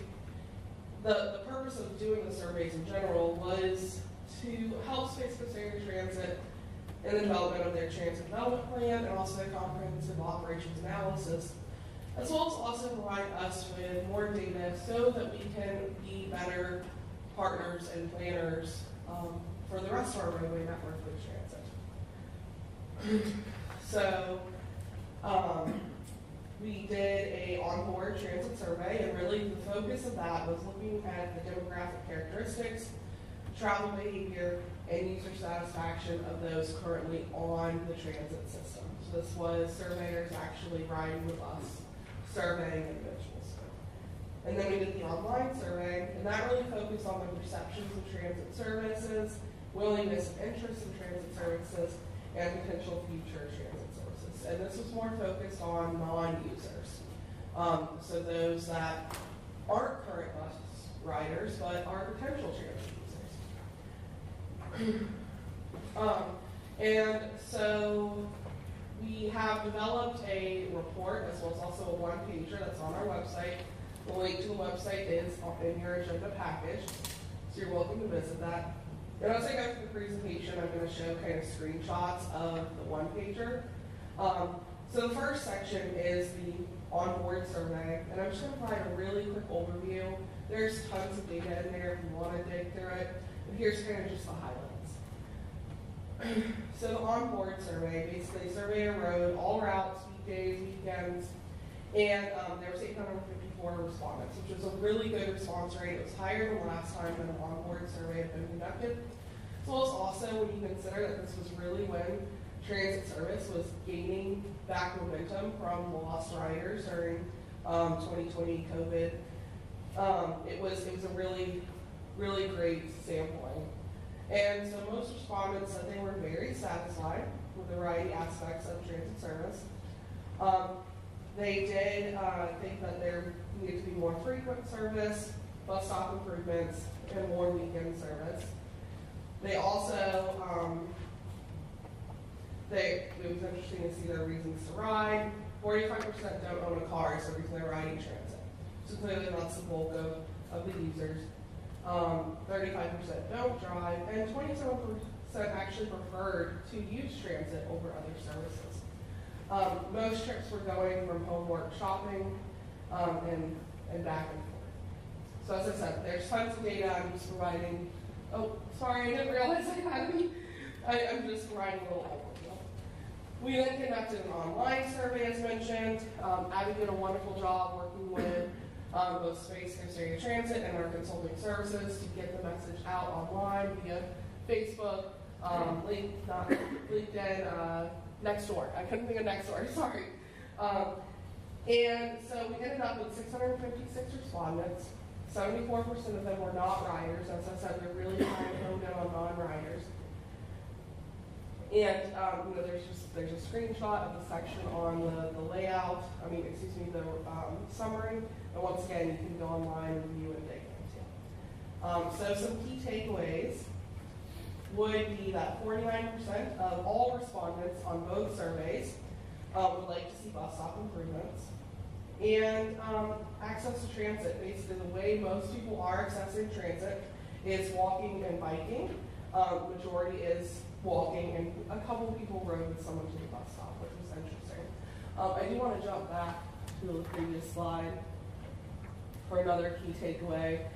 the purpose of doing the surveys in general was to help Space Coast Area Transit in the development of their transit development plan and also their comprehensive operations analysis, as well as also provide us with more data so that we can be better partners and planners for the rest of our roadway network with transit. So we did a onboard transit survey, and really the focus of that was looking at the demographic characteristics, travel behavior, and user satisfaction of those currently on the transit system. So this was surveyors actually riding with us, surveying individuals. And then we did the online survey, and that really focused on the perceptions of transit services, willingness and interest in transit services, and potential future transit services. And this was more focused on non-users. So those that aren't current bus riders, but are potential transit users. And so we have developed a report as well as also a one-pager that's on our website. The link to the website is in your agenda package, so you're welcome to visit that. And as I go through the presentation, I'm going to show kind of screenshots of the one-pager. So the first section is the onboard survey, and I'm just going to provide a really quick overview. There's tons of data in there if you want to dig through it, and here's kind of just the highlights. So the onboard survey, basically survey a road, all routes, weekdays, weekends, and there was 854 respondents, which was a really good response rate. It was higher than last time when an onboard survey had been conducted. As well as also when you consider that this was really when transit service was gaining back momentum from lost riders during 2020 COVID. It was a really, really great sampling. And so most respondents said they were very satisfied with a variety of aspects of transit service. They did think that there needed to be more frequent service, bus stop improvements, and more weekend service. They also, it was interesting to see their reasons to ride. 45% don't own a car, so they're riding transit. So clearly that's the bulk of the users. 35% don't drive, and 27% actually preferred to use transit over other services. Most trips were going from home, work, shopping, and back and forth. So as I said, there's tons of data. I'm just providing. Oh, sorry, I didn't realize I had any. I'm just providing a little overview. We then conducted an online survey, as mentioned. Abby did a wonderful job working with both Space Coast Area Transit and our consulting services to get the message out online via Facebook, LinkedIn, Nextdoor. I couldn't think of Nextdoor, sorry. And so we ended up with 656 respondents. 74% of them were not riders. As I said, they're really trying to hone in on non-riders. And there's a screenshot of the section on the layout. The summary. And once again, you can go online and view and dig into. So some key takeaways would be that 49% of all respondents on both surveys would like to see bus stop improvements. And access to transit. Basically, the way most people are accessing transit is walking and biking. Majority is walking, and a couple of people rode with someone to the bus stop, which was interesting. I do want to jump back to the previous slide for another key takeaway.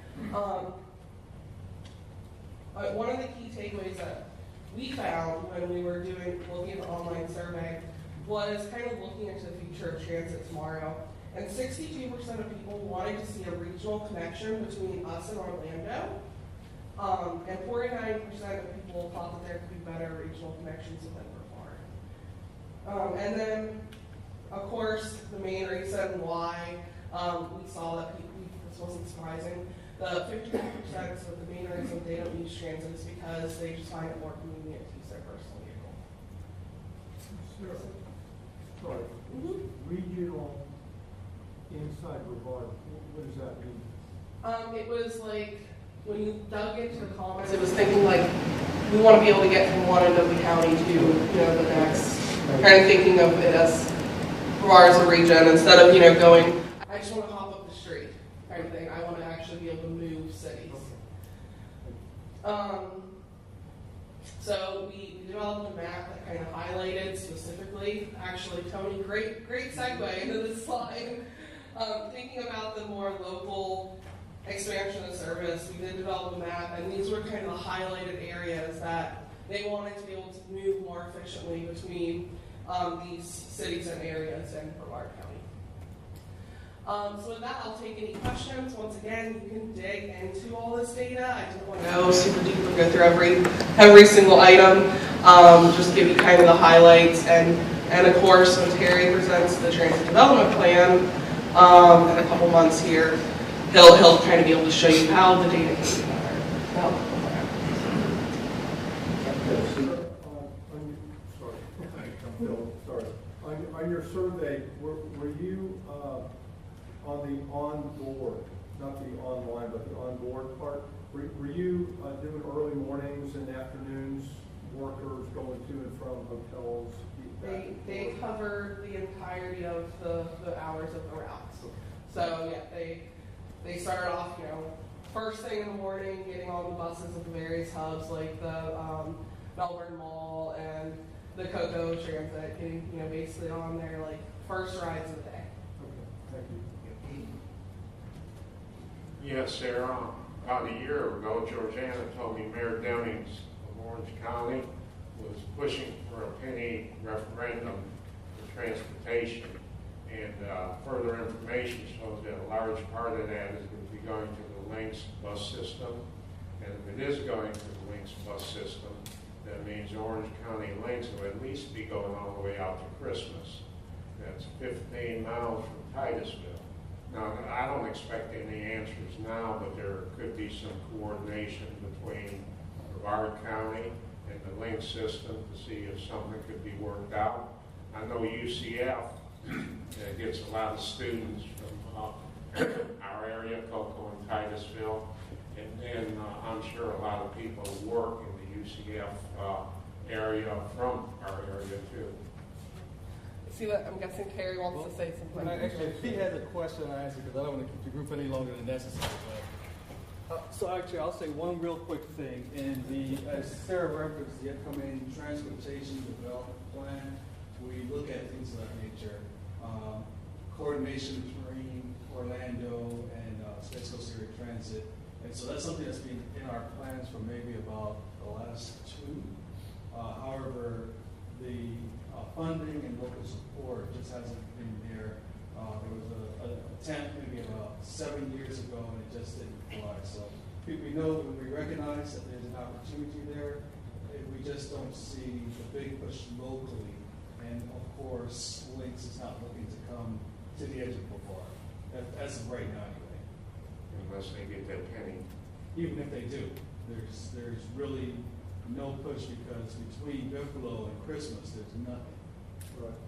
One of the key takeaways that we found when we were looking at the online survey was kind of looking into the future of transit tomorrow. And 62% of people wanted to see a regional connection between us and Orlando. And 49% of people thought that there could be better regional connections within Brevard. And then, of course, the main reason why we saw that this wasn't surprising, the 52% of the main reason they don't use transit is because they just find it more convenient to use their personal vehicle. Sorry. Regional inside Brevard, what does that mean? It was like, when you dug into the comments, it was thinking like, we want to be able to get from one end of the county to, the next. Kind of thinking of it as Brevard as a region, instead of, going, I just want to hop up the street kind of thing. I want to actually be able to move cities. So we developed a map that kind of highlighted specifically, actually, Tony, great segue into this slide. Thinking about the more local expansion of service, we did develop a map, and these were kind of the highlighted areas that they wanted to be able to move more efficiently between these cities and areas in Brevard County. So with that, I'll take any questions. Once again, you can dig into all this data. I don't want to go super duper go through every single item. Just give you kind of the highlights, and of course, when Terry presents the transit development plan in a couple months here, he'll kind of be able to show you how the data came together. On your survey, were you on the onboard, not the online, but the onboard part, were you doing early mornings and afternoons, workers going to and from hotels? They covered the entirety of the hours of the routes. So yeah, they started off, first thing in the morning, getting all the buses at the various hubs like the Melbourne Mall and the Cocoa Transit, getting basically on their like first rides of the day. Okay, thank you. Yes, Sarah. About a year ago, Georgiana told me Mayor Dennings of Orange County was pushing for a penny referendum for transportation. And further information shows that a large part of that is going to be going to the Lynx bus system. And if it is going to the Lynx bus system, that means Orange County Lynx will at least be going all the way out to Christmas. That's 15 miles from Titusville. Now, I don't expect any answers now, but there could be some coordination between Brevard County and the Lynx system to see if something could be worked out. I know UCF gets a lot of students from our area, Cocoa and Titusville, and then I'm sure a lot of people work in the UCF area from our area too. See what I'm guessing Terry wants to say something. Actually, if he has a question, I answer because I don't want to keep the group any longer than necessary. So actually, I'll say one real quick thing. In the, as Sarah referenced, the upcoming transportation development plan, we look at things of that nature. Coordination between Orlando and Space Coast Area Transit. And so that's something that's been in our plans for maybe about the last two. However, the funding and local support just hasn't been there. There was an attempt maybe about 7 years ago and it just didn't fly. So we know when we recognize that there's an opportunity there, we just don't see the big push locally. And of course, Lynx is not looking to come to the edge of Brevard, as of right now anyway. Unless they get that penny. Even if they do, there's really no push because between Buffalo and Christmas, there's nothing. Right.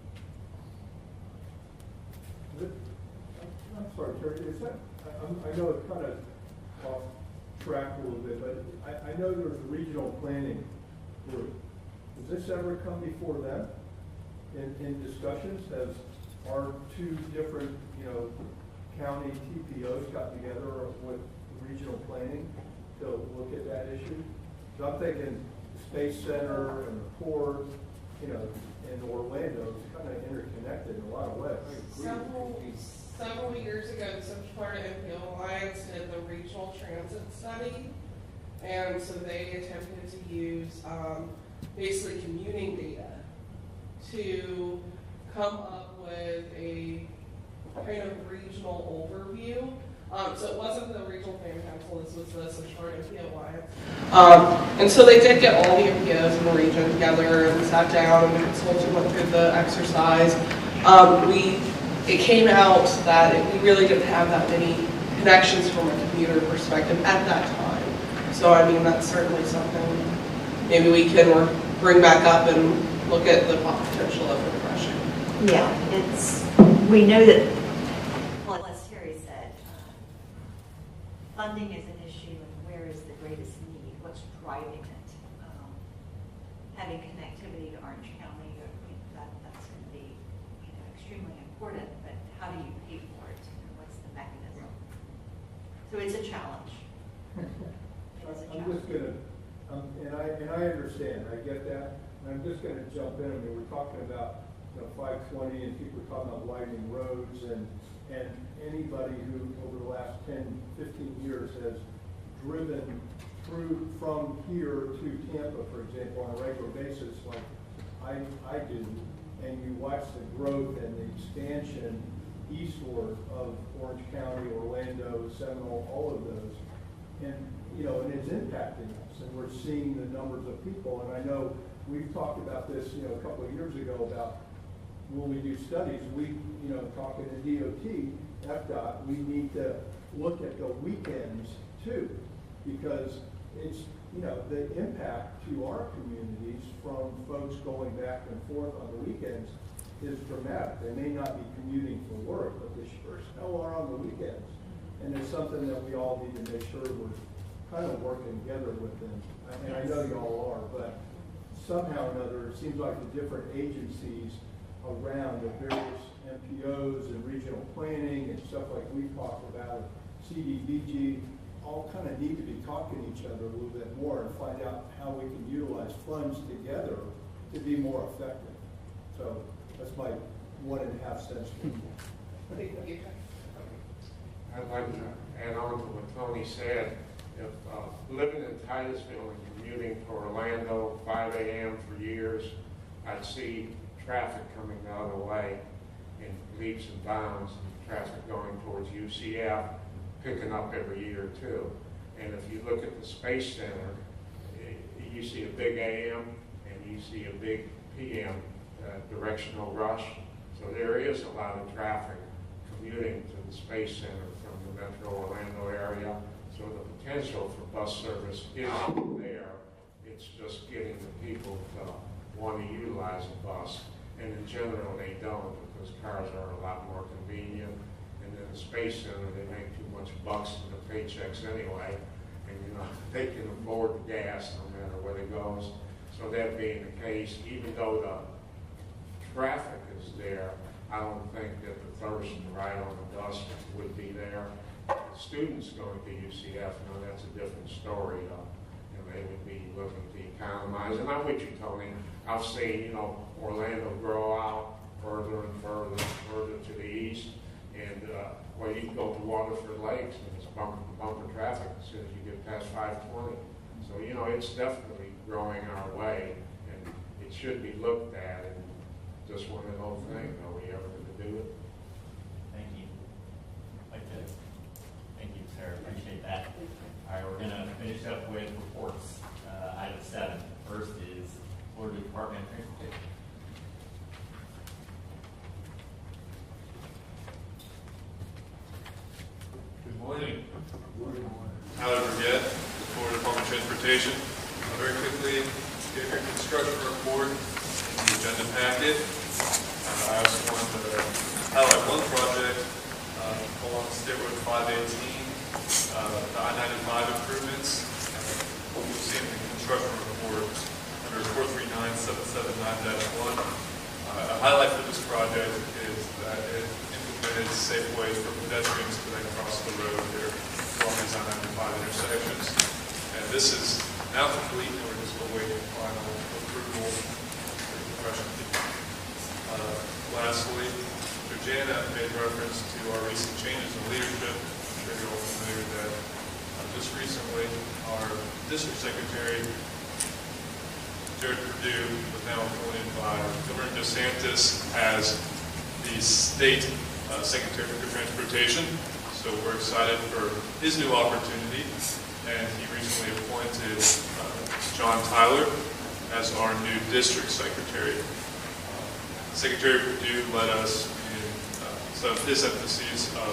I'm sorry, Terry, is that, I know it's kind of off track a little bit, but I know there's a regional planning group. Has this ever come before them in discussions? Has our two different, county TPOs got together with regional planning to look at that issue? So I'm thinking the Space Center and the port, and Orlando is kind of interconnected in a lot of ways. Several years ago, the Central Florida MPO Alliance did the regional transit study, and so they attempted to use basically commuting data to come up with a kind of regional overview. So it wasn't the Regional Planning Council, this was the Central Florida MPO Alliance. And so they did get all the MPOs in the region together and sat down and the consultant went through the exercise. It came out that we really didn't have that many connections from a commuter perspective at that time. So I mean, that's certainly something maybe we can bring back up and look at the potential of refreshing. Yeah, we know that funding is an issue and where is the greatest need, what's driving it. Having connectivity to Orange County, that's going to be extremely important, but how do you pay for it? What's the mechanism? So it's a challenge. I'm just gonna, and I understand, I get that, and I'm just gonna jump in. I mean, we're talking about 520, and people are talking about widening roads, and anybody who over the last 10, 15 years has driven through from here to Tampa, for example, on a regular basis, like I do, and you watch the growth and the expansion eastward of Orange County, Orlando, Seminole, all of those, and and it's impacting us, and we're seeing the numbers of people. And I know we've talked about this, a couple of years ago about when we do studies, we, talking to DOT, FDOT, we need to look at the weekends too, because it's, the impact to our communities from folks going back and forth on the weekends is dramatic. They may not be commuting for work, but they sure as hell are on the weekends. And it's something that we all need to make sure we're kind of working together with them. And I know you all are, but somehow or another, it seems like the different agencies around the various MPOs and regional planning and stuff like we've talked about, CDBG, all kind of need to be talking to each other a little bit more and find out how we can utilize funds together to be more effective. So that's my 1.5 cents. I'd like to add on to what Tony said. If living in Titusville and commuting to Orlando 5 a.m. for years, I'd see traffic coming the other way in leaps and bounds, traffic going towards UCF, picking up every year too. And if you look at the Space Center, you see a big AM and you see a big PM directional rush. So there is a lot of traffic commuting to the Space Center from the Metro Orlando area. So the potential for bus service is there. It's just getting the people to want to utilize a bus. And in general, they don't, because cars are a lot more convenient. And in the Space Center, they make too much bucks in the paychecks anyway. And they can afford the gas no matter where it goes. So that being the case, even though the traffic is there, I don't think that the thirst to ride on the bus would be there. Students going to UCF, that's a different story. They would be looking to economize. And I'm with you, Tony. I've seen, Orlando grow out further and further to the east. And, you can go to Waterford Lakes and it's bumper traffic as soon as you get past 520. So, it's definitely growing our way and it should be looked at. And just one of those things, are we ever going to do it? Thank you. Thank you, Sarah. Appreciate that. All right, we're going to finish up with reports. Item 7. First is Florida Department of Transportation. Good morning. Tyler Brevard, Florida Department of Transportation. Very quickly, give your construction report in the agenda packet. I also want to highlight one project along State Road 518, the I-95 improvements. You'll see in the construction report under 439-779-1. A highlight for this project is that it implemented safe ways for pedestrians to then cross the road there along these I-95 intersections. And this is now complete, and we're just awaiting final approval for construction. Lastly, Mr. Jana made reference to our recent changes in leadership. I'm sure you're all familiar with that. Just recently, our district secretary, Jared Perdue, was now appointed by Governor DeSantis as the state secretary for transportation. So we're excited for his new opportunity. And he recently appointed John Tyler as our new district secretary. Secretary Perdue led us in some of his emphases of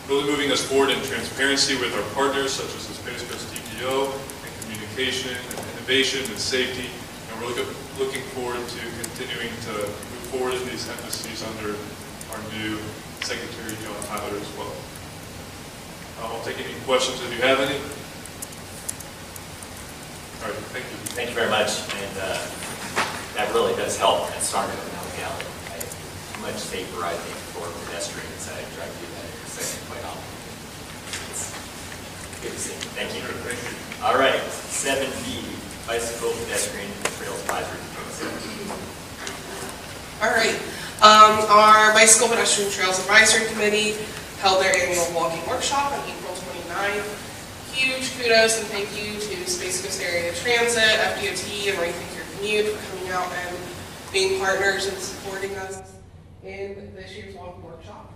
really moving us forward in transparency with our partners, such as the Space Coast TPO, and communication, and innovation, and safety. And we're looking forward to continuing to move forward in these emphases under our new Secretary John Tyler as well. I'll take any questions if you have any. All right, thank you. Thank you very much, and that really does help at starting with Mount Galley. Much safer, I think, for pedestrians. I try to do that intersection quite often. It's good to see. Thank you. Thank you. All right, 7B, Bicycle Pedestrian Trails Advisory Committee. All right. Our Bicycle Pedestrian Trails Advisory Committee held their annual walking workshop on April 29th. Huge kudos and thank you to Space Coast Area Transit, FDOT, and Rethink Your Commute for coming out and being partners and supporting us in this year's walking workshop.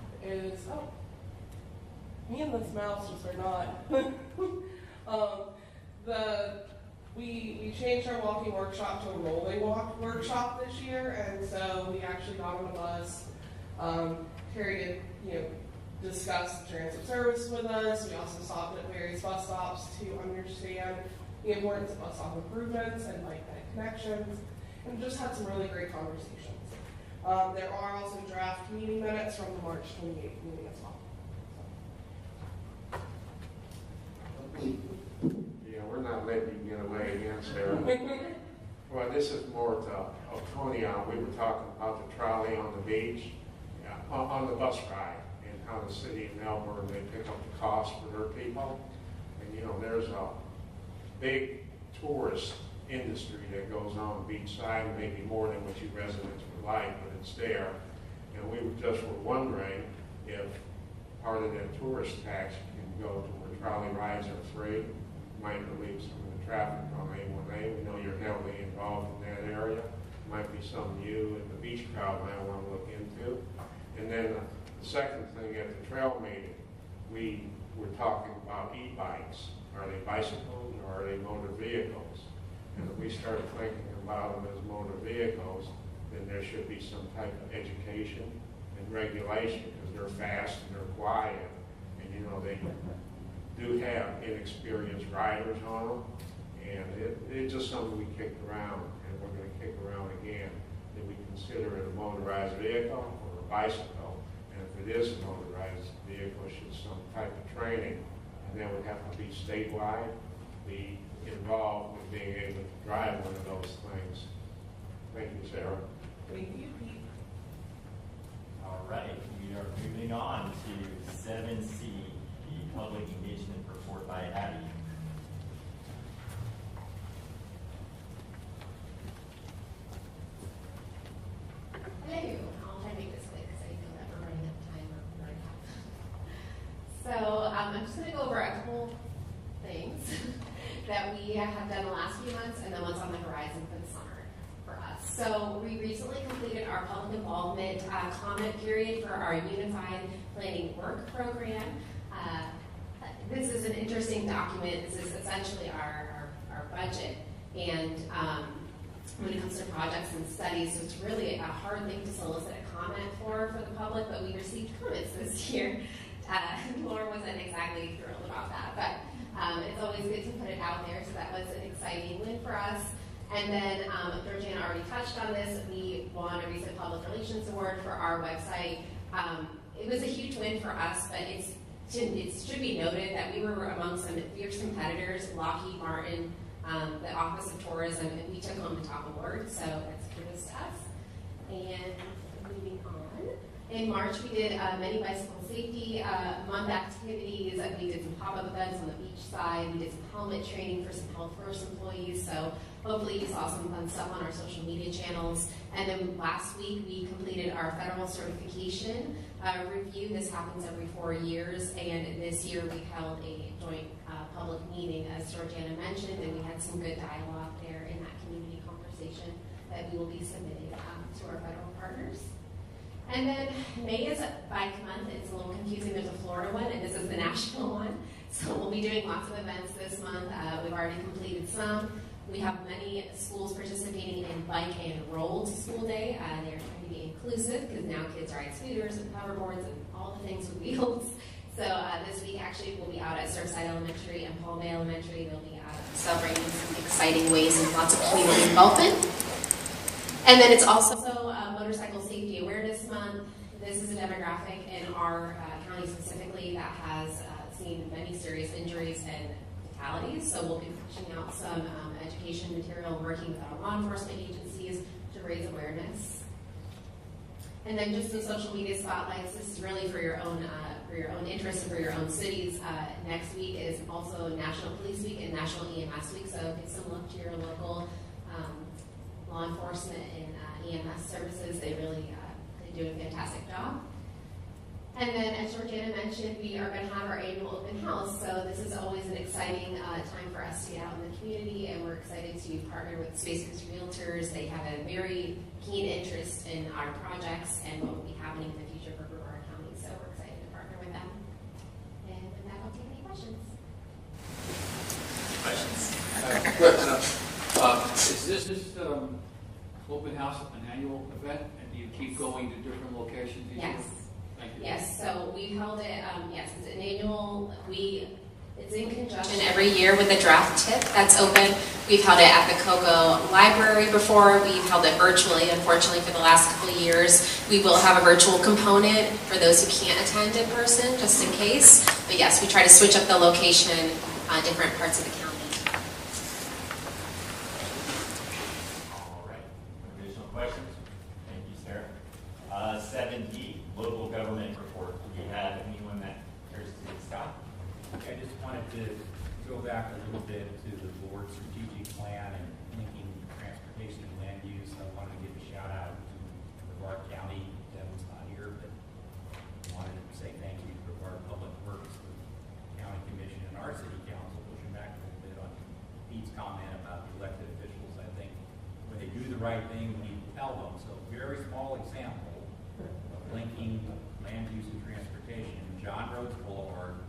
Me and this mouse just are not. We changed our walking workshop to a rolling walk workshop this year, and so we actually got on a bus. Terry did, discuss the transit service with us. We also stopped at various bus stops to understand the importance of bus stop improvements and bike ped connections, and just had some really great conversations. There are also draft meeting minutes from the March 28th meeting as well. Yeah, we're not letting you get away again, Sarah. Well, this is more to Tony. We were talking about the trolley on the beach, on the bus ride, and how the city of Melbourne, they pick up the cost for their people. And there's a big tourist industry that goes on beachside, maybe more than what you residents would like, but it's there. And we just were wondering if part of that tourist tax can go to where trolley rides are free. Might relieve some of the traffic on A1A. We know you're heavily involved in that area. Might be something you and the beach crowd might want to look into. And then the second thing at the trail meeting, we were talking about e-bikes. Are they bicycles or are they motor vehicles? And if we start thinking about them as motor vehicles, then there should be some type of education and regulation because they're fast and they're quiet. And they do have inexperienced riders on them. And it's just something we kicked around and we're going to kick around again. That we consider it a motorized vehicle or a bicycle. And if it is a motorized vehicle, it should some type of training. And that would have to be statewide, be involved in being able to drive one of those things. Thank you, Sarah. Thank you, Pete. All right, we are moving on to 7C, the Public Engagement Report by Abby. Hey, I'll try to make this quick because I know that we're running out of time. So I'm just going to go over a couple things that we have done the last few months and then what's on the horizon for the summer for us. So we recently completed our public involvement comment period for our Unified Planning Work Program. This is an interesting document. This is essentially our budget. And when it comes to projects and studies, so it's really a hard thing to solicit a comment for the public, but we received comments this year. Laura wasn't exactly thrilled about that, but it's always good to put it out there, so that was an exciting win for us. And then, Georgiana already touched on this, we won a recent Public Relations Award for our website. It was a huge win for us, but it should be noted that we were among some fierce competitors, Lockheed Martin, the Office of Tourism, and we took home the top award, so that's kudos to us. And moving on, in March we did many bicycle safety month activities. We did some pop-up events on the beach side. We did some helmet training for some Health First employees, so hopefully you saw some fun stuff on our social media channels. And then last week we completed our federal certification review. This happens every 4 years, and this year we held a joint public meeting, as Georgiana mentioned, and we had some good dialogue there in that community conversation that we will be submitting to our federal partners. And then May is a bike month. It's a little confusing. There's a Florida one, and this is the national one. So we'll be doing lots of events this month. We've already completed some. We have many schools participating in Bike and Roll to School Day. They're trying to be inclusive because now kids ride scooters and hoverboards and all the things with wheels. So this week actually we'll be out at Surfside Elementary and Palm Bay Elementary. They'll be out celebrating some exciting ways and lots of community involvement. And then it's also Motorcycle Safety Awareness Month. This is a demographic in our county specifically that has seen serious injuries and fatalities. So we'll be pushing out some education material, working with our law enforcement agencies to raise awareness. And then just some social media spotlights. This is really for your own interest and for your own cities. Next week is also National Police Week and National EMS Week. So get some look to your local law enforcement and EMS services. They really they do a fantastic job. And then, as Georgiana mentioned, we are going to have our annual open house. So this is always an exciting time for us to get out in the community, and we're excited to partner with Space Coast Realtors. They have a very keen interest in our projects and what will be happening in the future for Brevard County. So we're excited to partner with them. And with that, I'll take any questions. Is this open house an annual event, and do you keep going to different locations each year? Yes. Thank you. Yes, so we've held it, yes, it's an annual, it's in conjunction every year with a draft tip that's open. We've held it at the Cocoa Library before. We've held it virtually, unfortunately, for the last couple of years. We will have a virtual component for those who can't attend in person, just in case. But yes, we try to switch up the location on different parts of the county. All right. Additional questions? Thank you, Sarah. 7D, local government report. Do we have anyone that cares to speak? Scott? Okay, I just wanted to go back a little bit to the board strategic plan and linking transportation and land use. I wanted to give a shout out to Brevard County. Devin's not here, but I wanted to say thank you to Brevard Public Works, the county commission, and our city council, pushing back a little bit on Pete's comment about the elected officials. I think when they do the right thing, we need to tell them. So very small example of linking land use and transportation. John Rhodes Boulevard,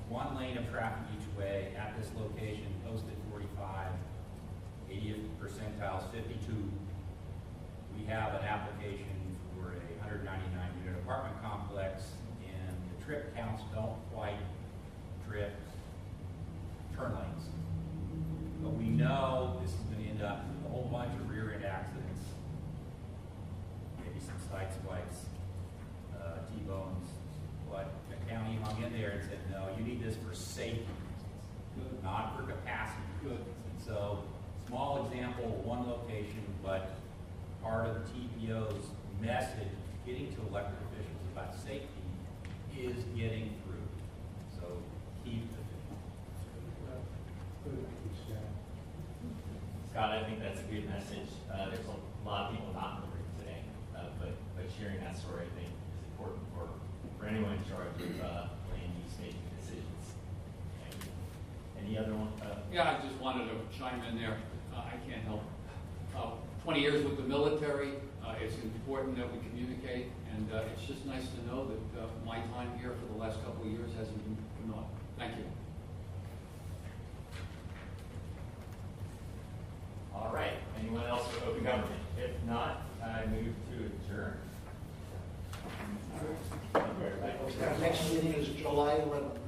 one lane of traffic each way at this location, posted 45, 80th percentiles 52. We have an application for a 199-unit apartment complex, and the trip counts don't quite trip turn lanes. But we know this is going to end up with a whole bunch of rear-end accidents, maybe some side swipes, T-bones, but the county hung in there and said, no, you need this for safety reasons, not for capacity reasons. And so, small example, one location, but part of the TPO's message getting to elected officials about safety is getting through. So keep the Scott, I think that's a good message. There's a lot of people not in the room today, but sharing that story, I think, is important for anyone in charge of land use making decisions. Thank you. Any other one? Yeah, I just wanted to chime in there. I can't help. 20 years with the military, it's important that we communicate, and it's just nice to know that my time here for the last couple of years hasn't been enough. Thank you. All right. Anyone else for open government? If not, I move to adjourn. Next meeting is July 11th.